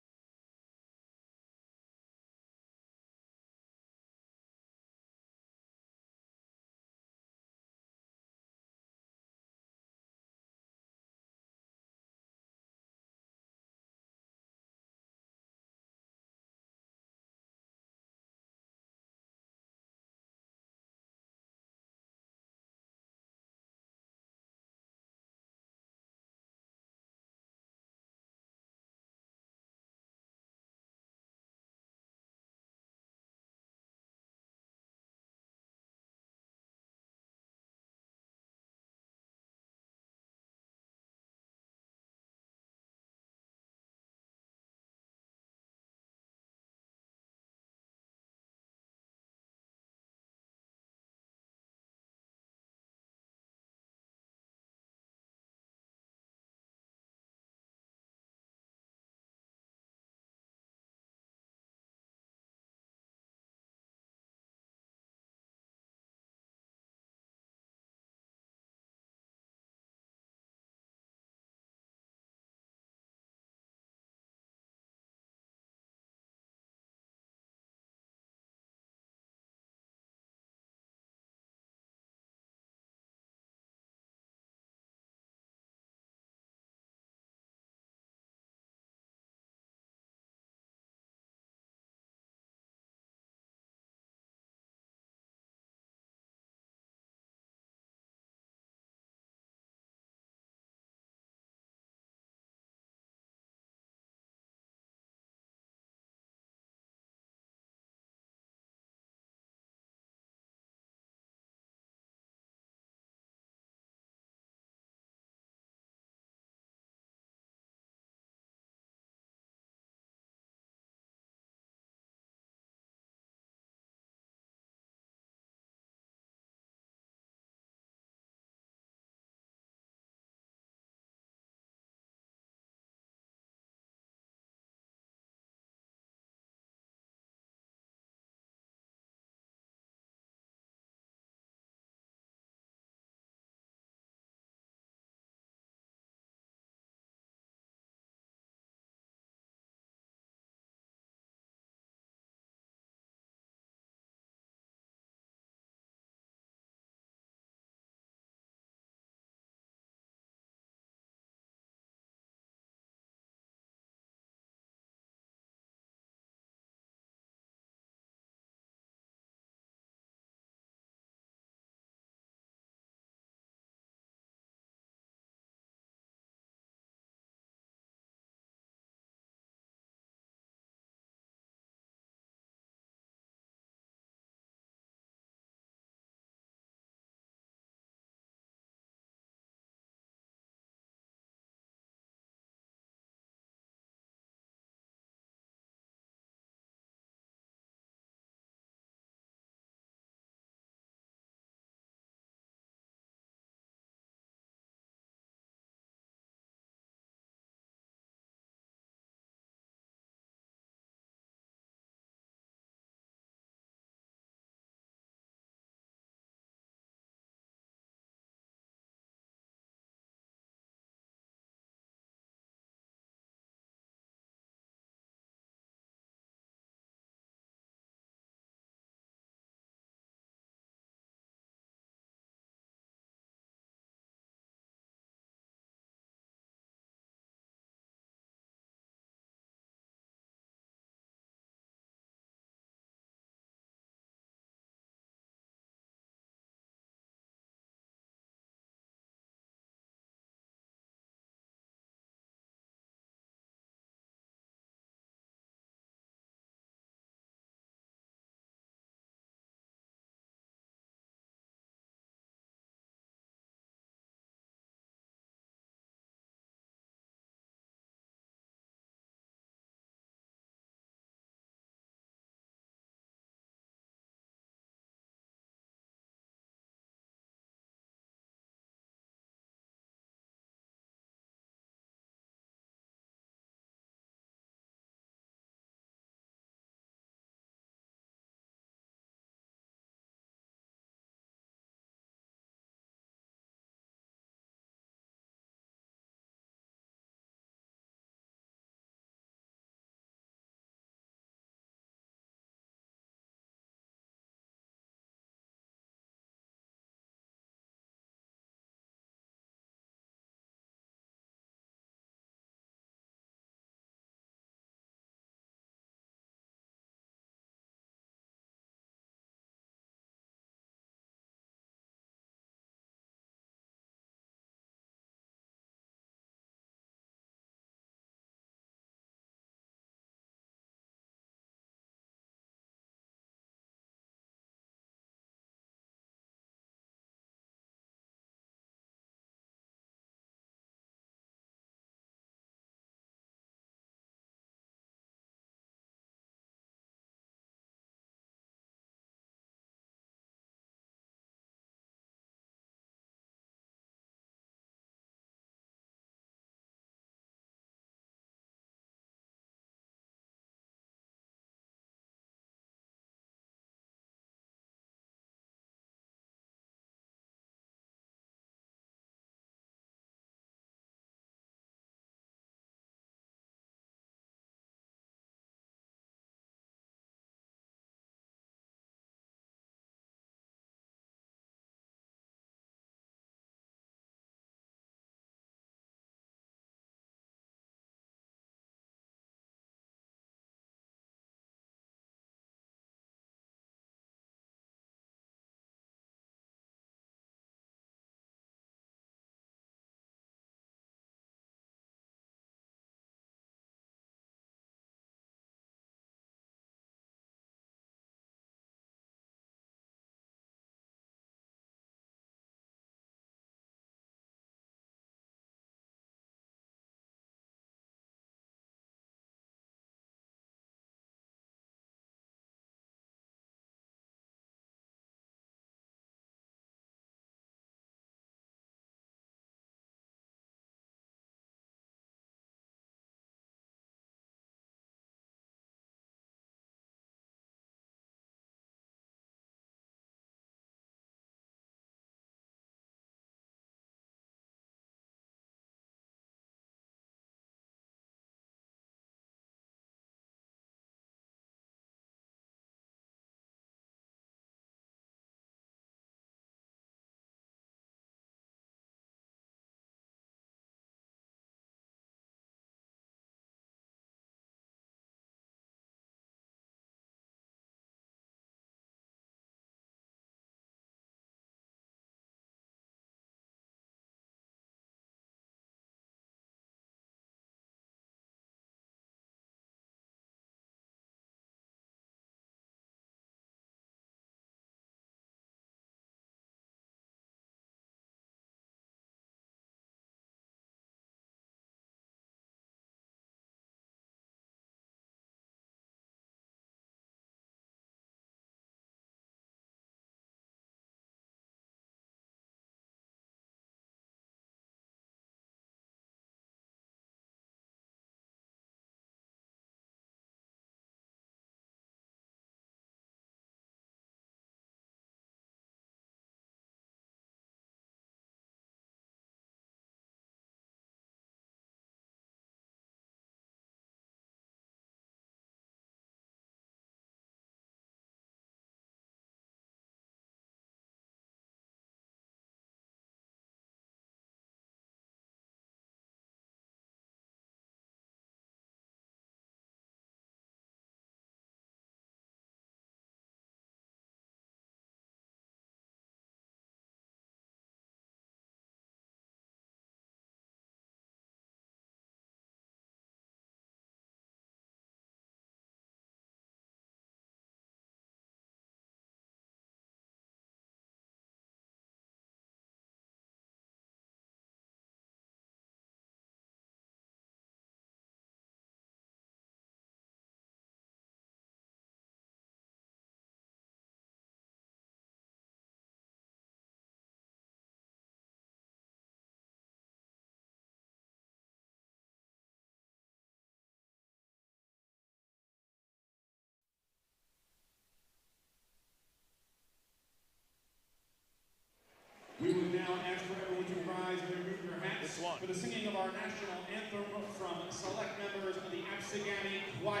Apsigami Choir.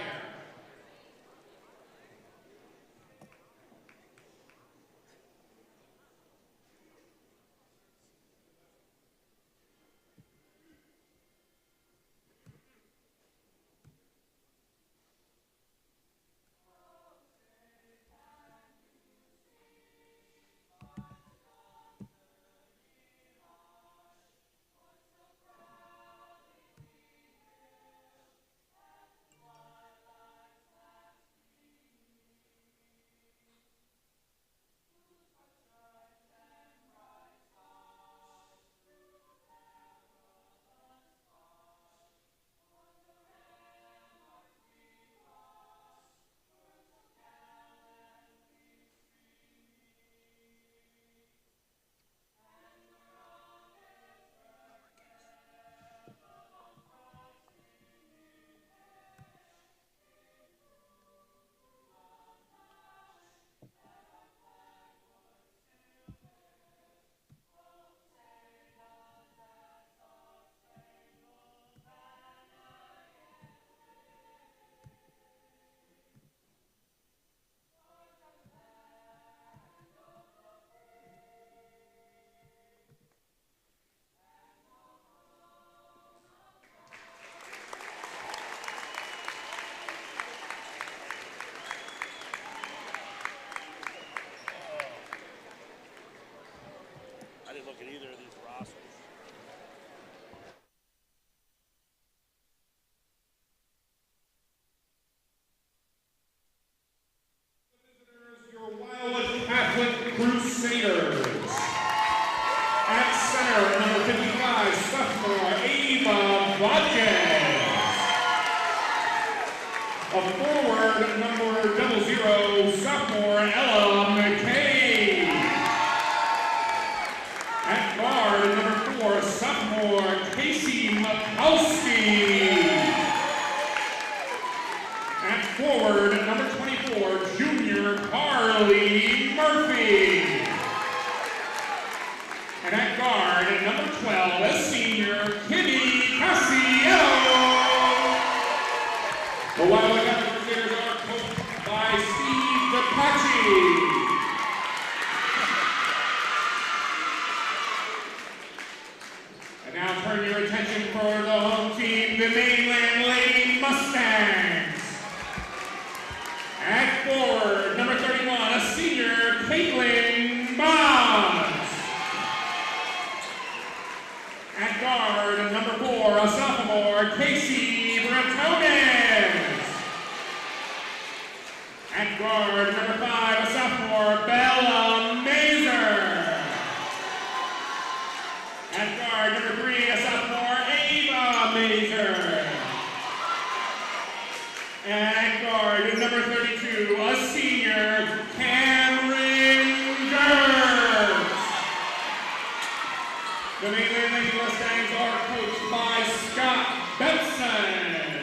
I didn't look at either of these rosters. Your Wildwood Catholic Crusaders. At center, number 55, sophomore Ava Vodkes. A forward, number 00, sophomore Ella McKay. At guard, number 4, sophomore Casey Makowski. At forward, number 24, junior Carly Murphy. And at guard, number 12, a senior Kimmy Casiello. The Wildwood Catholic Crusaders are coached by Steve DePachi. And now turn your attention for the home team, the Mainland Lady Mustangs. At forward, number 31, a senior, Caitlin Boggs. At guard, number 4, a sophomore, Casey Bretones. At guard, number 5, a sophomore, Bella Mazer. At guard, number 3, a sophomore, Ava Mazer. And at guard, number 32, a senior, Cameron Gertz. The Mainland Lady Mustangs are coached by Scott Benson.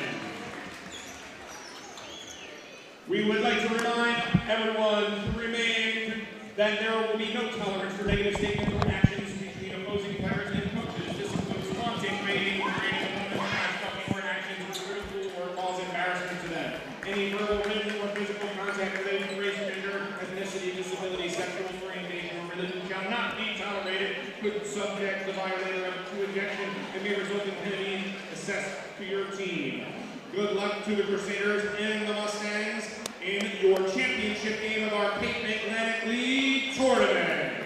We would like to remind everyone to remain that there will be no tolerance for negative statements or actions between opposing players and coaches. This includes taunting, baiting, parading opponents, trash-talking, or actions which ridicule or cause embarrassment to them. Any verbal, written, or physical contact related to race, gender, ethnicity, disability, sexual orientation, or religion shall not be tolerated, could subject the violator to ejection and may result in penalties assessed to your team. Good luck to the Crusaders and the Mustangs in your championship game of our Cape Atlantic League tournament.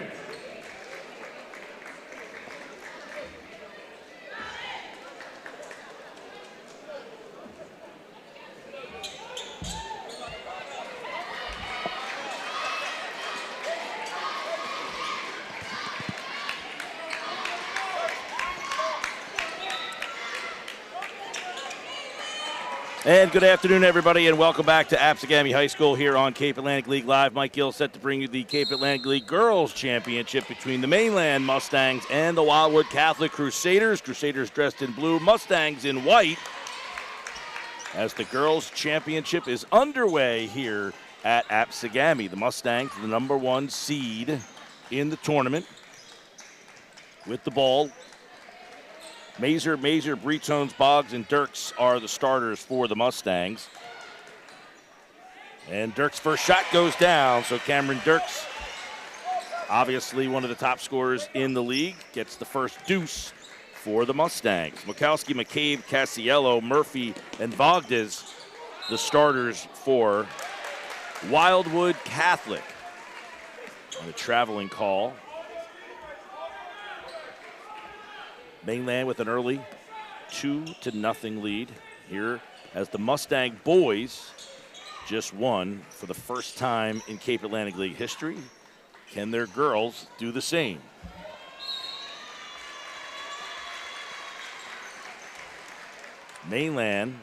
And good afternoon, everybody, and welcome back to Apsigami High School here on Cape Atlantic League Live. Mike Gill set to bring you the Cape Atlantic League Girls Championship between the Mainland Mustangs and the Wildwood Catholic Crusaders. Crusaders dressed in blue, Mustangs in white, as the Girls Championship is underway here at Apsigami. The Mustangs, the #1 seed in the tournament, with the ball Mazer, Bretones, Boggs, and Dirks are the starters for the Mustangs. And Dirks' first shot goes down, so Cameron Dirks, obviously one of the top scorers in the league, gets the first deuce for the Mustangs. Mikowski, McCabe, Casiello, Murphy, and Vogdes, the starters for Wildwood Catholic. On a traveling call. Mainland with an early 2-0 lead here as the Mustang boys just won for the first time in Cape Atlantic League history. Can their girls do the same? Mainland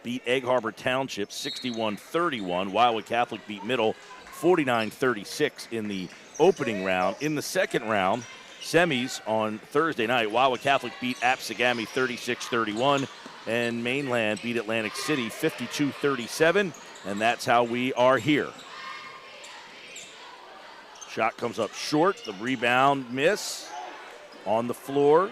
beat Egg Harbor Township 61-31. Wildwood Catholic beat Middle 49-36 in the opening round. In the second round, semis on Thursday night, Wildwood Catholic beat Apsagami 36-31, and Mainland beat Atlantic City 52-37, and that's how we are here. Shot comes up short, the rebound miss on the floor.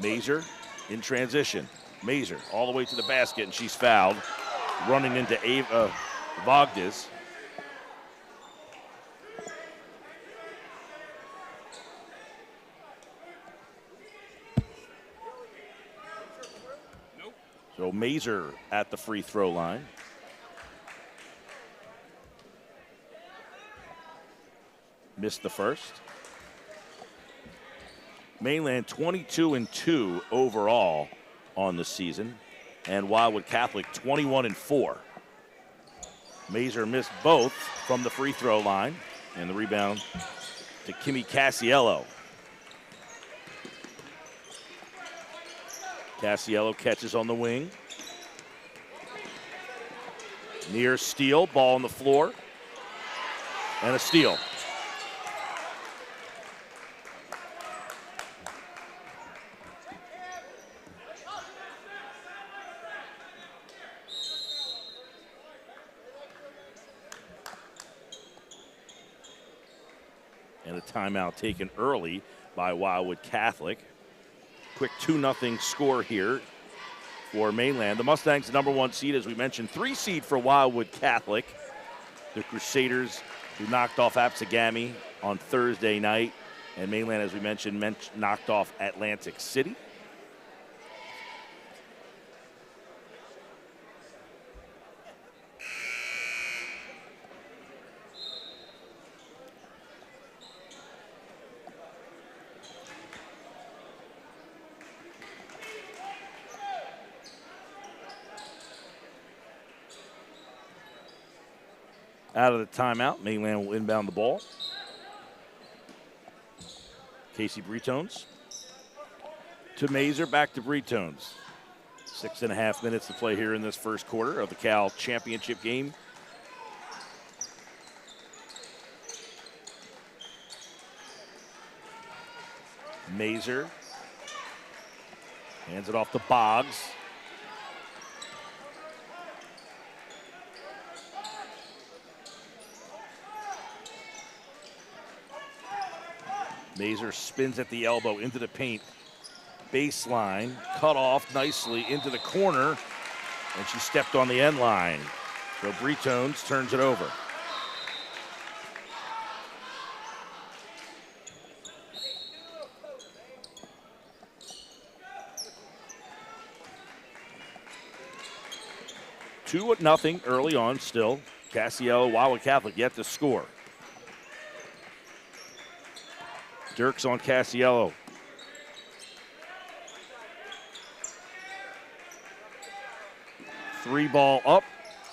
Mazer in transition. Mazer all the way to the basket, and she's fouled. Running into Ava Vogdes. So Mazer at the free throw line. Missed the first. Mainland 22-2 overall on the season, and Wildwood Catholic 21-4. Mazer missed both from the free throw line, and the rebound to Kimmy Casiello. Casiello catches on the wing. Near steal, ball on the floor, and a steal. And a timeout taken early by Wildwood Catholic. Quick 2-0 score here for Mainland. The Mustangs, the number 1 seed, as we mentioned, 3 seed for Wildwood Catholic. The Crusaders, who knocked off Apsagami on Thursday night. And Mainland, as we mentioned, knocked off Atlantic City. Out of the timeout, Mainland will inbound the ball. Casey Bretones to Mazer, back to Bretones. 6.5 minutes to play here in this first quarter of the Cal Championship game. Mazer hands it off to Boggs. Mazer spins at the elbow into the paint. Baseline, cut off nicely into the corner, and she stepped on the end line. So Bretones turns it over. Two at nothing early on still. Casiello, Wildwood Catholic yet to score. Dirks on Casiello. Three ball up,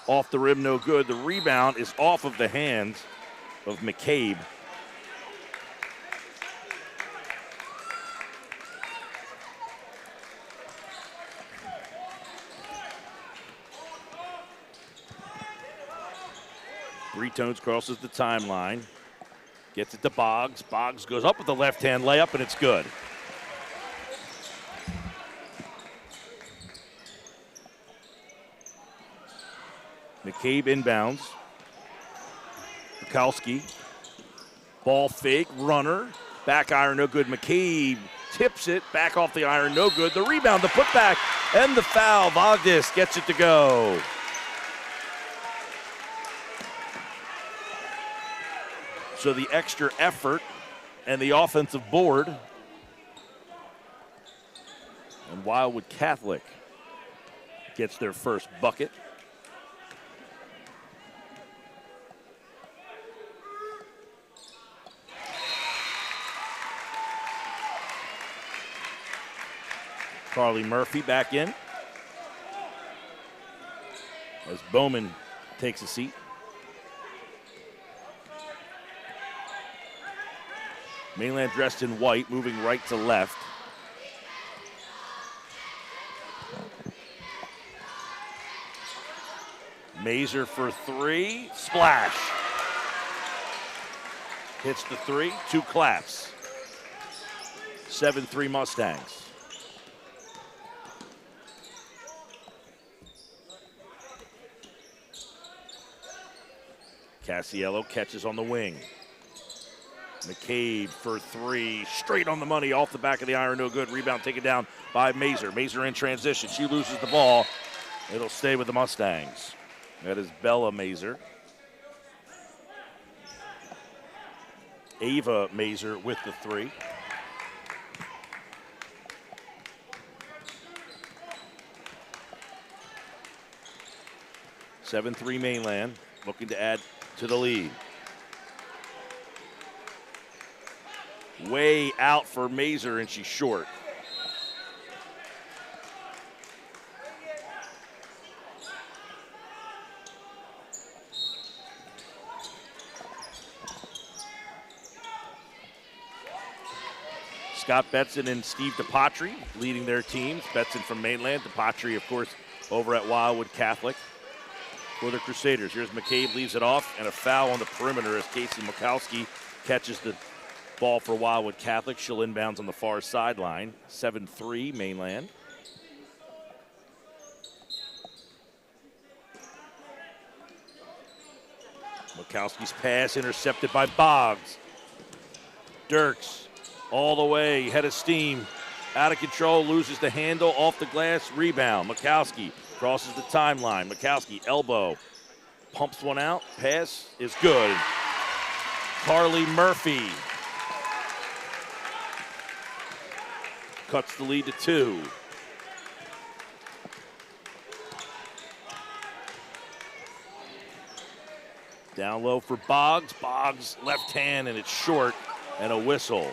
off the rim, no good. The rebound is off of the hands of McCabe. Bretones crosses the timeline. Gets it to Boggs. Boggs goes up with the left-hand layup, and it's good. McCabe inbounds. Bukowski. Ball fake, runner. Back iron, no good. McCabe tips it, back off the iron, no good. The rebound, the putback, and the foul. Vogdis gets it to go. So the extra effort and the offensive board. And Wildwood Catholic gets their first bucket. Carly Murphy back in as Bowman takes a seat. Mainland dressed in white, moving right to left. Mazer for three, splash. Hits the three, two claps. 7-3 Mustangs. Cassiello catches on the wing. McCabe for three, straight on the money, off the back of the iron, no good. Rebound taken down by Mazer. Mazer in transition, she loses the ball. It'll stay with the Mustangs. That is Bella Mazer. Ava Mazer with the three. (7-3) Mainland, looking to add to the lead. Way out for Mazer, and she's short. Scott Betson and Steve DePatri leading their teams. Betson from Mainland, DePatri, of course, over at Wildwood Catholic for the Crusaders. Here's McCabe, leaves it off, and a foul on the perimeter as Casey Mukowski catches the ball for Wildwood Catholic. She'll inbounds on the far sideline. 7-3 Mainland. Mukowski's pass intercepted by Boggs. Dirks all the way, head of steam, out of control, loses the handle, off the glass, rebound. Mukowski crosses the timeline. Mukowski, elbow, pumps one out, pass is good. Carly Murphy cuts the lead to 2. Down low for Boggs. Boggs left hand, and it's short, and a whistle.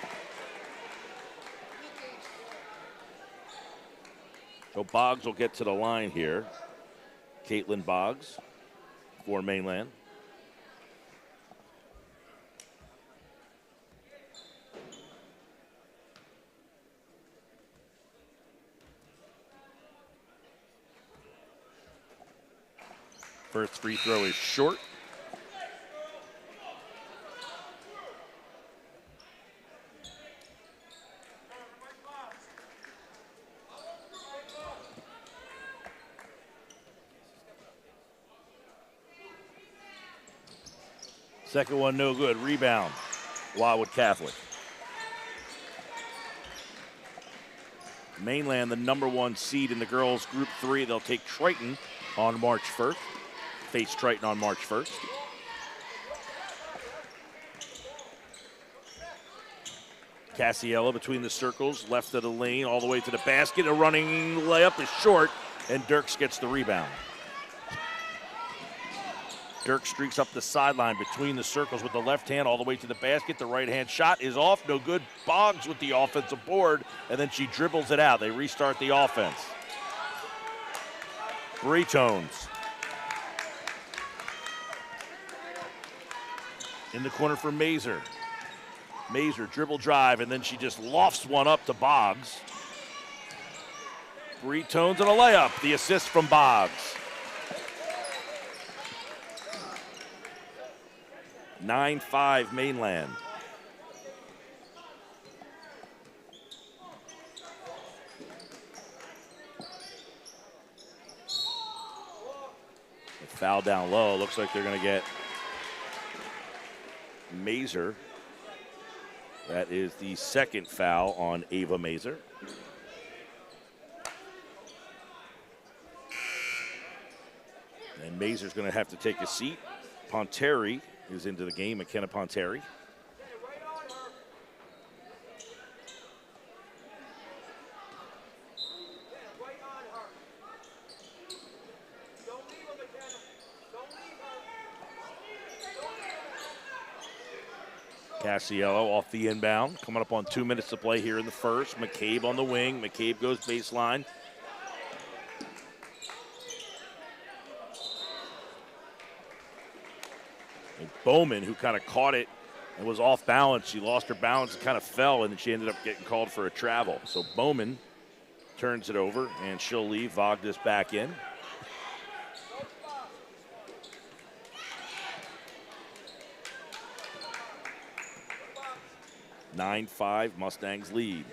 So Boggs will get to the line here. Caitlin Boggs for Mainland. First free throw is short. Second one, no good. Rebound, Wildwood Catholic. Mainland, the #1 seed in the girls' Group 3. They'll take Triton on March 1st. Face Triton on March 1st. Cassiello between the circles, left of the lane, all the way to the basket. A running layup is short, and Dirks gets the rebound. Dirk streaks up the sideline between the circles with the left hand all the way to the basket. The right hand shot is off, no good. Boggs with the offensive board, and then she dribbles it out. They restart the offense. Bretones. In the corner for Mazer. Mazer dribble drive, and then she just lofts one up to Boggs. Bretones and a layup. The assist from Boggs. 9-5 Mainland. A foul down low. Looks like they're going to get Mazer. That is the second foul on Ava Mazer. And Mazer's going to have to take a seat. Ponteri is into the game, McKenna Ponteri. Cassiello off the inbound, coming up on 2 minutes to play here in the first. McCabe on the wing. McCabe goes baseline. And Bowman, who kind of caught it and was off balance. She lost her balance and kind of fell, and then she ended up getting called for a travel. So Bowman turns it over, and she'll leave. Vogda's back in. (9-5) Mustangs lead.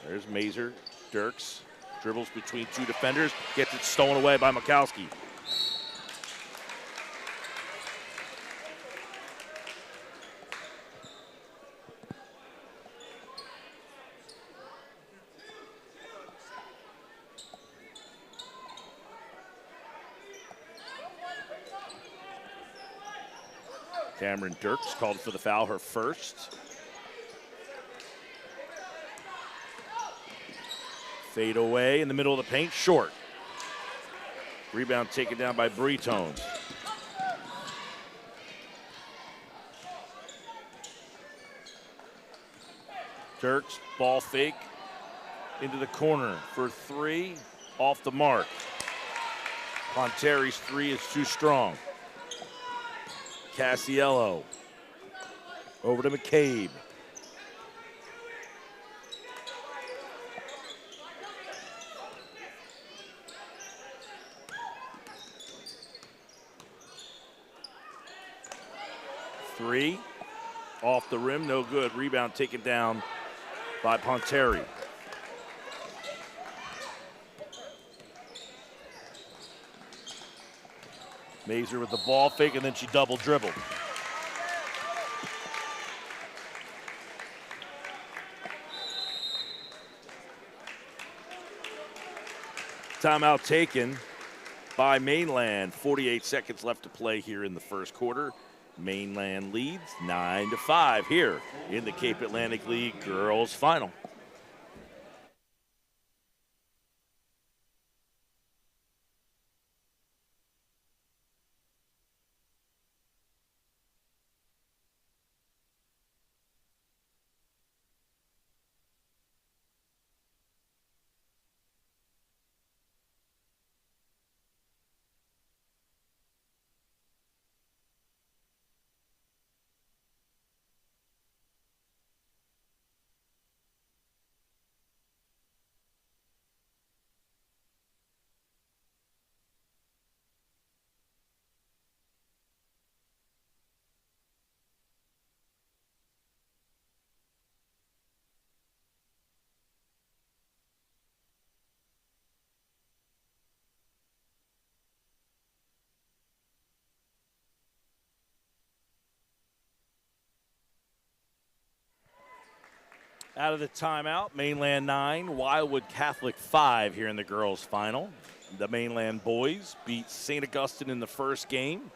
There's Mazer. Dirks dribbles between two defenders, gets it stolen away by Mikowski. Cameron Dirks called for the foul, her first. Fade away in the middle of the paint, short. Rebound taken down by Bretones. Dirks, ball fake, into the corner for three, off the mark. Ponteri's three is too strong. Cassiello, over to McCabe. Three, off the rim, no good. Rebound taken down by Ponteri. Mazer with the ball fake, and then she double dribbled. Timeout taken by Mainland. 48 seconds left to play here in the first quarter. Mainland leads 9-5 here in the Cape Atlantic League Girls Final. Out of the timeout, Mainland 9, Wildwood Catholic 5 here in the girls' final. The Mainland boys beat St. Augustine in the first game,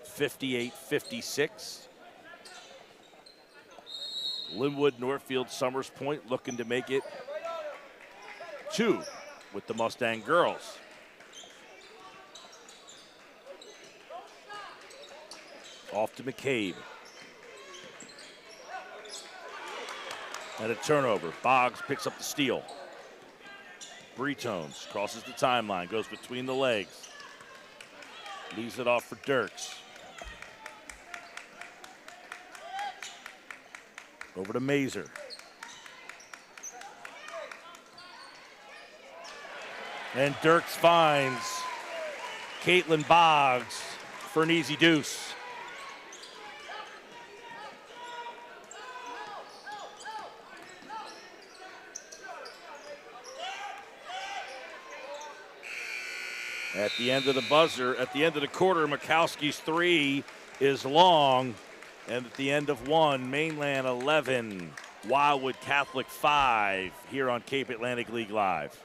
58-56. Linwood, Northfield, Summers Point looking to make it 2 with the Mustang girls. Off to McCabe. And a turnover. Boggs picks up the steal. Bretones crosses the timeline, goes between the legs. Leaves it off for Dirks. Over to Mazer. And Dirks finds Caitlin Boggs for an easy deuce. At the end of the buzzer, at the end of the quarter, Mikowski's three is long, And at the end of one, Mainland 11, Wildwood Catholic 5 here on Cape Atlantic League Live.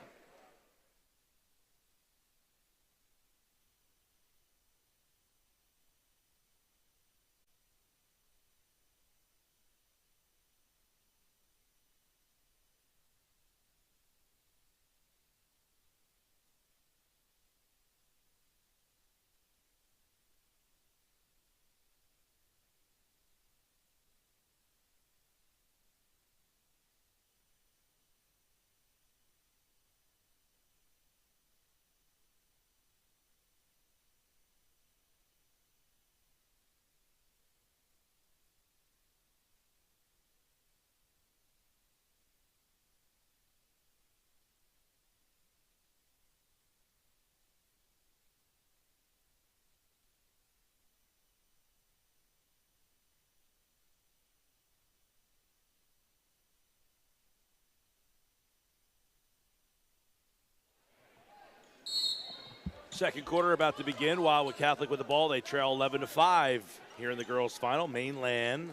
Second quarter about to begin. Wildwood Catholic with the ball. They trail 11-5 here in the girls' final. Mainland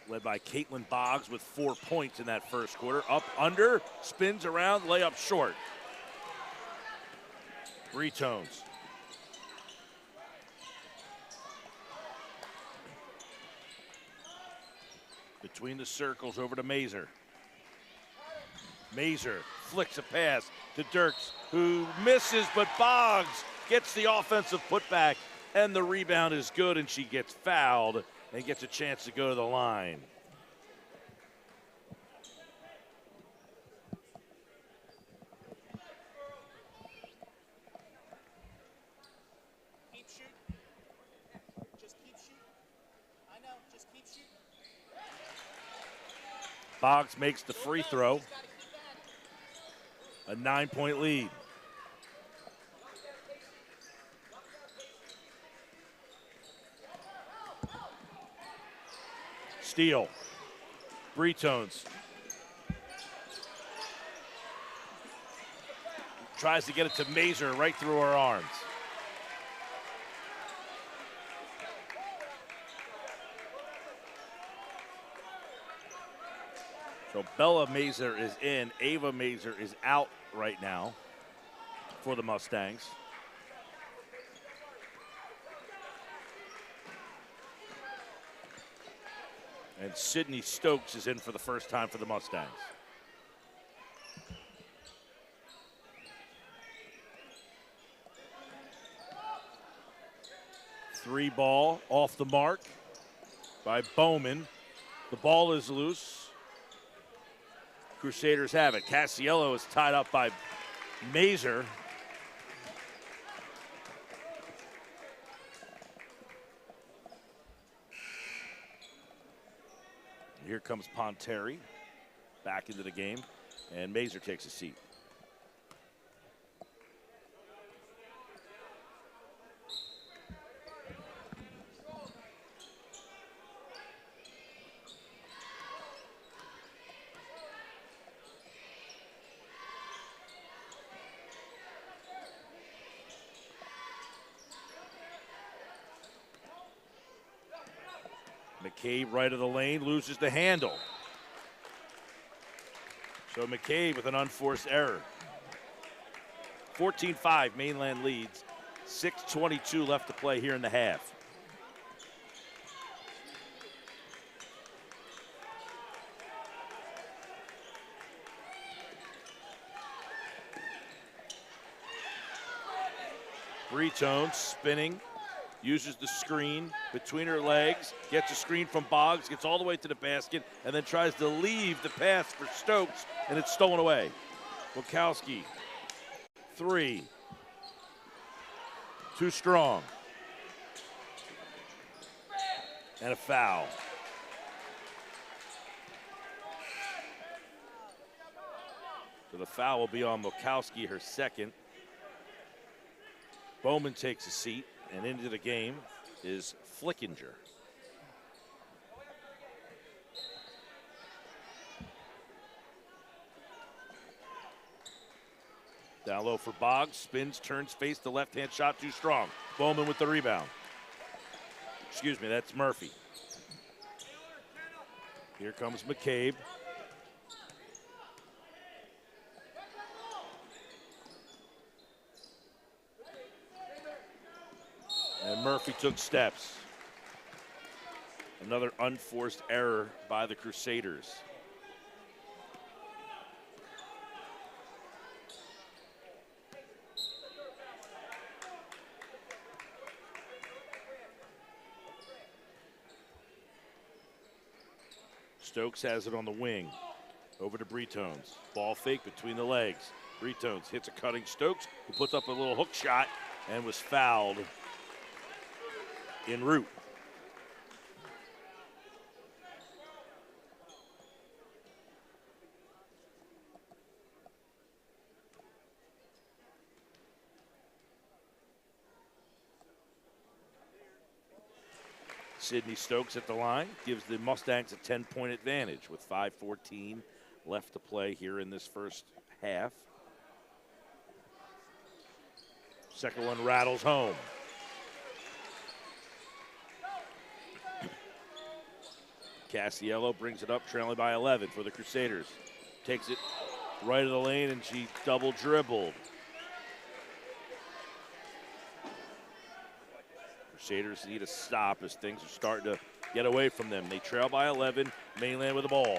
led by Caitlin Boggs with 4 points in that first quarter. Up, under, spins around, layup short. Bretones. Between the circles over to Mazer. Mazer flicks a pass to Dirks, who misses, but Boggs gets the offensive putback, and the rebound is good, and she gets fouled and gets a chance to go to the line. Keep shooting. Just keep shooting. I know, just keep shooting. Boggs makes the free throw. A 9-point lead. Steal. Bretones. Tries to get it to Mazer right through her arms. So Bella Mazer is in. Ava Mazer is out right now for the Mustangs. And Sydney Stokes is in for the first time for the Mustangs. Three ball off the mark by Bowman. The ball is loose. Crusaders have it. Cassiello is tied up by Mazer. Here comes Ponteri back into the game, and Mazer takes a seat. McCabe right of the lane, loses the handle. So McCabe with an unforced error. 14-5, Mainland leads. 6:22 left to play here in the half. Bretone spinning. Uses the screen between her legs, gets a screen from Boggs, gets all the way to the basket, and then tries to leave the pass for Stokes, and it's stolen away. Wachowski, three. Too strong. And a foul. So the foul will be on Wachowski, her second. Bowman takes a seat. And into the game is Flickinger. Down low for Boggs, spins, turns, face the left-hand shot too strong. Bowman with the rebound. Excuse me, that's Murphy. Here comes McCabe. And Murphy took steps. Another unforced error by the Crusaders. Stokes has it on the wing. Over to Bretones. Ball fake between the legs. Bretones hits a cutting Stokes, who puts up a little hook shot and was fouled en route. Sidney Stokes at the line gives the Mustangs a 10-point advantage with 5:14 left to play here in this first half. Second one rattles home. Casiello brings it up, trailing by 11 for the Crusaders. Takes it right of the lane, and she double dribbled. Crusaders need a stop as things are starting to get away from them. They trail by 11, Mainland with the ball.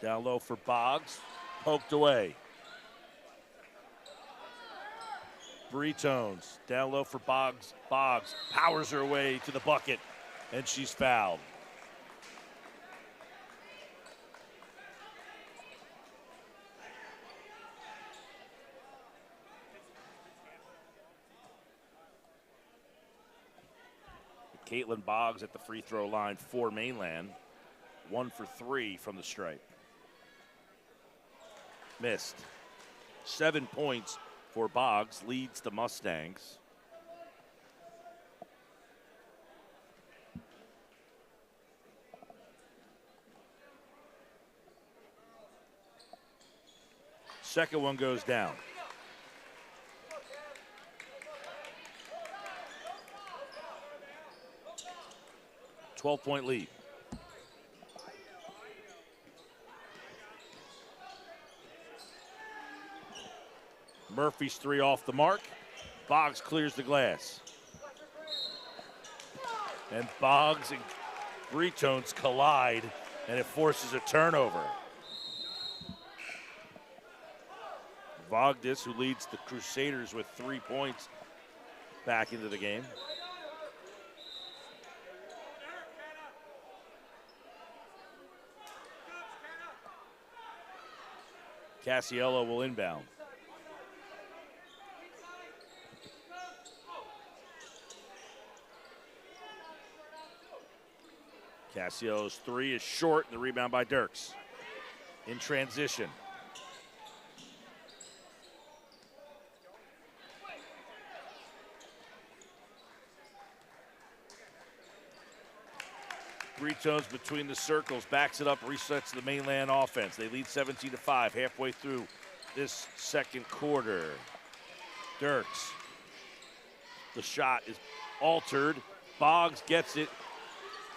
Down low for Boggs, poked away. Bretones, down low for Boggs. Boggs powers her way to the bucket, and she's fouled. Caitlin Boggs at the free throw line for Mainland. 1 for 3 from the stripe. Missed. 7 points for Boggs, leads the Mustangs. Second one goes down. A 12-point lead. Murphy's three off the mark. Boggs clears the glass. And Boggs and Bretones collide, and it forces a turnover. Vogdis, who leads the Crusaders with 3 points, back into the game. Casiello will inbound. Casiello's three is short, and the rebound by Dirks. In transition. Bretones between the circles, backs it up, resets the Mainland offense. They lead 17-5 halfway through this second quarter. Dirks. The shot is altered. Boggs gets it.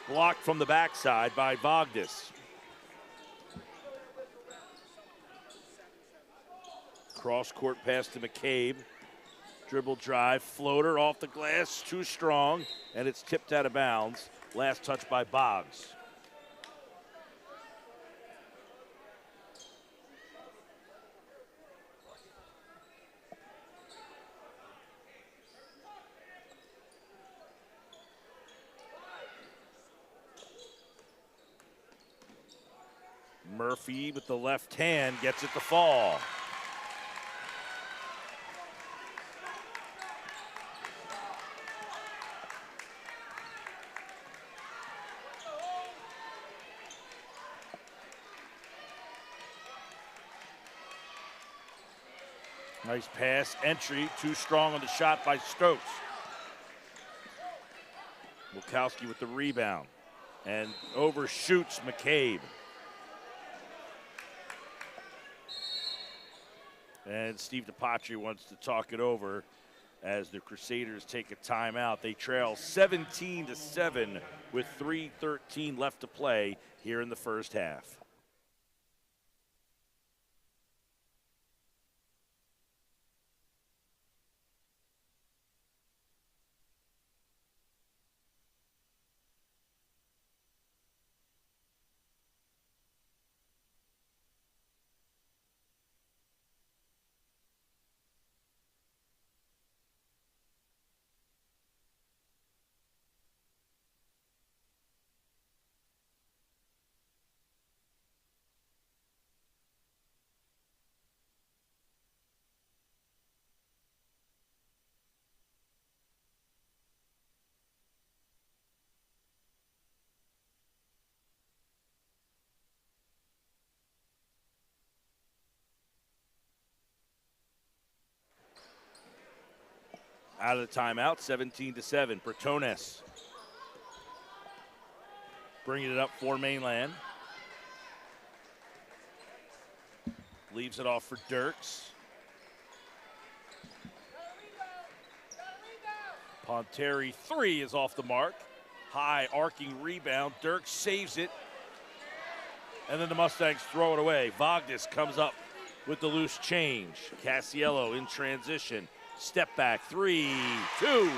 Blocked from the backside by Vogdis. Cross-court pass to McCabe. Dribble drive, floater off the glass, too strong, and it's tipped out of bounds. Last touch by Boggs. Murphy with the left hand gets it to fall. Nice pass, entry, too strong on the shot by Stokes. Wilkowski with the rebound. and overshoots McCabe. And Steve DiPatri wants to talk it over as the Crusaders take a timeout. They trail 17-7 with 3:13 left to play here in the first half. Out of the timeout, 17-7. Bertones bringing it up for Mainland. Leaves it off for Dirks. Ponteri 3 is off the mark. High arcing rebound. Dirks saves it. And then the Mustangs throw it away. Vogdes comes up with the loose change. Casiello in transition. Step back, 3, 2,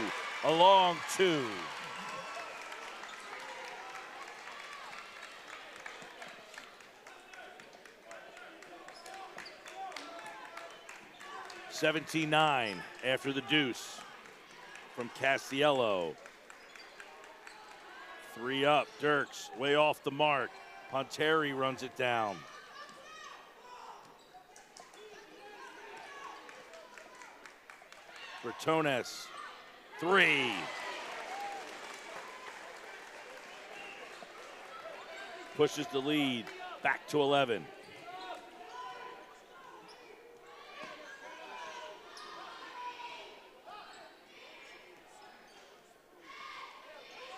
a long 2. (17-9) after the deuce from Casiello. 3 up, Dirks way off the mark. Ponteri runs it down. Bertones, 3. Pushes the lead back to 11.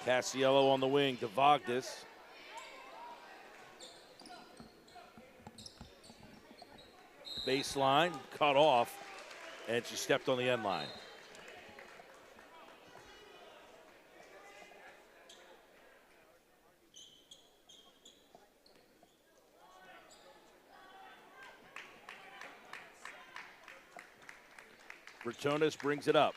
Casiello on the wing to Vogdes. Baseline, cut off. And she stepped on the end line. Bertones brings it up.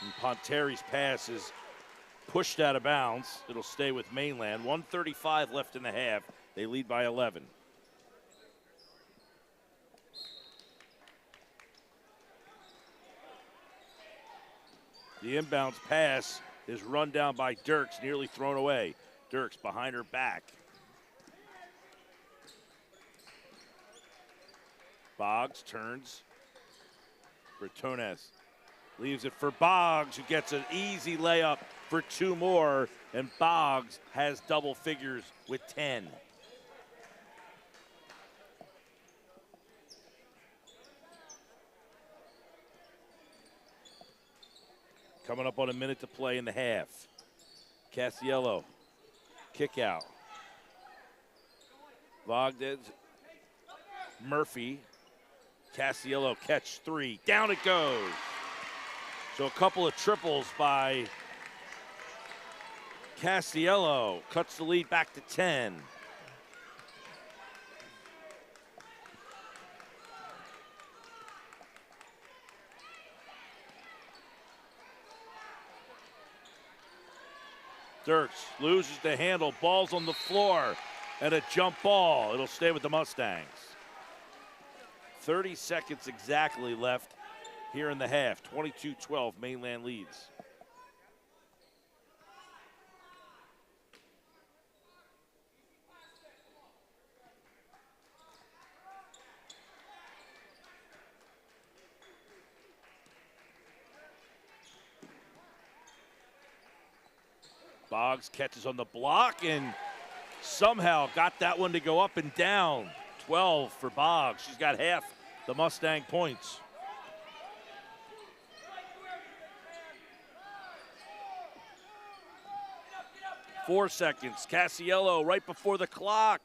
And Ponteri's pass is pushed out of bounds. It'll stay with Mainland. 1:35 left in the half. They lead by 11. The inbounds pass is run down by Dirks, nearly thrown away. Dirks behind her back. Boggs turns. Bertones leaves it for Boggs, who gets an easy layup for 2 more, and Boggs has double figures with 10. Coming up on a minute to play in the half. Casiello, kick out. Vogdes, Murphy, Casiello catch 3. Down it goes. So a couple of triples by Casiello. Cuts the lead back to 10. Dirks loses the handle, ball's on the floor, and a jump ball. It'll stay with the Mustangs. 30 seconds exactly left here in the half. 22-12, Mainland leads. Boggs catches on the block and somehow got that one to go up and down. 12 for Boggs. She's got half the Mustang points. 4 seconds. Casiello right before the clock.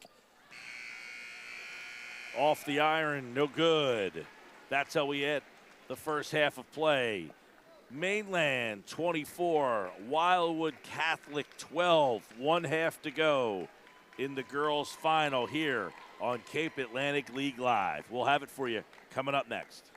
Off the iron, no good. That's how we end the first half of play. Mainland 24, Wildwood Catholic 12. 1 half to go in the girls' final here on Cape Atlantic League Live. We'll have it for you coming up next.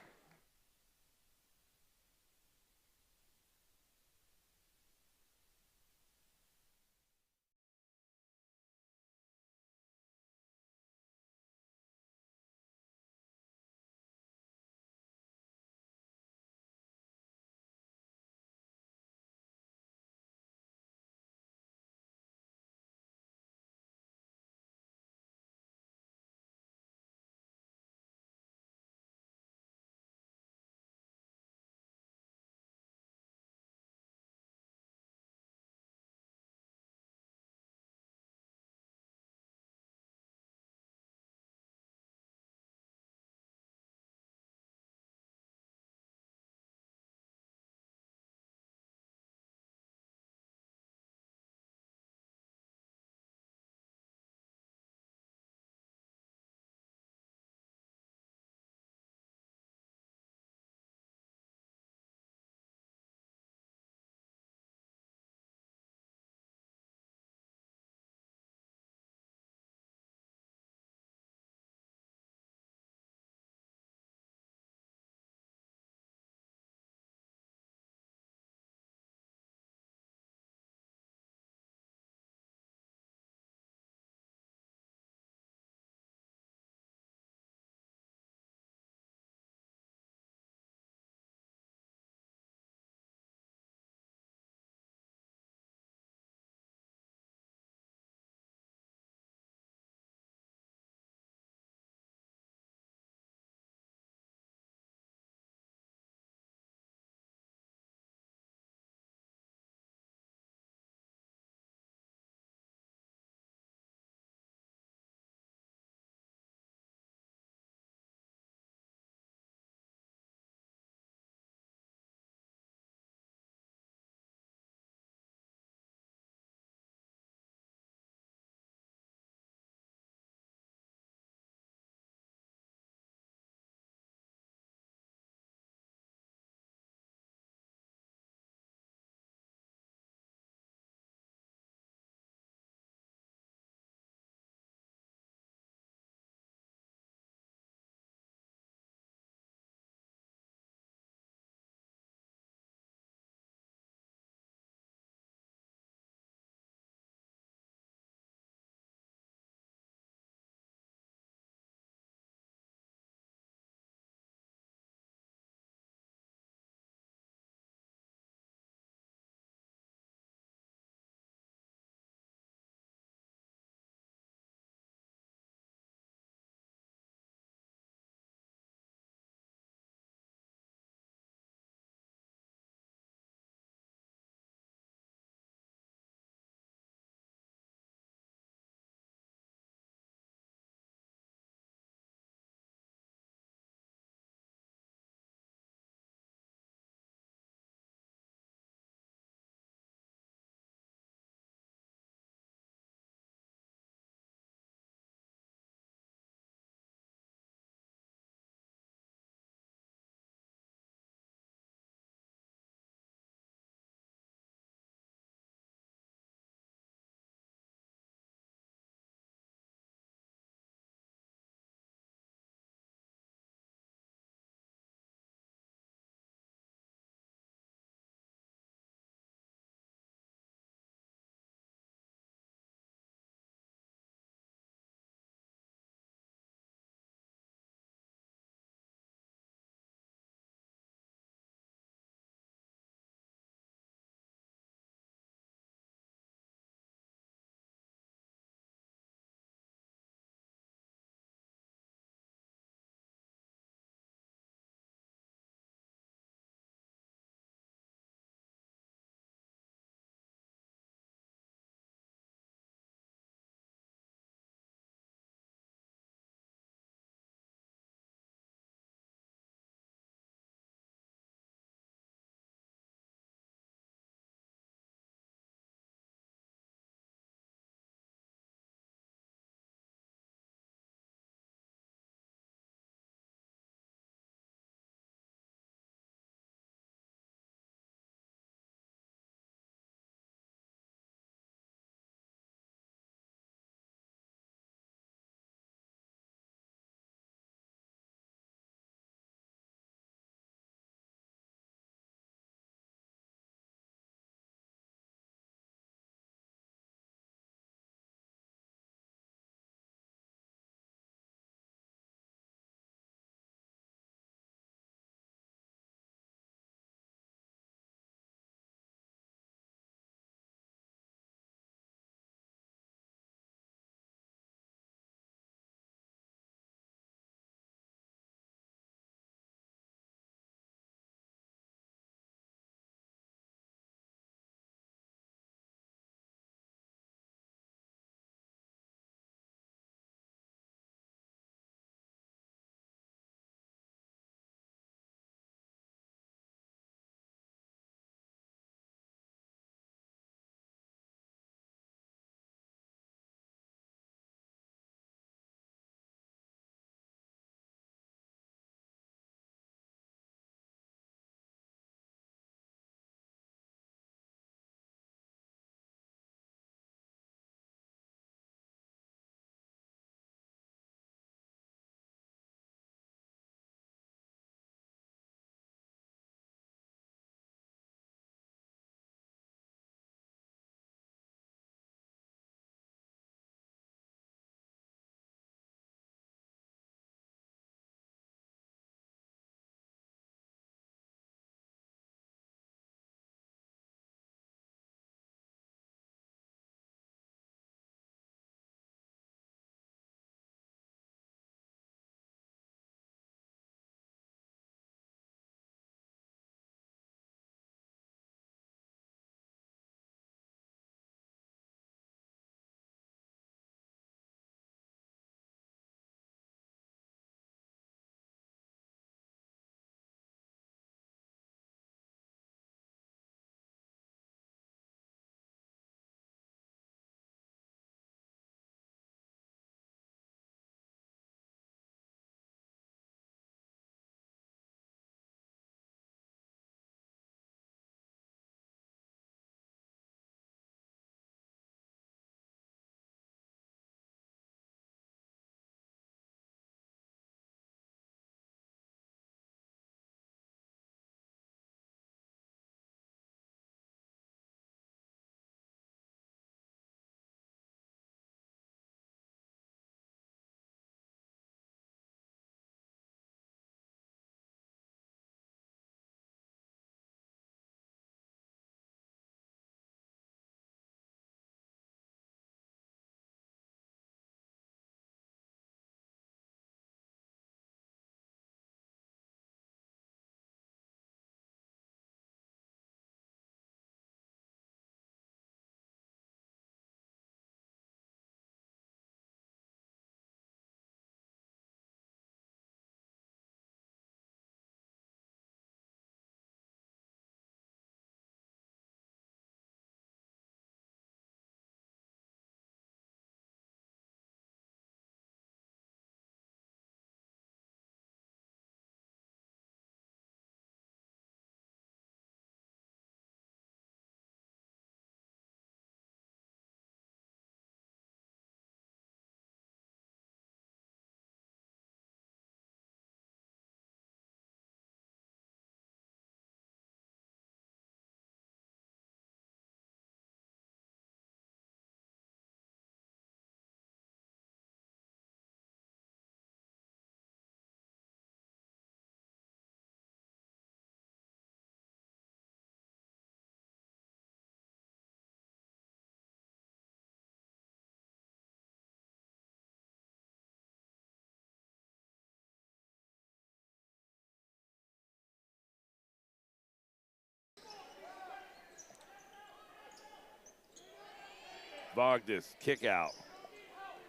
Bogda's kick out.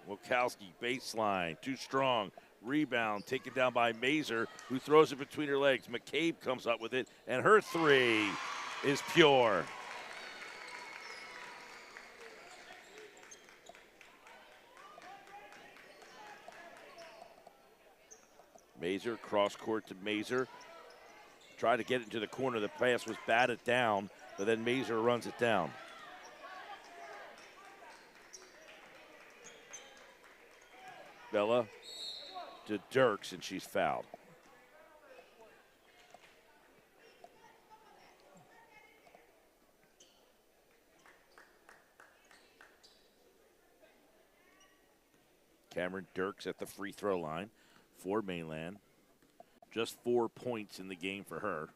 Wokowski baseline, too strong. Rebound taken down by Mazer, who throws it between her legs. McCabe comes up with it, and her three is pure. Mazer, cross court to Mazer. Tried to get it into the corner. The pass was batted down, but then Mazer runs it down. Bella to Dirks, and she's fouled. Cameron Dirks at the free throw line for Mainland. Just 4 points in the game for her.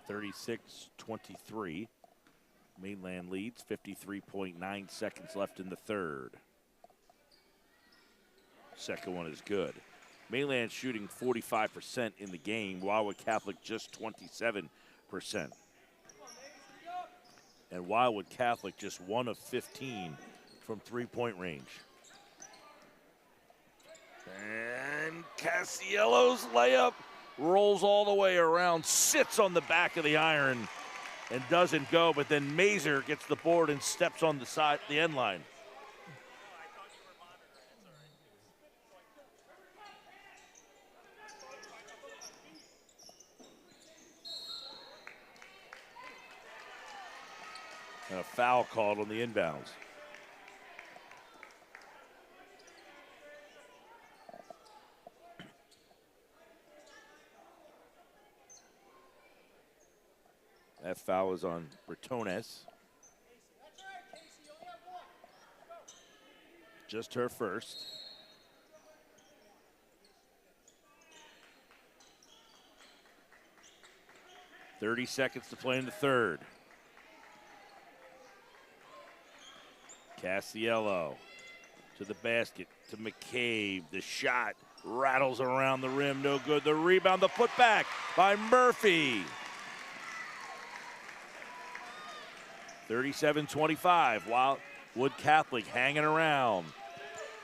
(36-23). Mainland leads, 53.9 seconds left in the third. Second one is good. Mainland shooting 45% in the game, Wildwood Catholic just 27%. And Wildwood Catholic just 1 of 15 from three-point range. And Casiello's layup rolls all the way around, sits on the back of the iron, and doesn't go, but then Mazer gets the board and steps on the side, the end line. And a foul called on the inbounds. That foul is on Bertones. Just her first. .30 seconds to play in the third. Casiello to the basket, to McCabe. The shot rattles around the rim, no good. The rebound, the putback by Murphy. 37-25, Wildwood Catholic hanging around.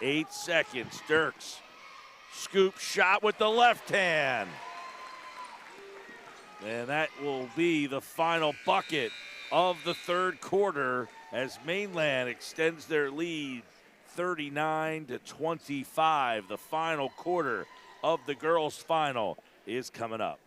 8 seconds, Dirks. Scoop shot with the left hand. And that will be the final bucket of the third quarter as Mainland extends their lead 39-25. The final quarter of the girls' final is coming up.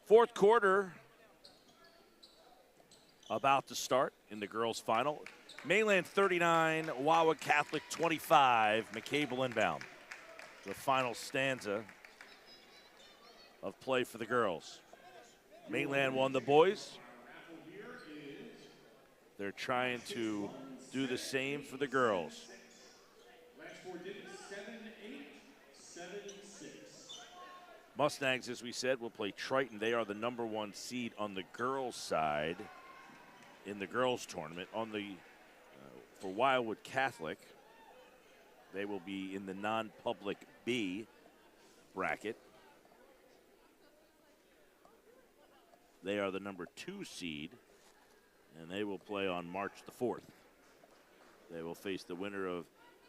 Fourth quarter about to start in the girls' final. Mainland 39, Wildwood Catholic 25. McCabe will inbound. The final stanza of play for the girls. Mainland won the boys. They're trying to do the same for the girls. Mustangs, as we said, will play Triton. They are the #1 seed on the girls' side in the girls' tournament. On the for Wildwood Catholic, they will be in the non-public B bracket. They are the #2 seed, and they will play on March the 4th. They will face the winner of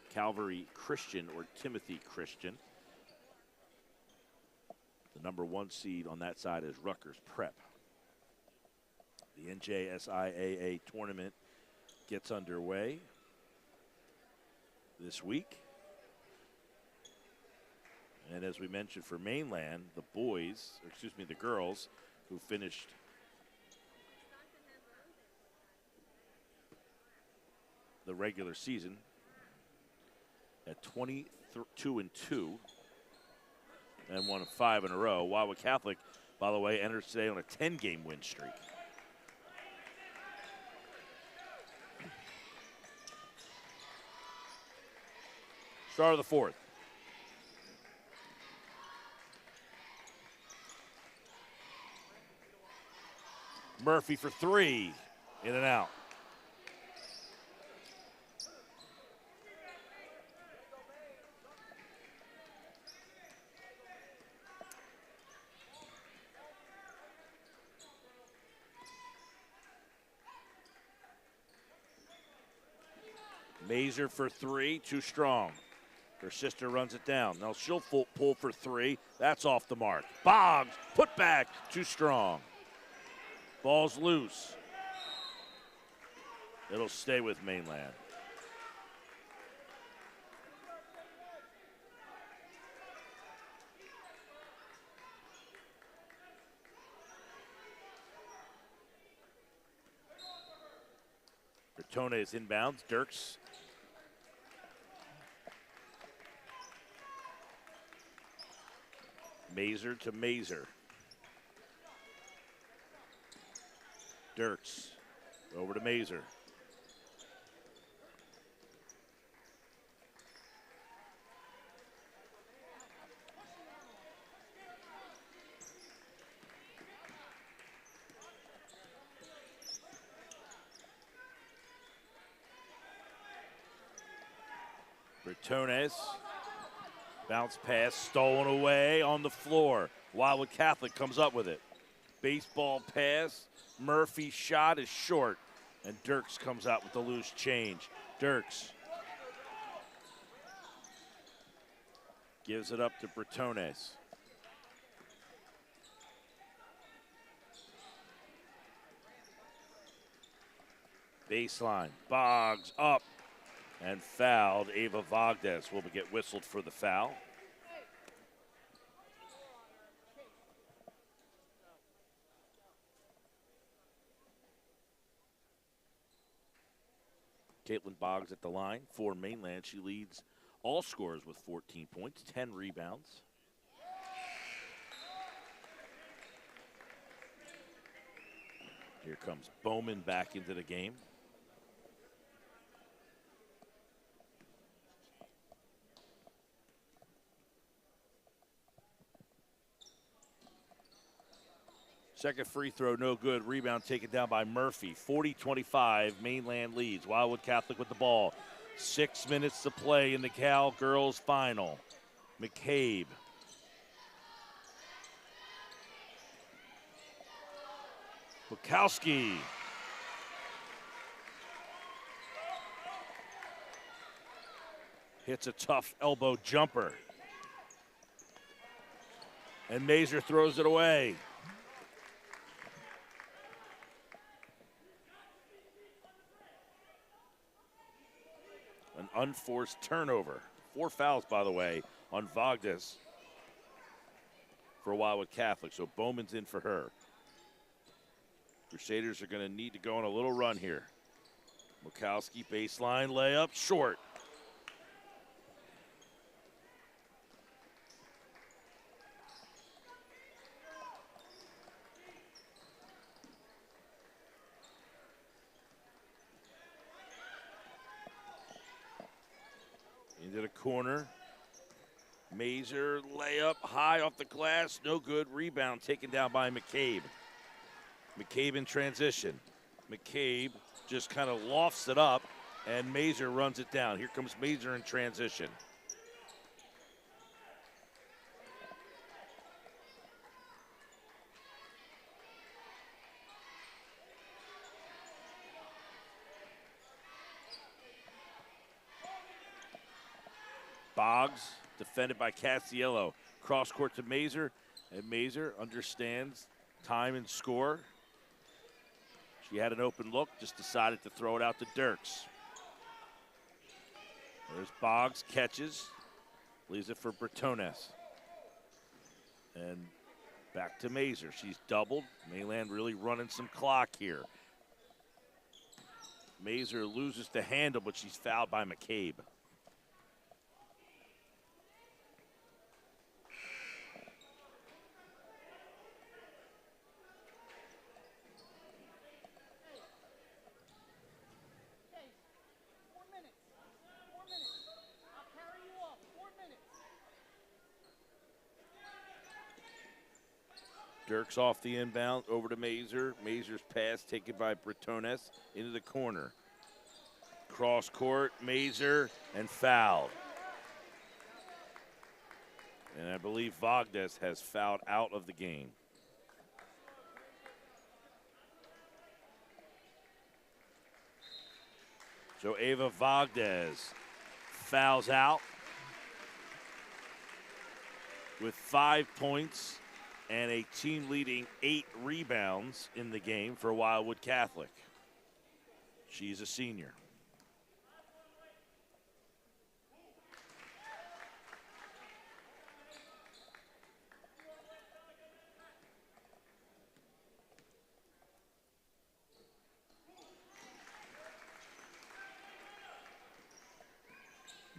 Calvary Christian or Timothy Christian. The #1 seed on that side is Rutgers Prep. The NJSIAA tournament gets underway this week. And as we mentioned for Mainland, the girls who finished the regular season at 22-2 and won 5 in a row. Wildwood Catholic, by the way, enters today on a 10-game win streak. Start of the 4th. Murphy for 3, in and out. Mazer for 3, too strong. Her sister runs it down. Now she'll pull for 3. That's off the mark. Boggs, put back, too strong. Ball's loose. It'll stay with Mainland. Bertone is inbounds. Dirks. Mazer to Mazer. Dirks over to Mazer. Bertones. Bounce pass stolen away on the floor. Wildwood Catholic comes up with it. Baseball pass. Murphy's shot is short, and Dirks comes out with the loose change. Dirks gives it up to Bertones. Baseline. Boggs up and fouled. Ava Vogdes will get whistled for the foul. Caitlin Boggs at the line for Mainland. She leads all scorers with 14 points, 10 rebounds. Here comes Bowman back into the game. Second free throw, no good. Rebound taken down by Murphy. 40-25, Mainland leads. Wildwood Catholic with the ball. 6 minutes to play in the Cal Girls Final. McCabe. Bukowski. Hits a tough elbow jumper. And Mazer throws it away. An unforced turnover. 4 fouls, by the way, on Vogdes for Wildwood Catholic. So Bowman's in for her. Crusaders are going to need to go on a little run here. Bukowski baseline layup, short. Into the corner. Mazer layup high off the glass, no good. Rebound taken down by McCabe. McCabe in transition. McCabe just kind of lofts it up, and Mazer runs it down. Here comes Mazer in transition. Boggs, defended by Casiello. Cross court to Mazer, and Mazer understands time and score. She had an open look, just decided to throw it out to Dirks. There's Boggs, catches, leaves it for Bretones. And back to Mazer. She's doubled. Mainland really running some clock here. Mazer loses the handle, but she's fouled by McCabe. Dirks off the inbound, over to Mazer. Mazer's pass taken by Bretones into the corner. Cross court, Mazer, and fouled. And I believe Vogdes has fouled out of the game. So Ava Vogdes fouls out with 5 points and a team-leading 8 rebounds in the game for Wildwood Catholic. She's a senior.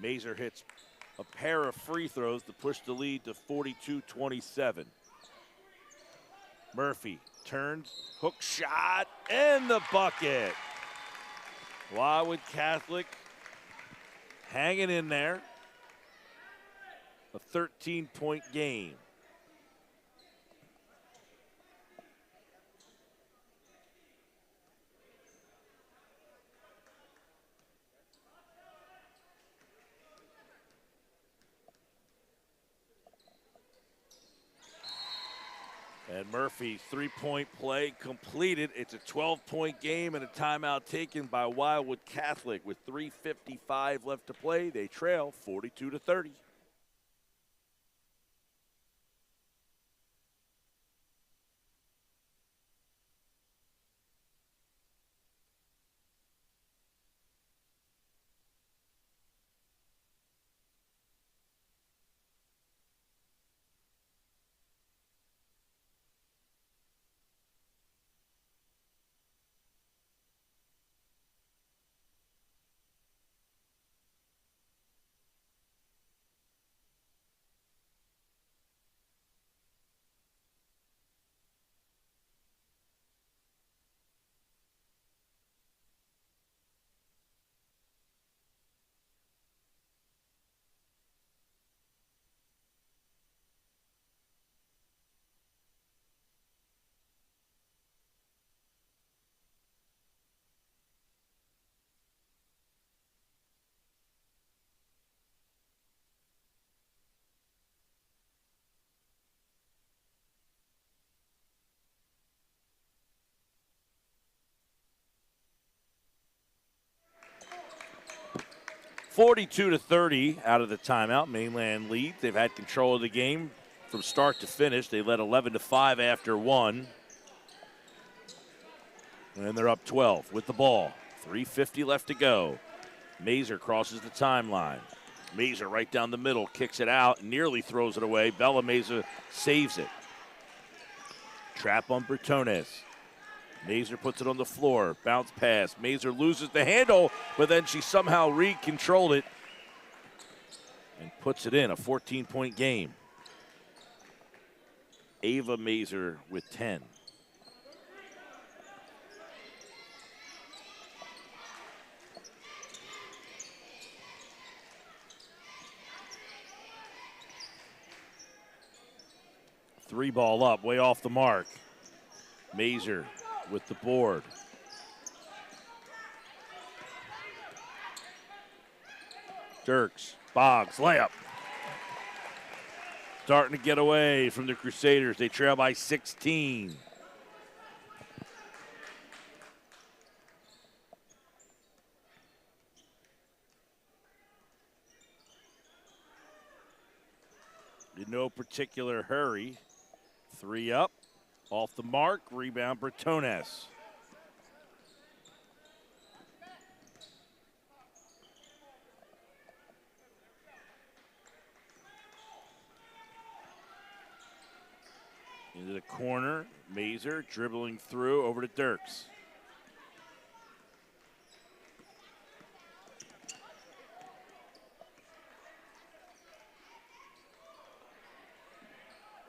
Mazer hits a pair of free throws to push the lead to 42-27. Murphy turns, hook shot, and the bucket. Wildwood Catholic hanging in there. A 13-point game. And Murphy's three-point play completed. It's a 12-point game and a timeout taken by Wildwood Catholic with 3:55 left to play. They trail 42-30. (42-30) out of the timeout. Mainland lead. They've had control of the game from start to finish. They led 11-5 after one. And they're up 12 with the ball. 3:50 left to go. Mazer crosses the timeline. Mazer right down the middle, kicks it out, nearly throws it away. Bella Mazer saves it. Trap on Bretones. Mazer puts it on the floor. Bounce pass. Mazer loses the handle, but then she somehow re-controlled it and puts it in. A 14-point game. Ava Mazer with 10. 3 ball up, way off the mark. Mazer with the board. Dirks, Boggs, layup. Starting to get away from the Crusaders. They trail by 16. In no particular hurry. 3 up, off the mark, rebound Bretones. Into the corner, Mazer dribbling through over to Dirks.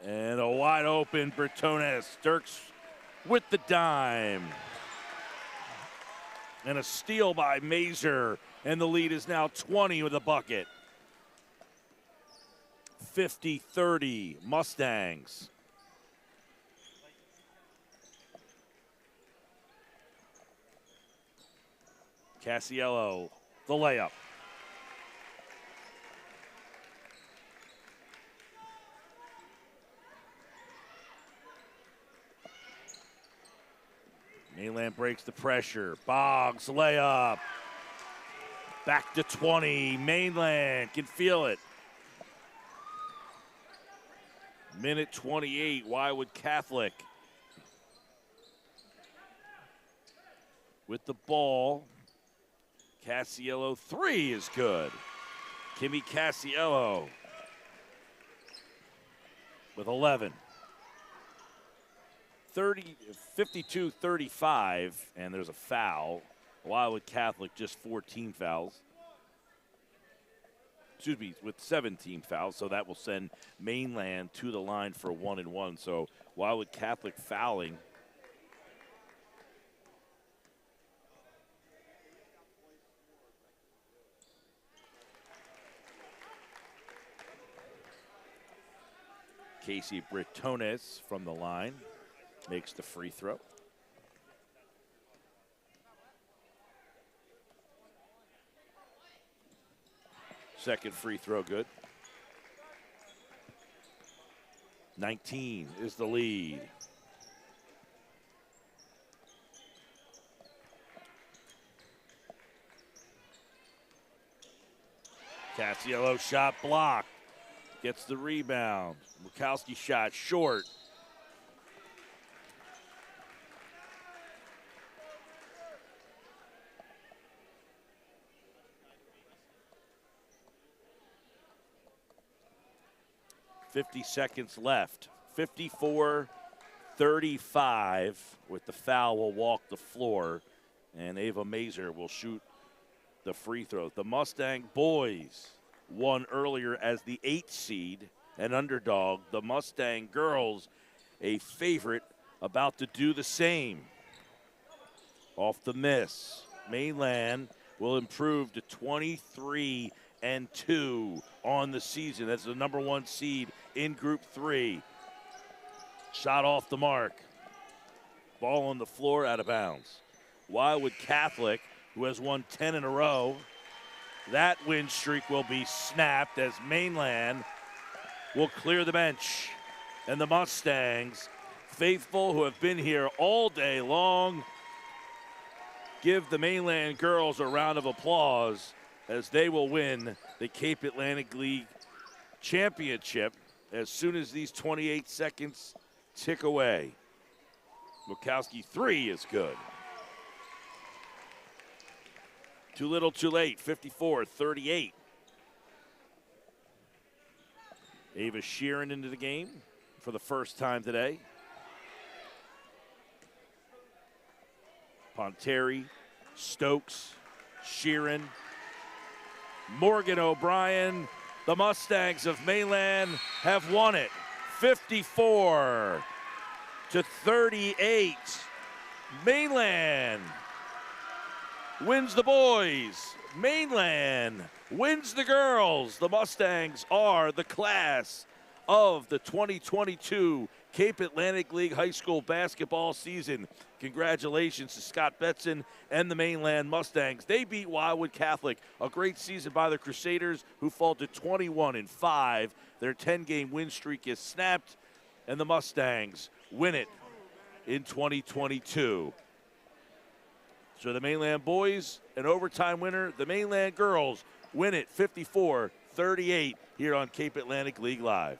And a wide open Bretones. Dirks with the dime. And a steal by Mazer. And the lead is now 20 with a bucket. 50-30 Mustangs. Casiello, the layup. Mainland breaks the pressure. Boggs, layup. Back to 20. Mainland can feel it. Minute 28, Wildwood Catholic. With the ball. Casiello, 3 is good. Kimmy Casiello with 11. 52-35, and there's a foul. Wildwood Catholic just 14 fouls. Excuse me, with 17 fouls, so that will send Mainland to the line for 1-1. So Wildwood Catholic fouling. Casey Bretones from the line makes the free throw. Second free throw good. 19 is the lead. Casiello shot blocked. Gets the rebound. Murkowski shot short. .50 seconds left. 54-35. With the foul, will walk the floor. And Ava Mazer will shoot the free throw. The Mustang boys won earlier as the 8th seed, an underdog. The Mustang girls, a favorite, about to do the same. Off the miss, Mainland will improve to 23-2 on the season. That's the number 1 seed in Group 3. Shot off the mark. Ball on the floor, out of bounds. Wildwood Catholic, who has won 10 in a row, that win streak will be snapped as Mainland will clear the bench. And the Mustangs, faithful who have been here all day long, give the Mainland girls a round of applause as they will win the Cape Atlantic League Championship as soon as these 28 seconds tick away. Murkowski 3 is good. Too little, too late, 54-38. Ava Sheeran into the game for the first time today. Ponteri, Stokes, Sheeran, Morgan O'Brien. The Mustangs of Mainland have won it, 54-38. Mainland wins the boys. Mainland wins the girls. The Mustangs are the class of the 2022 Cape Atlantic League High School basketball season. Congratulations to Scott Betson and the Mainland Mustangs. They beat Wildwood Catholic. A great season by the Crusaders, who fall to 21-5. Their 10-game win streak is snapped, and the Mustangs win it in 2022. So the Mainland boys, an overtime winner. The Mainland girls win it 54-38 here on Cape Atlantic League Live.